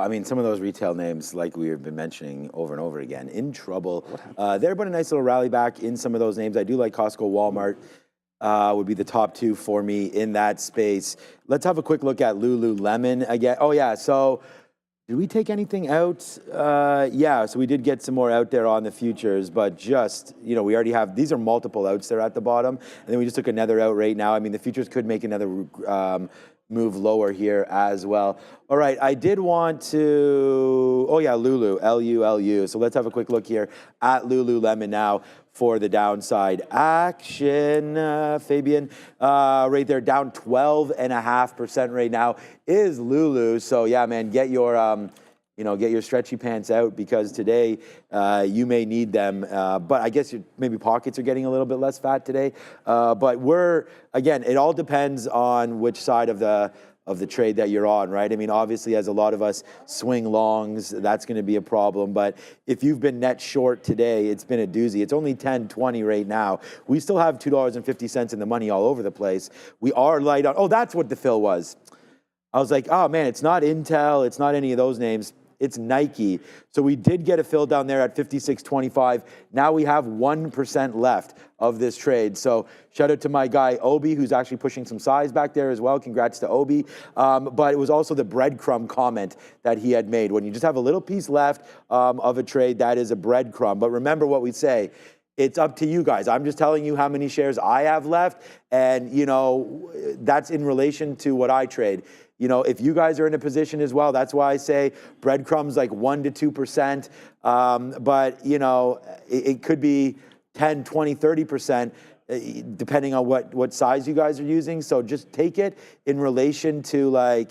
mean, some of those retail names, like we've been mentioning over and over again, in trouble. There been a nice little rally back in some of those names. I do like Costco, Walmart would be the top two for me in that space. Let's have a quick look at Lululemon again. Oh yeah, so did we take anything out? Yeah, so we did get some more out there on the futures, but just, we already have, these are multiple outs there at the bottom, and then we just took another out right now. I mean, the futures could make another move lower here as well. All right, I did want to, oh yeah, Lulu, L-U-L-U. So let's have a quick look here at Lululemon now for the downside action, Fabian. Right there, down 12.5% right now is Lulu. So yeah, man, get your, get your stretchy pants out because today you may need them. But I guess maybe pockets are getting a little bit less fat today. But again, it all depends on which side of the trade that you're on, right? I mean, obviously, as a lot of us swing longs, that's going to be a problem. But if you've been net short today, it's been a doozy. It's only 10.20 right now. We still have $2.50 in the money all over the place. We are light on. Oh, that's what the fill was. I was like, oh man, it's not Intel. It's not any of those names. It's Nike. So we did get a fill down there at 56.25. Now we have 1% left of this trade. So shout out to my guy, Obi, who's actually pushing some size back there as well. Congrats to Obi. But it was also the breadcrumb comment that he had made. When you just have a little piece left of a trade, that is a breadcrumb. But remember what we say. It's up to you guys. I'm just telling you how many shares I have left. And, that's in relation to what I trade. If you guys are in a position as well, that's why I say breadcrumbs like 1 to 2%. But, it could be 10, 20, 30%, depending on what size you guys are using. So just take it in relation to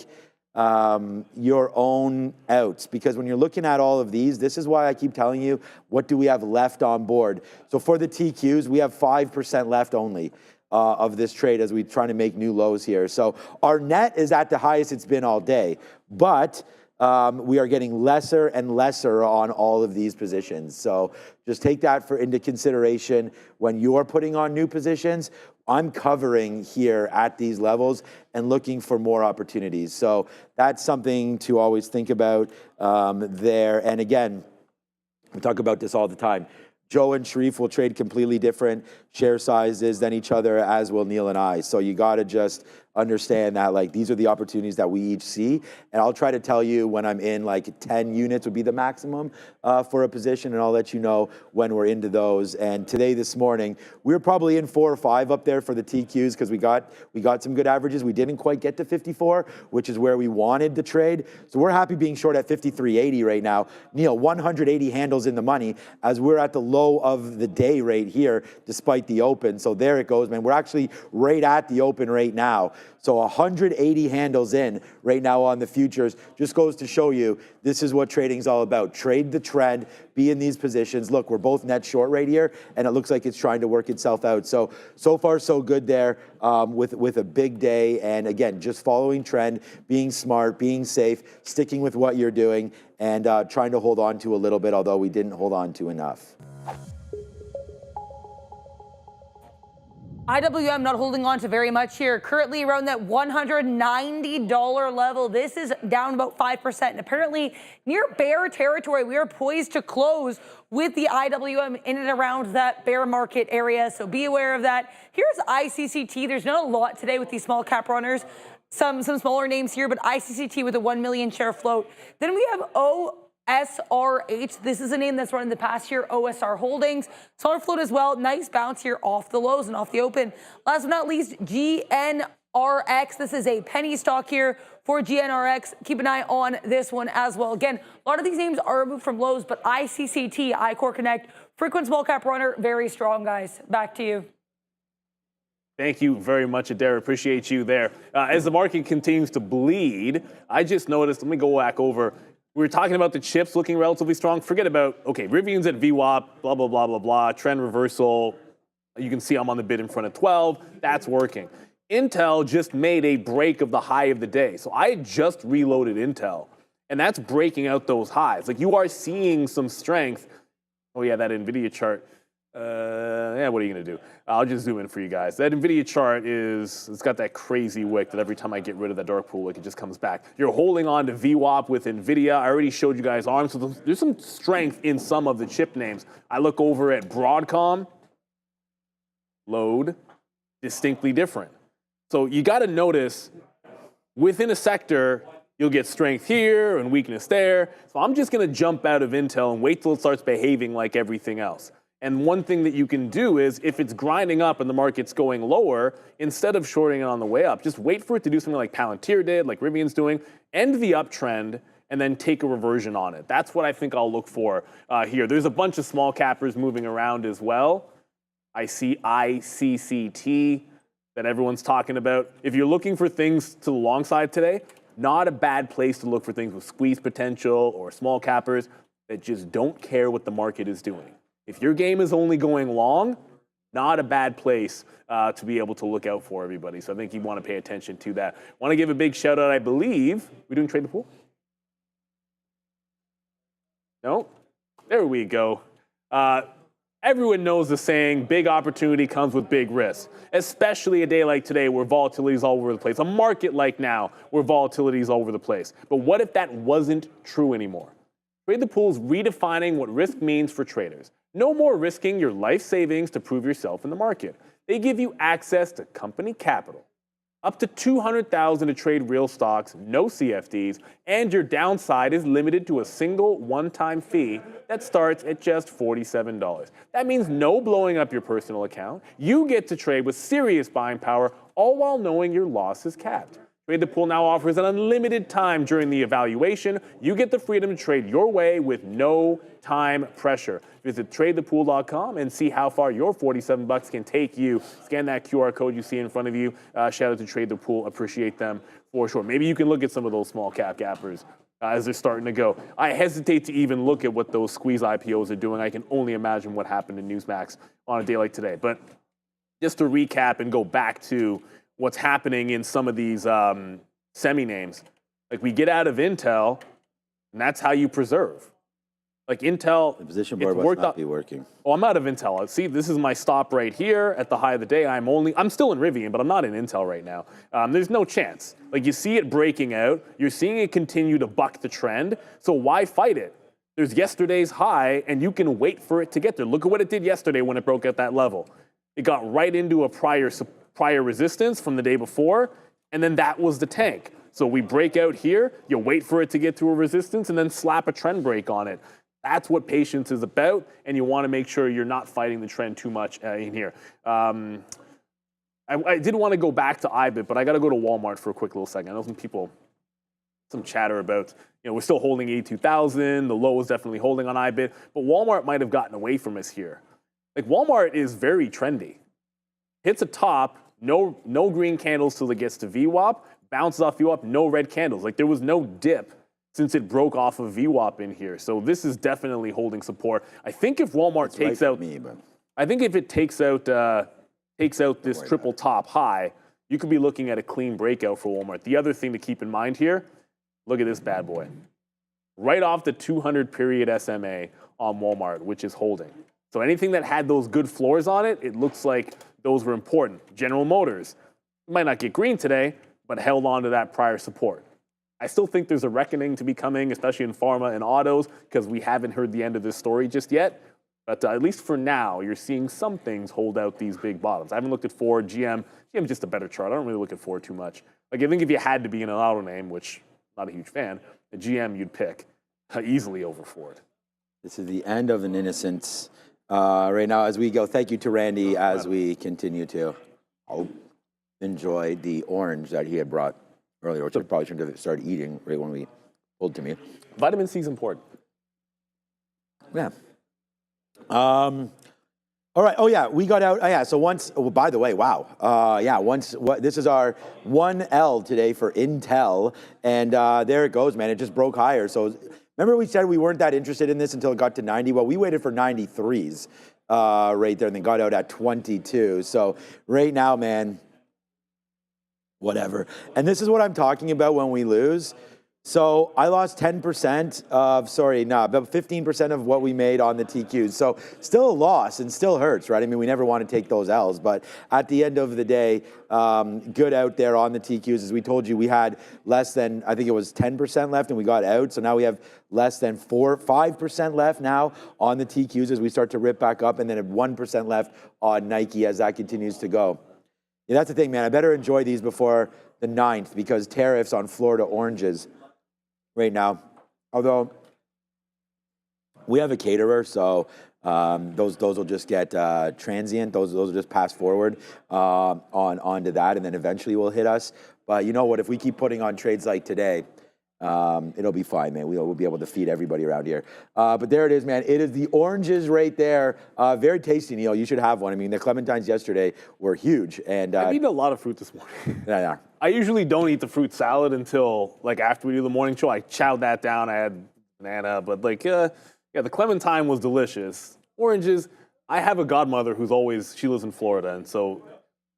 your own outs. Because when you're looking at all of these, this is why I keep telling you, what do we have left on board? So for the TQs, we have 5% left only. Of this trade as we try to make new lows here. So our net is at the highest it's been all day, but we are getting lesser and lesser on all of these positions. So just take that into consideration when you're putting on new positions. I'm covering here at these levels and looking for more opportunities. So that's something to always think about there. And again, we talk about this all the time. Joe and Sharif will trade completely different share sizes than each other, as will Neil and I. So you got to just understand that these are the opportunities that we each see. And I'll try to tell you when I'm in 10 units would be the maximum for a position. And I'll let you know when we're into those. And this morning, we were probably in 4 or 5 up there for the TQs because we got some good averages. We didn't quite get to 54, which is where we wanted the trade. So we're happy being short at 53.80 right now. Neil, 180 handles in the money as we're at the low of the day right here, despite the open. So there it goes, man. We're actually right at the open right now. So 180 handles in right now on the futures. Just goes to show you this is what trading's all about. Trade the trend, be in these positions. Look, we're both net short right here, and it looks like it's trying to work itself out. So far, so good there with a big day. And again, just following trend, being smart, being safe, sticking with what you're doing, and trying to hold on to a little bit, although we didn't hold on to enough. IWM not holding on to very much here. Currently around that $190 level. This is down about 5%. And apparently near bear territory. We are poised to close with the IWM in and around that bear market area. So be aware of that. Here's ICCT. There's not a lot today with these small cap runners. Some smaller names here, but ICCT with a 1 million share float. Then we have OSRH. This is a name that's run in the past year. OSR Holdings. Smaller float as well. Nice bounce here off the lows and off the open. Last but not least, GNRX. This is a penny stock here for GNRX. Keep an eye on this one as well. Again, a lot of these names are removed from lows, but ICCT, iCore Connect, frequent small cap runner, very strong, guys. Back to you. Thank you very much, Adair. Appreciate you there. As the market continues to bleed, I just noticed, let me go back over. We were talking about the chips looking relatively strong. Forget about, okay, Rivian's at VWAP, blah, blah, blah, blah, blah, trend reversal. You can see I'm on the bid in front of 12. That's working. Intel just made a break of the high of the day. So I just reloaded Intel, and that's breaking out those highs. Like, you are seeing some strength. Oh, yeah, that NVIDIA chart. Yeah, what are you going to do? I'll just zoom in for you guys. That NVIDIA chart it's got that crazy wick that every time I get rid of that dark pool wick, it just comes back. You're holding on to VWAP with NVIDIA. I already showed you guys ARM, so there's some strength in some of the chip names. I look over at Broadcom, load, distinctly different. So you got to notice within a sector, you'll get strength here and weakness there. So I'm just going to jump out of Intel and wait till it starts behaving like everything else. And one thing that you can do is, if it's grinding up and the market's going lower, instead of shorting it on the way up, just wait for it to do something like Palantir did, like Rivian's doing, end the uptrend, and then take a reversion on it. That's what I think I'll look for here. There's a bunch of small cappers moving around as well. I see ICCT that everyone's talking about. If you're looking for things to the long side today, not a bad place to look for things with squeeze potential or small cappers that just don't care what the market is doing. If your game is only going long, not a bad place to be able to look out for, everybody. So I think you want to pay attention to that. Want to give a big shout out, I believe. We doing trade the pool? No? There we go. Everyone knows the saying, big opportunity comes with big risk, especially a day like today where volatility is all over the place, a market like now where volatility is all over the place. But what if that wasn't true anymore? Trade the Pool is redefining what risk means for traders. No more risking your life savings to prove yourself in the market. They give you access to company capital, up to $200,000 to trade real stocks, no CFDs, and your downside is limited to a single one-time fee that starts at just $47. That means no blowing up your personal account. You get to trade with serious buying power, all while knowing your loss is capped. Trade the Pool now offers an unlimited time during the evaluation. You get the freedom to trade your way with no time pressure. Visit tradethepool.com and see how far your $47 can take you. Scan that QR code you see in front of you. Shout out to Trade the Pool. Appreciate them for sure. Maybe you can look at some of those small cap gappers as they're starting to go. I hesitate to even look at what those squeeze IPOs are doing. I can only imagine what happened in Newsmax on a day like today. But just to recap and go back to what's happening in some of these semi names. Like, we get out of Intel, and that's how you preserve. Like, Intel, the position board must not be working. Oh, I'm out of Intel. See, this is my stop right here at the high of the day. I'm still in Rivian, but I'm not in Intel right now. There's no chance. Like, you see it breaking out. You're seeing it continue to buck the trend. So why fight it? There's yesterday's high, and you can wait for it to get there. Look at what it did yesterday when it broke at that level. It got right into a prior resistance from the day before, and then that was the tank. So we break out here, you wait for it to get to a resistance, and then slap a trend break on it. That's what patience is about, and you want to make sure you're not fighting the trend too much in here. I did want to go back to IBIT, but I got to go to Walmart for a quick little second. I know some chatter about, we're still holding 82,000. The low is definitely holding on IBIT, but Walmart might have gotten away from us here. Like, Walmart is very trendy. Hits a top, no green candles till it gets to VWAP, bounces off VWAP, no red candles. Like, there was no dip since it broke off of VWAP in here. So this is definitely holding support. I think if Walmart takes out, I think if it takes out this triple top high, you could be looking at a clean breakout for Walmart. The other thing to keep in mind here, look at this bad boy. Right off the 200 period SMA on Walmart, which is holding. So anything that had those good floors on it, it looks like those were important. General Motors might not get green today, but held on to that prior support. I still think there's a reckoning to be coming, especially in pharma and autos, because we haven't heard the end of this story just yet. But at least for now, you're seeing some things hold out these big bottoms. I haven't looked at Ford, GM. GM's just a better chart. I don't really look at Ford too much. Like, I think if you had to be in an auto name, which I'm not a huge fan, a GM you'd pick easily over Ford. This is the end of an innocence right now as we go. Thank you to Randy as we continue to enjoy the orange that he had brought earlier, which I probably shouldn't have started eating right when we pulled to me. Vitamin C is important. Yeah. All right. Oh yeah, we got out. Oh, yeah. So once. Oh, by the way, wow. Yeah. This is our 1L today for Intel, and there it goes, man. It just broke higher. So remember we said we weren't that interested in this until it got to 90. Well, we waited for 93s right there, and then got out at 22. So right now, man, whatever. And this is what I'm talking about when we lose. So I lost 10% of, about 15% of what we made on the TQs. So still a loss and still hurts, right? I mean, we never want to take those L's, but at the end of the day, good out there on the TQs. As we told you, we had less than, I think it was 10% left and we got out. So now we have less than 5% left now on the TQs as we start to rip back up, and then 1% left on Nike as that continues to go. Yeah, that's the thing, man. I better enjoy these before the 9th because tariffs on Florida oranges right now. Although we have a caterer, so those will just get transient. Those will just pass forward onto that, and then eventually will hit us. But you know what? If we keep putting on trades like today, it'll be fine, man. We'll be able to feed everybody around here. But there it is, man. It is the oranges right there. Very tasty, Neil. You should have one. I mean, the clementines yesterday were huge. And I've eaten a lot of fruit this morning. Yeah. I usually don't eat the fruit salad until like after we do the morning show. I chowed that down. I had banana, but the clementine was delicious. Oranges. I have a godmother who's she lives in Florida, and so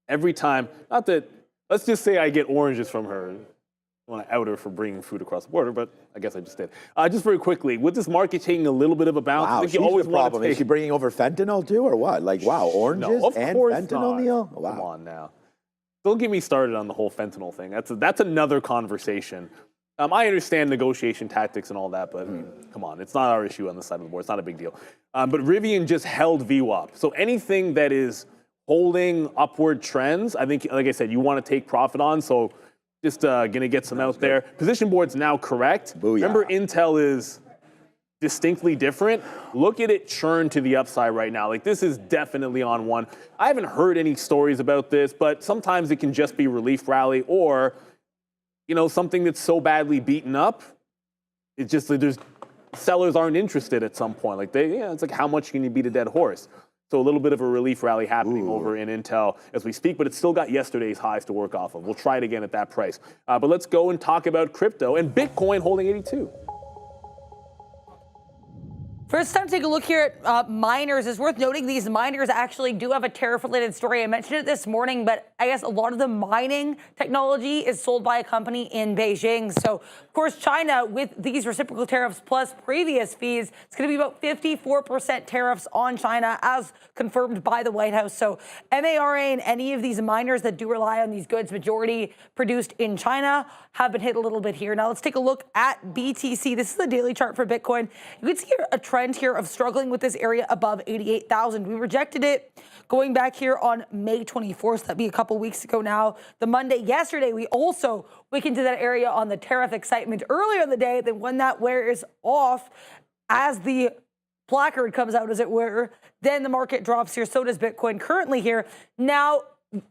every time, let's just say I get oranges from her. I want to out her for bringing food across the border, but I guess I just did. Just very quickly, with this market taking a little bit of a bounce, wow, I think you always want to take... Is she bringing over fentanyl too, or what? Like, wow, oranges and fentanyl, not. Neil? Wow. Come on now. Don't get me started on the whole fentanyl thing. That's another conversation. I understand negotiation tactics and all that, but come on, it's not our issue on this side of the board. It's not a big deal. But Rivian just held VWAP. So anything that is holding upward trends, I think, like I said, you want to take profit on. So just going to get some out there. Position board's now correct. Booyah. Remember, Intel is distinctly different. Look at it churn to the upside right now. Like, this is definitely on one. I haven't heard any stories about this, but sometimes it can just be relief rally or, something that's so badly beaten up. It's just that there's sellers aren't interested at some point. Like, it's like, how much can you beat a dead horse? So a little bit of a relief rally happening over in Intel as we speak, but it's still got yesterday's highs to work off of. We'll try it again at that price. But let's go and talk about crypto and Bitcoin holding 82. First time to take a look here at miners. It's worth noting these miners actually do have a tariff-related story. I mentioned it this morning, but I guess a lot of the mining technology is sold by a company in Beijing. So, of course, China, with these reciprocal tariffs plus previous fees, it's going to be about 54% tariffs on China, as confirmed by the White House. So MARA and any of these miners that do rely on these goods, majority produced in China, have been hit a little bit here. Now let's take a look at BTC. This is the daily chart for Bitcoin. You can see a trend here of struggling with this area above 88,000. We rejected it going back here on May 24th. That'd be a couple weeks ago now. The Monday yesterday, we also weakened to that area on the tariff excitement earlier in the day. Then when that wears off, as the placard comes out, as it were, then the market drops here. So does Bitcoin currently here. Now,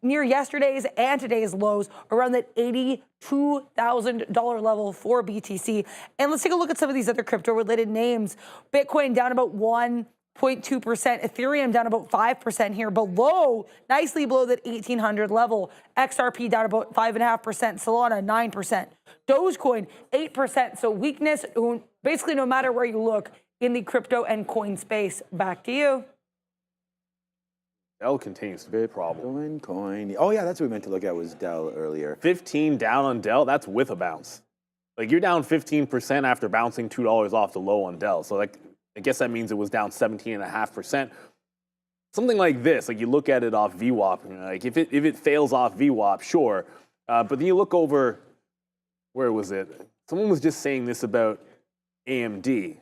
near yesterday's and today's lows, around that $82,000 level for BTC. And let's take a look at some of these other crypto-related names. Bitcoin down about 1.2%, Ethereum down about 5% here, nicely below that 1,800 level. XRP down about 5.5%, Solana 9%, Dogecoin 8%. So weakness, basically no matter where you look in the crypto and coin space. Back to you. Dell continues to be a problem. Coin. Oh, yeah, that's what we meant to look at was Dell earlier. 15 down on Dell, that's with a bounce. Like, you're down 15% after bouncing $2 off the low on Dell. So, I guess that means it was down 17.5%. Something like this, you look at it off VWAP, if it fails off VWAP, sure. But then you look over, where was it? Someone was just saying this about AMD.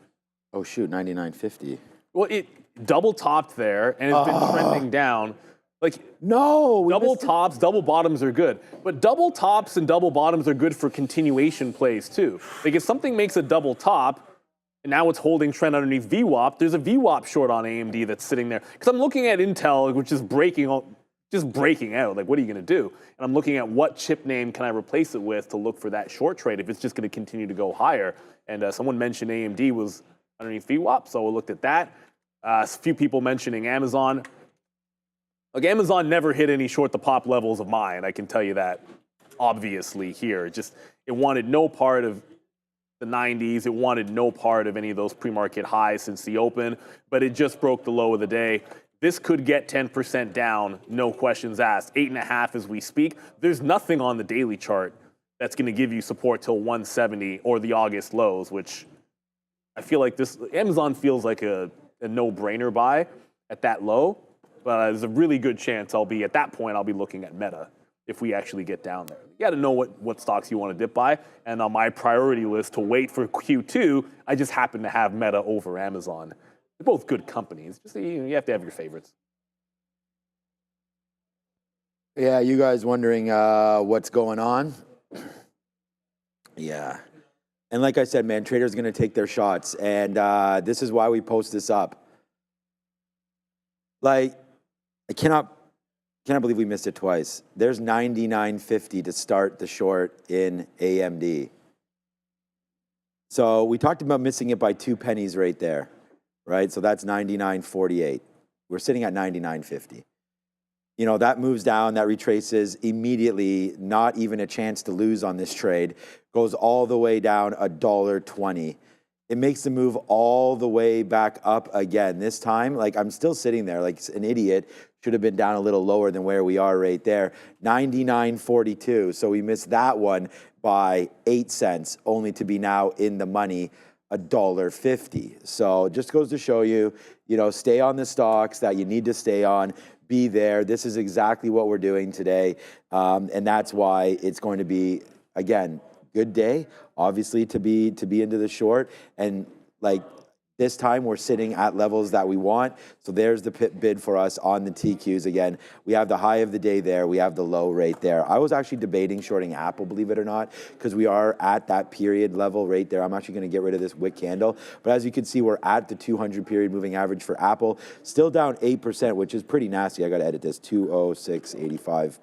Oh, shoot, 99.50. Well, it double topped there and it's been trending down. Double tops, double bottoms are good. But double tops and double bottoms are good for continuation plays too. If something makes a double top and now it's holding trend underneath VWAP, there's a VWAP short on AMD that's sitting there. Because I'm looking at Intel, which is breaking out. What are you going to do? And I'm looking at what chip name can I replace it with to look for that short trade if it's just going to continue to go higher. And someone mentioned AMD was underneath VWAP, so we looked at that. A few people mentioning Amazon. Like Amazon never hit any short the pop levels of mine. I can tell you that obviously here. It wanted no part of the 90s. It wanted no part of any of those pre-market highs since the open, but it just broke the low of the day. This could get 10% down, no questions asked. 8.5 as we speak. There's nothing on the daily chart that's going to give you support till 170 or the August lows, which I feel like Amazon feels like a no-brainer buy at that low, but there's a really good chance at that point, I'll be looking at Meta if we actually get down there. You got to know what stocks you want to dip by, and on my priority list to wait for Q2, I just happen to have Meta over Amazon. They're both good companies. Just you have to have your favorites. Yeah, you guys wondering what's going on? Yeah. And like I said, man, traders are going to take their shots. And this is why we post this up. Like, I cannot believe we missed it twice. There's 99.50 to start the short in AMD. So we talked about missing it by 2 pennies right there, right? So that's 99.48. We're sitting at 99.50. You know, that moves down, that retraces immediately, not even a chance to lose on this trade, goes all the way down $1.20. It makes the move all the way back up again. This time, like, I'm still sitting there like an idiot. Should have been down a little lower than where we are right there. 99.42. So we missed that one by 8 cents, only to be now in the money $1.50. So it just goes to show you, you know, stay on the stocks that you need to stay on. Be there. This is exactly what we're doing today. And that's why it's going to be, again, good day, obviously, to be into the short. And like this time we're sitting at levels that we want. So there's the bid for us on the TQs. Again, we have the high of the day there. We have the low right there. I was actually debating shorting Apple, believe it or not, because we are at that period level right there. I'm actually going to get rid of this wick candle. But as you can see, we're at the 200 period moving average for Apple. Still down 8%, which is pretty nasty. I got to edit this. 206.85.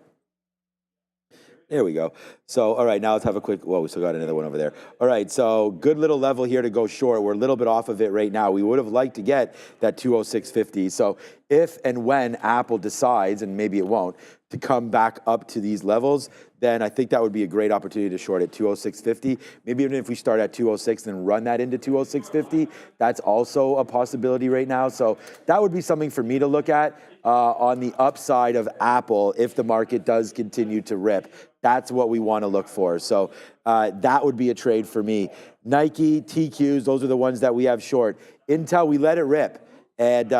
There we go. So, all right, now let's have a quick, whoa, we still got another one over there. All right, so good little level here to go short. We're a little bit off of it right now. We would have liked to get that 206.50. So if and when Apple decides, and maybe it won't, to come back up to these levels, then I think that would be a great opportunity to short at 206.50. Maybe even if we start at 206 and run that into 206.50, that's also a possibility right now. So that would be something for me to look at on the upside of Apple if the market does continue to rip. That's what we want to look for. So that would be a trade for me. Nike, TQs, those are the ones that we have short. Intel, we let it rip. And,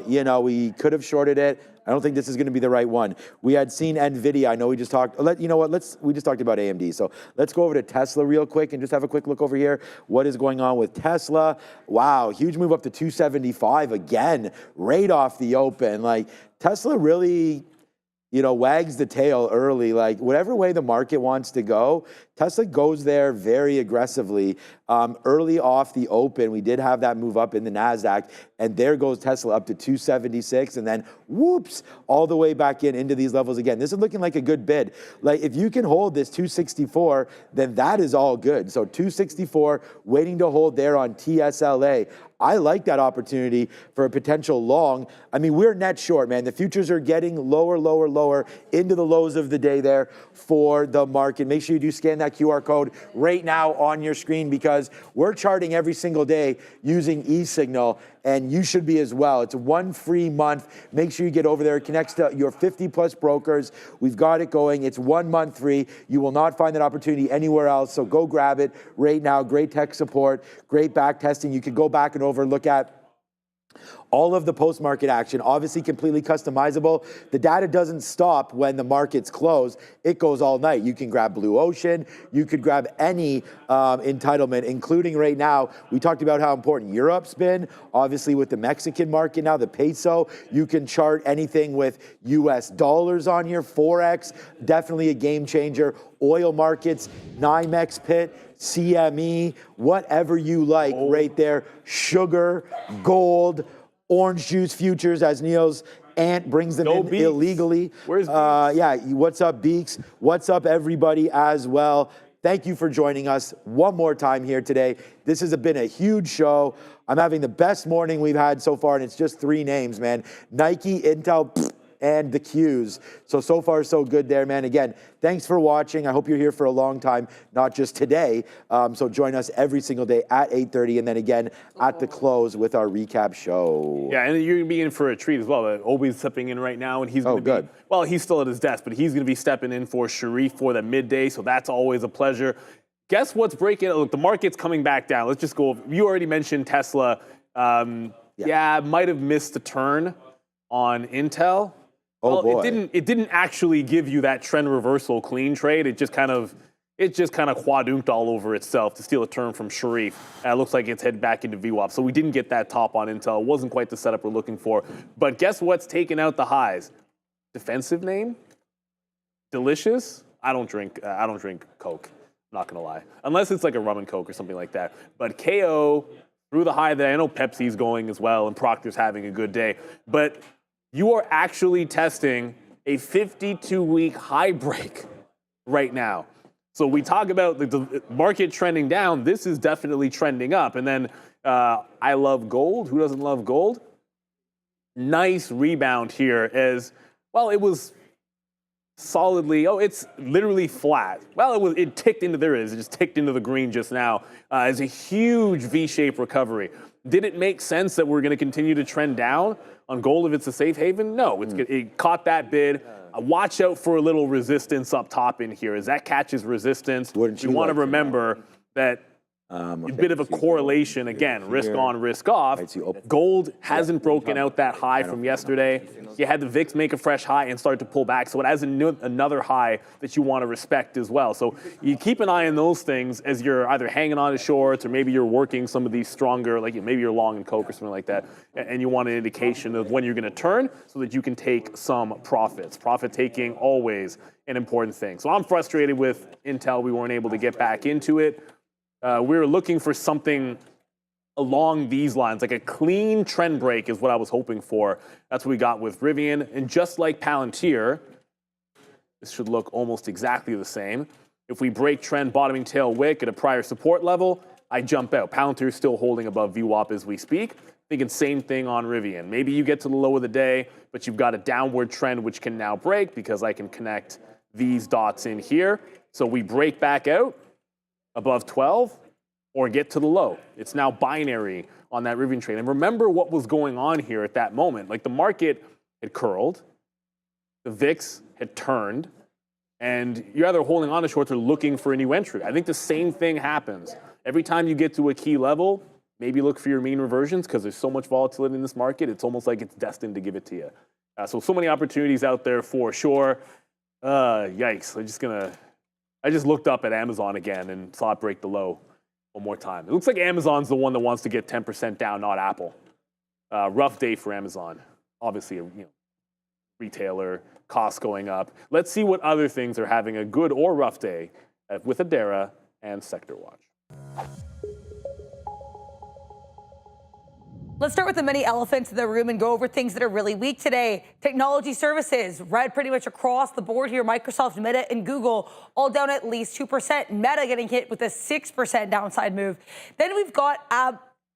you know, we could have shorted it. I don't think this is going to be the right one. We had seen NVIDIA. I know we just talked. You know what? We just talked about AMD. So let's go over to Tesla real quick and just have a quick look over here. What is going on with Tesla? Wow, huge move up to 275 again, right off the open. Like Tesla really, you know, wags the tail early. Like whatever way the market wants to go, Tesla goes there very aggressively. Early off the open, we did have that move up in the Nasdaq, and there goes Tesla up to 276, and then whoops, all the way back into these levels again. This is looking like a good bid. Like if you can hold this 264, then that is all good. So 264, waiting to hold there on TSLA. I like that opportunity for a potential long. I mean, we're net short, man. The futures are getting lower, lower, lower into the lows of the day there for the market. Make sure you do scan that QR code right now on your screen because we're charting every single day using eSignal, and you should be as well. It's 1 free month. Make sure you get over there. It connects to your 50+ brokers. We've got it going. It's 1 month free. You will not find that opportunity anywhere else, so go grab it right now. Great tech support, great back testing. You can go back and look at all of the post-market action, obviously completely customizable. The data doesn't stop when the markets close. It goes all night. You can grab Blue Ocean. You could grab any entitlement, including right now. We talked about how important Europe's been, obviously with the Mexican market now, the peso. You can chart anything with US dollars on here. Forex, definitely a game changer. Oil markets, NYMEX pit, CME, whatever you like right there. Sugar, gold, orange juice futures as Neil's aunt brings them in illegally. Where's Beeks? Yeah, what's up, Beeks? What's up, everybody, as well? Thank you for joining us one more time here today. This has been a huge show. I'm having the best morning we've had so far, and it's just 3 names, man. Nike, Intel, and the Qs. So far, so good there, man. Again, thanks for watching. I hope you're here for a long time, not just today. So join us every single day at 8:30, and then again at the close with our recap show. Yeah, and you're going to be in for a treat as well. Obi's stepping in right now, and he's going to good. well, he's still at his desk, but he's going to be stepping in for Sharif for the midday, so that's always a pleasure. Guess what's breaking? Look, the market's coming back down. Let's just go. You already mentioned Tesla. Might have missed a turn on Intel. Oh, boy. It didn't actually give you that trend reversal clean trade. It just kind of quadunked all over itself to steal a turn from Sharif. And it looks like it's headed back into VWAP. So we didn't get that top on Intel. It wasn't quite the setup we're looking for. But guess what's taken out the highs? Defensive name? Delicious? I don't drink Coke. I'm not gonna lie. Unless it's like a rum and Coke or something like that. But KO through the high there. I know Pepsi's going as well and Procter's having a good day. But you are actually testing a 52-week high break right now. So we talk about the market trending down. This is definitely trending up. And then I love gold. Who doesn't love gold? Nice rebound here as, well, it was solidly, it's literally flat. Well, it ticked into, it just ticked into the green just now as a huge V-shaped recovery. Did it make sense that we're going to continue to trend down on gold if it's a safe haven? No, it caught that bid. Watch out for a little resistance up top in here. As that catches resistance, you want to remember that a bit of a correlation, again, risk on, risk off. Gold hasn't broken out that high from yesterday. You had the VIX make a fresh high and start to pull back, so it has another high that you want to respect as well. So you keep an eye on those things as you're either hanging on to shorts or maybe you're working some of these stronger, like maybe you're long in Coke or something like that, and you want an indication of when you're going to turn so that you can take some profits. Profit taking, always an important thing. So I'm frustrated with Intel. We weren't able to get back into it. We were looking for something along these lines, like a clean trend break is what I was hoping for. That's what we got with Rivian. And just like Palantir, this should look almost exactly the same. If we break trend bottoming tail wick at a prior support level, I jump out. Palantir is still holding above VWAP as we speak. Thinking same thing on Rivian. Maybe you get to the low of the day, but you've got a downward trend which can now break because I can connect these dots in here. So we break back out above 12 or get to the low. It's now binary on that Rivian trade. And remember what was going on here at that moment. Like the market had curled, the VIX had turned, and you're either holding on to shorts or looking for a new entry. I think the same thing happens. Every time you get to a key level, maybe look for your mean reversions because there's so much volatility in this market. It's almost like it's destined to give it to you. So many opportunities out there for sure. Yikes, I just looked up at Amazon again and saw it break the low one more time. It looks like Amazon's the one that wants to get 10% down, not Apple. Rough day for Amazon. Obviously, retailer, costs going up. Let's see what other things are having a good or rough day with Adara and Sector Watch. Let's start with the many elephants in the room and go over things that are really weak today. Technology services, red pretty much across the board here. Microsoft, Meta, and Google all down at least 2%. Meta getting hit with a 6% downside move. Then we've got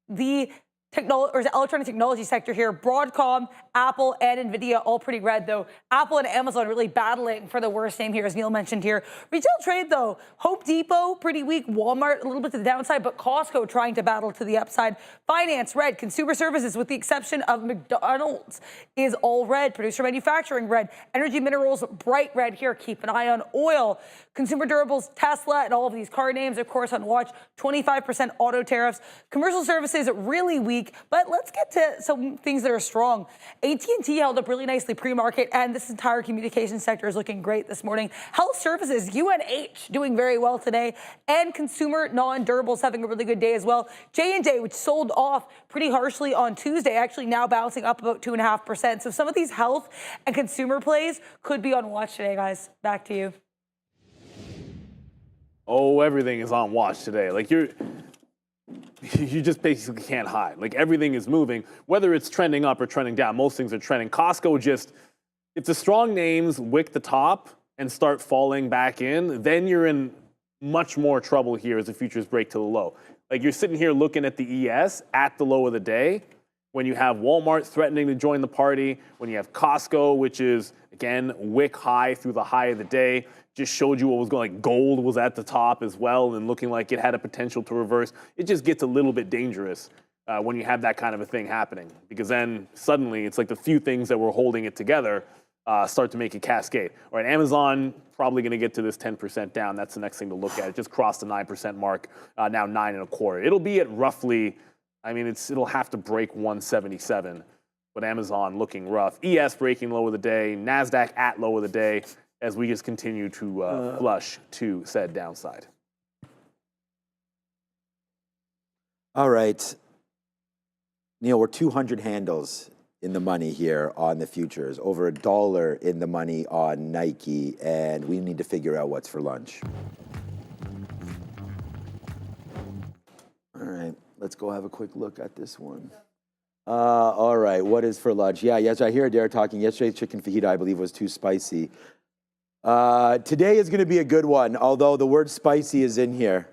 the electronic technology sector here. Broadcom, Apple, and Nvidia all pretty red, though. Apple and Amazon really battling for the worst name here, as Neil mentioned here. Retail trade, though. Home Depot, pretty weak. Walmart, a little bit to the downside, but Costco trying to battle to the upside. Finance, red. Consumer services, with the exception of McDonald's, is all red. Producer manufacturing, red. Energy minerals, bright red here. Keep an eye on oil. Consumer durables, Tesla, and all of these car names, of course, on watch. 25% auto tariffs. Commercial services, really weak. But let's get to some things that are strong. AT&T held up really nicely pre-market, and this entire communication sector is looking great this morning. Health services, UNH, doing very well today, and consumer non-durables having a really good day as well. J&J, which sold off pretty harshly on Tuesday, actually now bouncing up about 2.5%. So some of these health and consumer plays could be on watch today, guys. Back to you. Oh, everything is on watch today. Like you just basically can't hide. Like everything is moving, whether it's trending up or trending down. Most things are trending. Costco if the strong names wick the top and start falling back in, then you're in much more trouble here as the futures break to the low. Like you're sitting here looking at the ES at the low of the day. when you have Walmart threatening to join the party, when you have Costco, which is, again, wick high through the high of the day, just showed you what was going, like gold was at the top as well and looking like it had a potential to reverse. It just gets a little bit dangerous when you have that kind of a thing happening, because then suddenly it's like the few things that were holding it together start to make it cascade. All right, Amazon probably going to get to this 10% down. That's the next thing to look at. It just crossed the 9% mark, now 9.25. It'll be at roughly, I mean, it'll have to break 177, but Amazon looking rough. ES breaking low of the day, Nasdaq at low of the day, as we just continue to flush to said downside. All right. Neil, we're 200 handles in the money here on the futures, over $1 in the money on Nike, and we need to figure out what's for lunch. All right, let's go have a quick look at this one. All right, what is for lunch? Yeah, yes, I hear Adair talking. Yesterday's chicken fajita, I believe, was too spicy. Today is going to be a good one, although the word spicy is in here.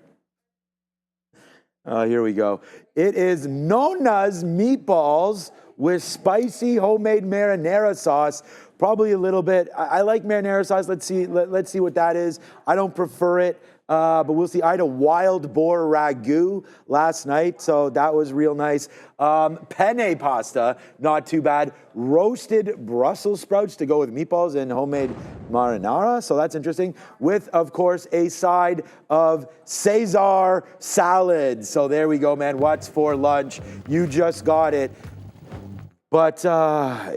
Here we go. It is Nona's meatballs with spicy homemade marinara sauce. Probably a little bit. I like marinara sauce. Let's see what that is. I don't prefer it, but we'll see. I had a wild boar ragu last night, so that was real nice. Penne pasta, not too bad. Roasted Brussels sprouts to go with meatballs and homemade marinara, so that's interesting. With, of course, a side of Caesar salad. So there we go, man. What's for lunch? You just got it. But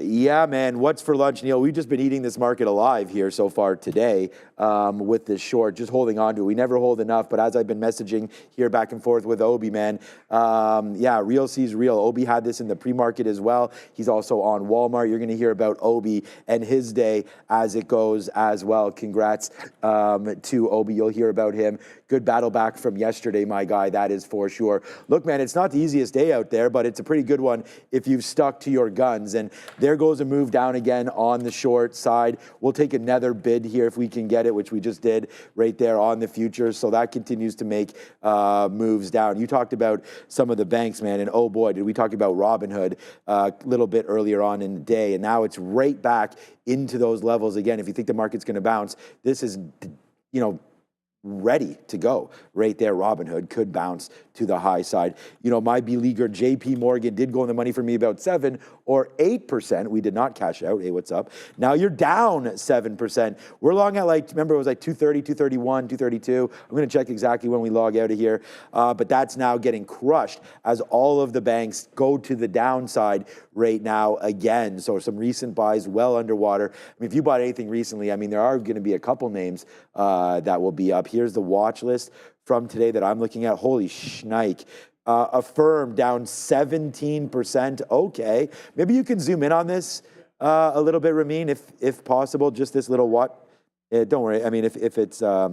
yeah, man, what's for lunch, Neil? We've just been eating this market alive here so far today with this short, just holding on to it. We never hold enough, but as I've been messaging here back and forth with Obi, man, yeah, real sees real. Obi had this in the pre-market as well. He's also on Walmart. You're going to hear about Obi and his day as it goes as well. Congrats to Obi. You'll hear about him. Good battle back from yesterday, my guy, that is for sure. Look, man, it's not the easiest day out there, but it's a pretty good one if you've stuck to your guns. And there goes a move down again on the short side. We'll take another bid here if we can get it, which we just did right there on the futures. So that continues to make moves down. You talked about some of the banks, man, and oh boy, did we talk about Robinhood a little bit earlier on in the day. And now it's right back into those levels again. If you think the market's going to bounce, this is, you know, ready to go right there. Robinhood could bounce to the high side. You know, my beleaguer JP Morgan did go in the money for me about 7 or 8%. We did not cash out. Hey, what's up? Now you're down 7%. We're long at, like, remember it was like 230, 231, 232. I'm going to check exactly when we log out of here. But that's now getting crushed as all of the banks go to the downside right now again. So some recent buys well underwater. I mean, if you bought anything recently, I mean, there are going to be a couple names that will be up. Here's the watch list from today that I'm looking at. Holy shnikes. Affirm down 17%. Okay. Maybe you can zoom in on this a little bit, Ramin, if possible. Just this little what? Don't worry. I mean, if it's... I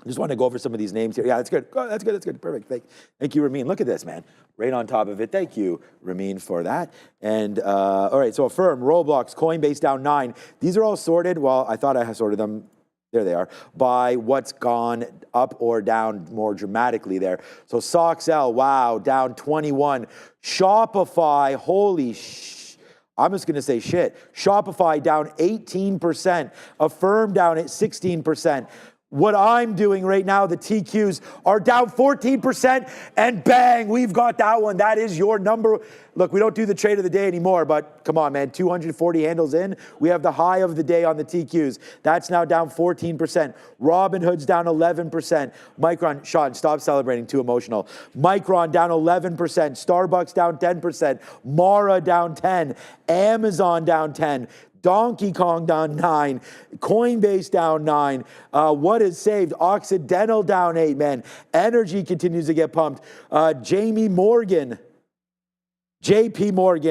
just want to go over some of these names here. Yeah, that's good. Oh, that's good. That's good. Perfect. Thank you, Ramin. Look at this, man. Right on top of it. Thank you, Ramin, for that. And all right, so Affirm, Roblox, Coinbase down 9. These are all sorted. Well, I thought I had sorted them. There they are, by what's gone up or down more dramatically there. So SoxL, wow, down 21. Shopify, holy I'm just going to say shit. Shopify down 18%. Affirm down at 16%. What I'm doing right now, the TQs are down 14%, and bang, we've got that one. That is your number. Look, we don't do the trade of the day anymore, but come on, man, 240 handles in. We have the high of the day on the TQs. That's now down 14%. Robinhood's down 11%. Micron, Sean, stop celebrating, too emotional. Micron down 11%. Starbucks down 10%. Mara down 10%. Amazon down 10%. Donkey Kong down 9, Coinbase down 9. What is saved? Occidental down 8, man. Energy continues to get pumped. JP Morgan,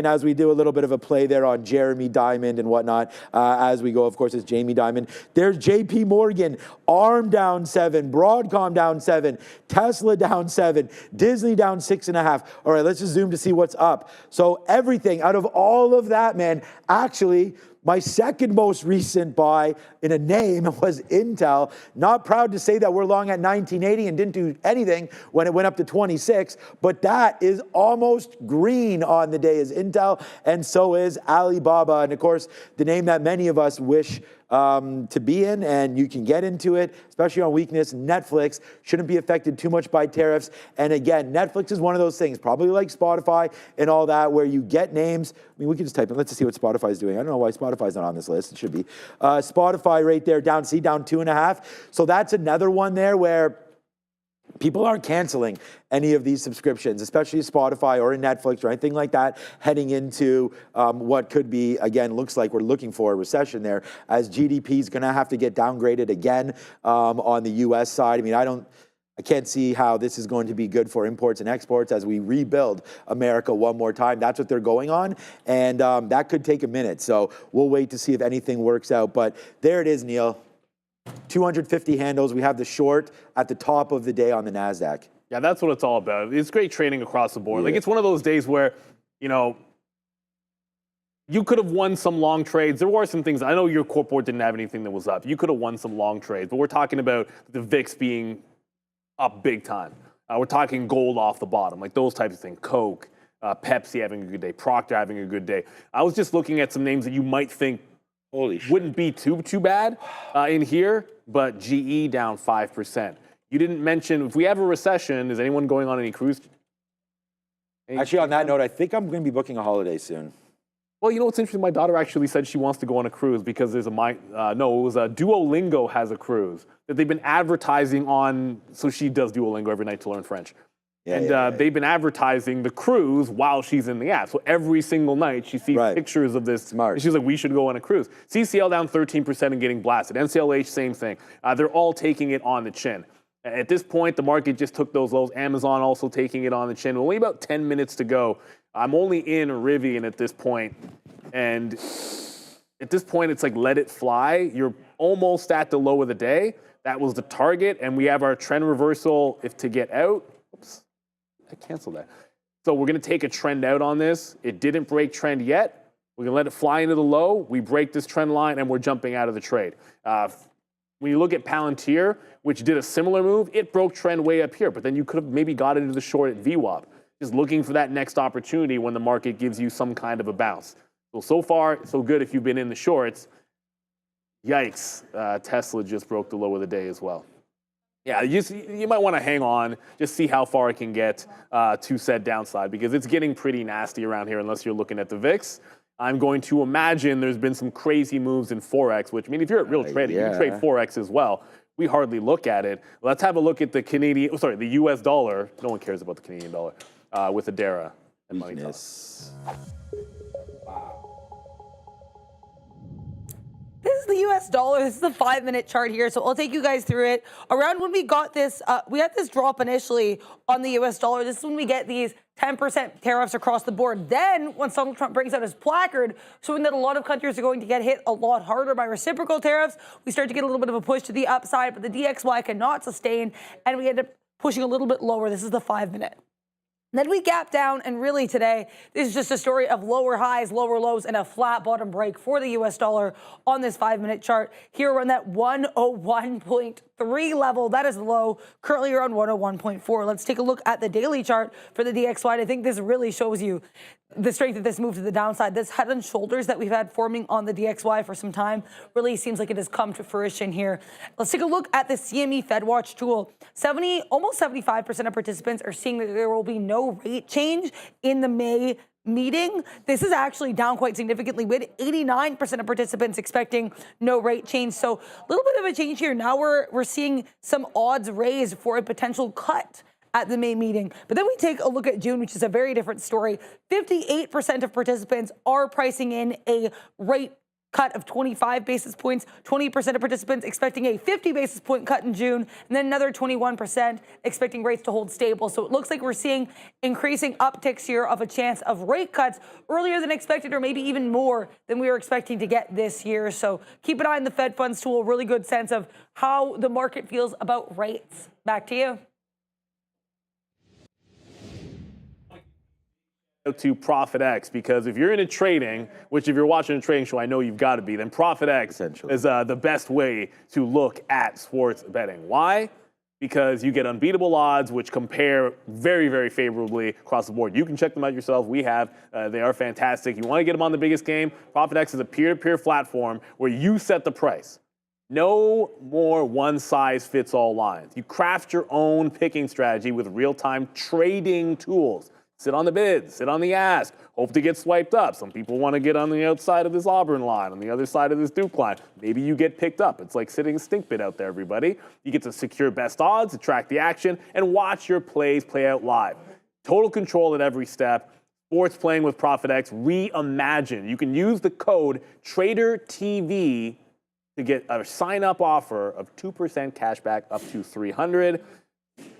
as we do a little bit of a play there on Jeremy Diamond and whatnot, as we go, of course, it's Jamie Dimon. There's JP Morgan, ARM down 7, Broadcom down 7, Tesla down 7, Disney down 6.5. All right, let's just zoom to see what's up. So everything out of all of that, man, actually, My second most recent buy in a name was Intel. Not proud to say that we're long at 1980 and didn't do anything when it went up to 26, but that is almost green on the day is Intel, and so is Alibaba. And of course, the name that many of us wish to be in, and you can get into it, especially on weakness. Netflix shouldn't be affected too much by tariffs. And again, Netflix is one of those things, probably like Spotify and all that, where you get names. I mean, we can just type in, let's just see what Spotify is doing. I don't know why Spotify's not on this list. It should be. Spotify right there, down 2.5. So that's another one there where people aren't canceling any of these subscriptions, especially Spotify or in Netflix or anything like that, heading into what could be, again, looks like we're looking for a recession there, as GDP is going to have to get downgraded again on the U.S. side. I mean, I can't see how this is going to be good for imports and exports as we rebuild America one more time. That's what they're going on, and that could take a minute. So we'll wait to see if anything works out. But there it is, Neil. 250 handles. We have the short at the top of the day on the Nasdaq. Yeah, that's what it's all about. It's great trading across the board. Like, it's one of those days where, you know, you could have won some long trades. There were some things. I know your corp board didn't have anything that was up. You could have won some long trades, but we're talking about the VIX being up big time. We're talking gold off the bottom, like those types of things. Coke, Pepsi having a good day, Procter having a good day. I was just looking at some names that you might think wouldn't be too bad in here, but GE down 5%. You didn't mention, if we have a recession, is anyone going on any cruise? Actually, on that note, I think I'm going to be booking a holiday soon. Well, you know what's interesting? My daughter actually said she wants to go on a cruise because there's Duolingo has a cruise that they've been advertising on, so she does Duolingo every night to learn French. They've been advertising the cruise while she's in the app. So every single night she sees pictures of this. Smart. And she's like, we should go on a cruise. CCL down 13% and getting blasted. NCLH, same thing. They're all taking it on the chin. At this point, the market just took those lows. Amazon also taking it on the chin. Only about 10 minutes to go. I'm only in Rivian at this point. And at this point, it's like, let it fly. You're almost at the low of the day. That was the target. And we have our trend reversal if to get out. Oops. I canceled that. So we're going to take a trend out on this. It didn't break trend yet. We're going to let it fly into the low. We break this trend line, and we're jumping out of the trade. When you look at Palantir, which did a similar move, it broke trend way up here. But then you could have maybe got into the short at VWAP, just looking for that next opportunity when the market gives you some kind of a bounce. So far, so good if you've been in the shorts. Yikes. Tesla just broke the low of the day as well. Yeah, you might want to hang on, just see how far it can get to said downside, because it's getting pretty nasty around here unless you're looking at the VIX. I'm going to imagine there's been some crazy moves in Forex, which, I mean, if you're at real trading, you can trade Forex as well. We hardly look at it. Let's have a look at the US dollar. No one cares about the Canadian dollar with Adara and Money Talk. This is the US dollar. This is the 5-minute chart here. So I'll take you guys through it. Around when we got this, we had this drop initially on the US dollar. This is when we get these 10% tariffs across the board. Then when Donald Trump brings out his placard showing that a lot of countries are going to get hit a lot harder by reciprocal tariffs, we start to get a little bit of a push to the upside, but the DXY cannot sustain, and we end up pushing a little bit lower. This is the 5-minute. Then we gap down, and really today, this is just a story of lower highs, lower lows, and a flat bottom break for the US dollar on this 5-minute chart. Here we're on that 101.3 level. That is low. Currently you're on 101.4. Let's take a look at the daily chart for the DXY. I think this really shows you the strength of this move to the downside. This head and shoulders that we've had forming on the DXY for some time really seems like it has come to fruition here. Let's take a look at the CME FedWatch tool. Almost 75% of participants are seeing that there will be no rate change in the May meeting. This is actually down quite significantly with 89% of participants expecting no rate change. So a little bit of a change here. Now we're seeing some odds raised for a potential cut at the May meeting. But then we take a look at June, which is a very different story. 58% of participants are pricing in a rate cut of 25 basis points, 20% of participants expecting a 50 basis point cut in June, and then another 21% expecting rates to hold stable. So it looks like we're seeing increasing upticks here of a chance of rate cuts earlier than expected, or maybe even more than we were expecting to get this year. So keep an eye on the Fed funds tool, really good sense of how the market feels about rates. Back to you. to ProfitX, because if you're into trading, which if you're watching a trading show, I know you've got to be, then ProfitX is the best way to look at sports betting. Why? Because you get unbeatable odds, which compare very, very favorably across the board. You can check them out yourself. We have. They are fantastic. You want to get them on the biggest game? ProfitX is a peer-to-peer platform where you set the price. No more one-size-fits-all lines. You craft your own picking strategy with real-time trading tools. Sit on the bid, sit on the ask, hope to get swiped up. Some people want to get on the outside of this Auburn line, on the other side of this Duke line. Maybe you get picked up. It's like sitting a stink bid out there, everybody. You get to secure best odds, track the action, and watch your plays play out live. Total control at every step. Sports playing with ProfitX reimagined. You can use the code TraderTV to get a sign-up offer of 2% cash back up to $300.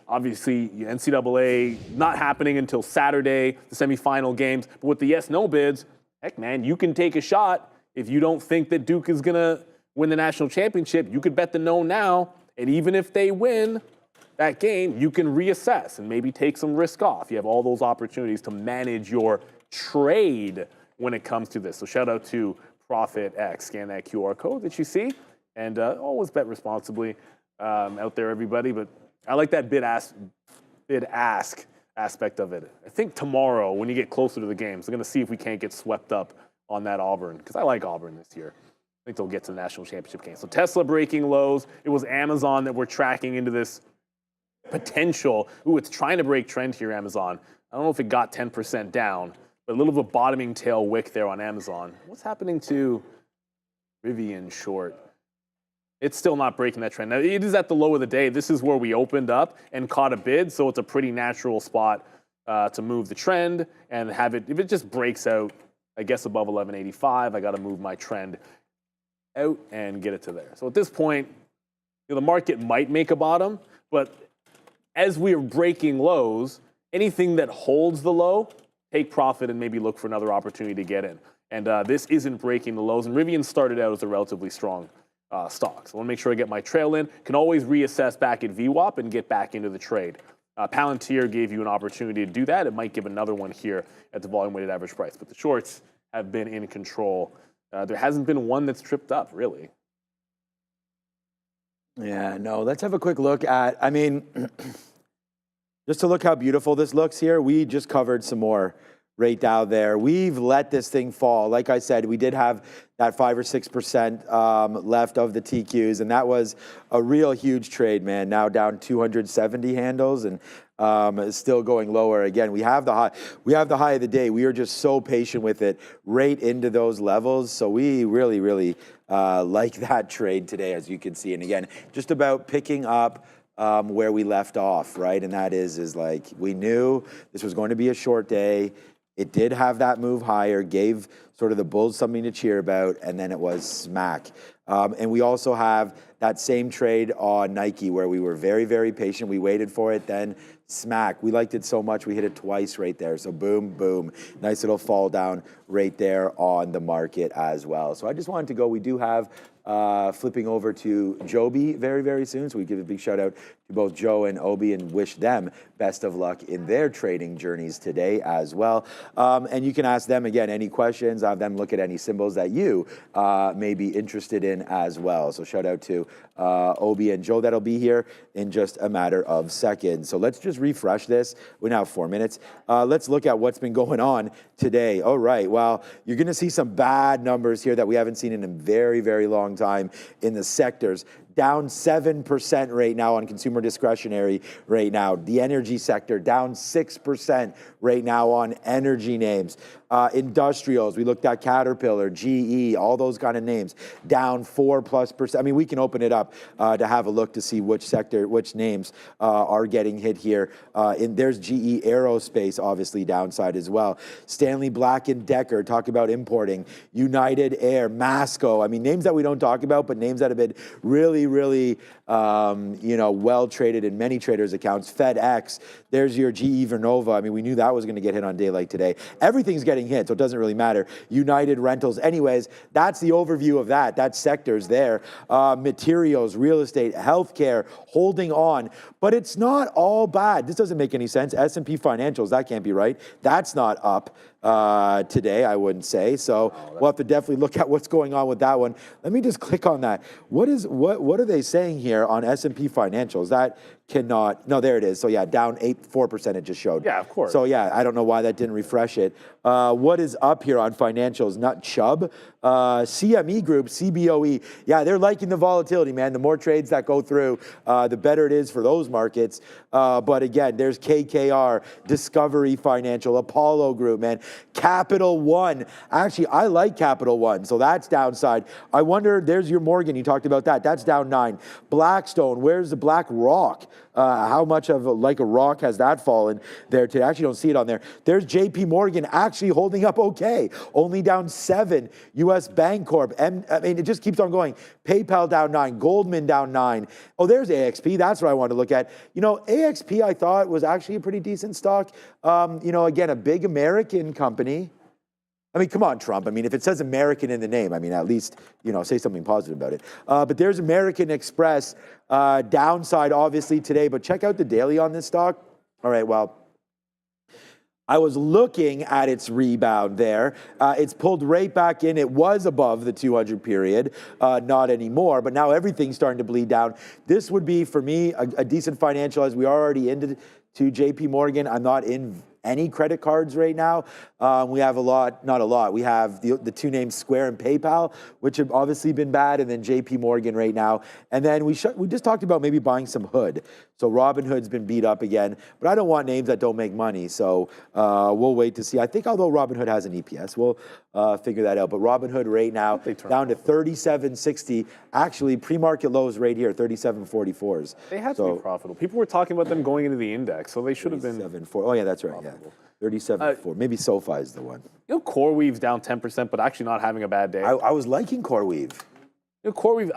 Obviously, NCAA not happening until Saturday, the semifinal games. But with the yes-no bids, heck, man, you can take a shot. If you don't think that Duke is going to win the national championship, you could bet the no now. And even if they win that game, you can reassess and maybe take some risk off. You have all those opportunities to manage your trade when it comes to this. So shout out to ProfitX. Scan that QR code that you see. And always bet responsibly out there, everybody. But I like that bid-ask aspect of it. I think tomorrow, when you get closer to the games, we're going to see if we can't get swept up on that Auburn, because I like Auburn this year. I think they'll get to the national championship game. So Tesla breaking lows. It was Amazon that we're tracking into this potential. Ooh, it's trying to break trend here, Amazon. I don't know if it got 10% down, but a little bit of a bottoming tail wick there on Amazon. What's happening to Rivian short? It's still not breaking that trend. Now, it is at the low of the day. This is where we opened up and caught a bid, so it's a pretty natural spot to move the trend and have it. If it just breaks out, I guess, above 1185, I got to move my trend out and get it to there. So at this point, the market might make a bottom, but as we are breaking lows, anything that holds the low, take profit and maybe look for another opportunity to get in. And this isn't breaking the lows. And Rivian started out as a relatively strong stock. So I want to make sure I get my trail in. Can always reassess back at VWAP and get back into the trade. Palantir gave you an opportunity to do that. It might give another one here at the volume weighted average price. But the shorts have been in control. There hasn't been one that's tripped up, really. Yeah, no, let's have a quick look at, I mean, just to look how beautiful this looks here, we just covered some more right down there. We've let this thing fall. Like I said, we did have that 5 or 6% left of the TQs, and that was a real huge trade, man. Now down 270 handles, and it's still going lower. Again, we have the high. We have the high of the day. We are just so patient with it, right into those levels. So we really, really like that trade today, as you can see. And again, just about picking up where we left off, right? And that is like we knew this was going to be a short day. It did have that move higher, gave sort of the bulls something to cheer about, and then it was smack. And we also have that same trade on Nike where we were very, very patient. We waited for it, then smack. We liked it so much, we hit it twice right there. So boom, boom. Nice little fall down right there on the market as well. So I just wanted to go. We do have flipping over to Joby very, very soon. So we give a big shout out to both Joe and Obi and wish them best of luck in their trading journeys today as well. And you can ask them, again, any questions, have them look at any symbols that you may be interested in as well. So shout out to Obi and Joe that'll be here in just a matter of seconds. So let's just refresh this. We now have 4 minutes. Let's look at what's been going on today. All right, well, you're going to see some bad numbers here that we haven't seen in a very, very long time in the sectors. Down 7% right now on consumer discretionary right now. The energy sector down 6% right now on energy names. Industrials, we looked at Caterpillar, GE, all those kind of names, down 4+%. I mean, we can open it up to have a look to see which sector, which names are getting hit here. There's GE Aerospace, obviously downside as well. Stanley Black & Decker, talk about importing. United Air, Masco, I mean, names that we don't talk about, but names that have been really, really, really, well traded in many traders' accounts. FedEx, there's your GE Vernova. I mean, we knew that was going to get hit on a day like today. Everything's getting hit, so it doesn't really matter. United Rentals. Anyways, that's the overview of that. That sector's there. Materials, real estate, healthcare, holding on. But it's not all bad. This doesn't make any sense. S&P Financials, that can't be right. That's not up today, I wouldn't say. So we'll have to definitely look at what's going on with that one. Let me just click on that. What are they saying here on S&P Financials? That cannot, no, there it is. So yeah, down 4% it just showed. Yeah, of course. So yeah, I don't know why that didn't refresh it. What is up here on financials? Not Chubb. CME Group, CBOE. Yeah, they're liking the volatility, man. The more trades that go through, the better it is for those markets. But again, there's KKR, Discovery Financial, Apollo Group, man. Capital One. Actually, I like Capital One, so that's downside. I wonder, there's your Morgan. You talked about that. That's down 9. Blackstone, where's the Black Rock? How much of like a rock has that fallen there today? I actually don't see it on there. There's JP Morgan actually holding up okay. Only down 7. US Bancorp. I mean, it just keeps on going. PayPal down 9. Goldman down 9. Oh, there's AXP. That's what I wanted to look at. AXP I thought was actually a pretty decent stock. Again, a big American company. I mean, come on, Trump. I mean, if it says American in the name, I mean, at least, say something positive about it. But there's American Express, downside obviously today, but check out the daily on this stock. All right, well, I was looking at its rebound there. It's pulled right back in. It was above the 200 period, not anymore, but now everything's starting to bleed down. This would be, for me, a decent financial, as we are already into JP Morgan. I'm not in any credit cards right now. We have not a lot. We have the two names Square and PayPal, which have obviously been bad, and then JP Morgan right now. And then we just talked about maybe buying some Hood. So Robinhood's been beat up again, but I don't want names that don't make money. So we'll wait to see. I think although Robinhood has an EPS, we'll figure that out. But Robinhood right now down to 37.60. Actually, pre-market lows right here, 37.44s. They had to be profitable. People were talking about them going into the index, so they should have been 37.4. Oh yeah, that's right. Yeah, 37.4. Maybe SoFi is the one. CoreWeave's down 10%, but actually not having a bad day. I was liking CoreWeave. CoreWeave,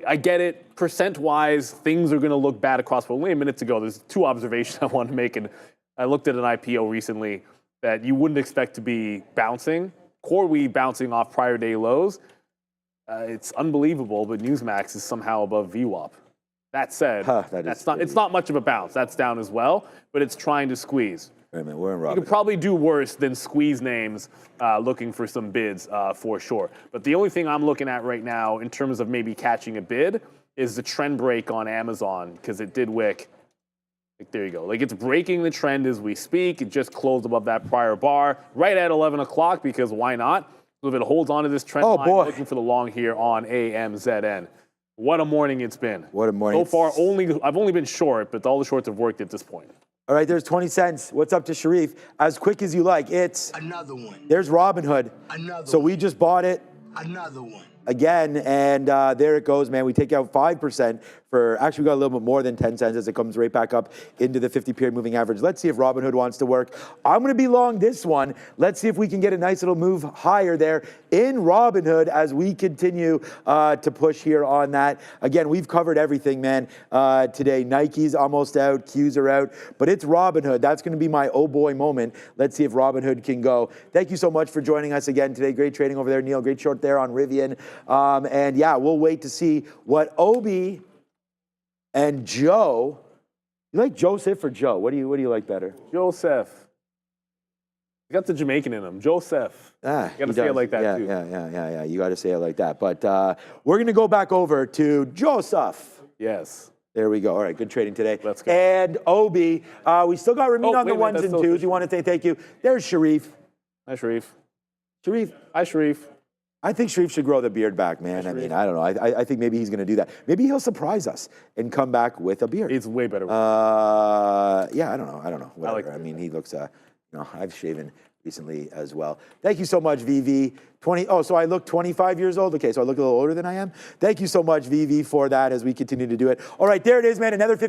I get it. Percent-wise, things are going to look bad across. But only minutes ago, there's 2 observations I want to make. And I looked at an IPO recently that you wouldn't expect to be bouncing. CoreWeave bouncing off prior day lows. It's unbelievable, but Newsmax is somehow above VWAP. That said, it's not much of a bounce. That's down as well, but it's trying to squeeze. Wait a minute, we're in Robinhood. You could probably do worse than squeeze names looking for some bids for sure. But the only thing I'm looking at right now in terms of maybe catching a bid is the trend break on Amazon, because it did wick. There you go. It's breaking the trend as we speak. It just closed above that prior bar right at 11 o'clock, because why not? So if it holds on to this trend line, looking for the long here on AMZN. What a morning it's been. What a morning. So far, I've only been short, but all the shorts have worked at this point. All right, there's 20 cents. What's up to Sharif? As quick as you like. It's another one. There's Robinhood. Another so one. We just bought it. Another one. Again, and there it goes, man. We take out 5% for, actually we got a little bit more than 10 cents as it comes right back up into the 50-period moving average. Let's see if Robinhood wants to work. I'm going to be long this one. Let's see if we can get a nice little move higher there in Robinhood as we continue to push here on that. Again, we've covered everything, man, today. Nike's almost out, Q's are out, but it's Robinhood. That's going to be my oh boy moment. Let's see if Robinhood can go. Thank you so much for joining us again today. Great trading over there, Neil. Great short there on Rivian. And yeah, we'll wait to see what Obi and Joe. You like Joseph or Joe? What do you like better? Joseph. You got the Jamaican in him. Joseph. You got to say it like that too. Yeah. You got to say it like that. But we're going to go back over to Joseph. Yes. There we go. All right, good trading today. Let's go. And Obi, we still got Ramin on the ones and twos. You want to say thank you. There's Sharif. Hi, Sharif. Sharif. Hi, Sharif. I think Sharif should grow the beard back, man. I mean, I don't know. I think maybe he's going to do that. Maybe he'll surprise us and come back with a beard. It's way better. Yeah, I don't know. Whatever. I mean, he looks, I've shaven recently as well. Thank you so much, VV. So I look 25 years old? Okay, so I look a little older than I am. Thank you so much, VV, for that as we continue to do it. All right, there it is, man. Another 50.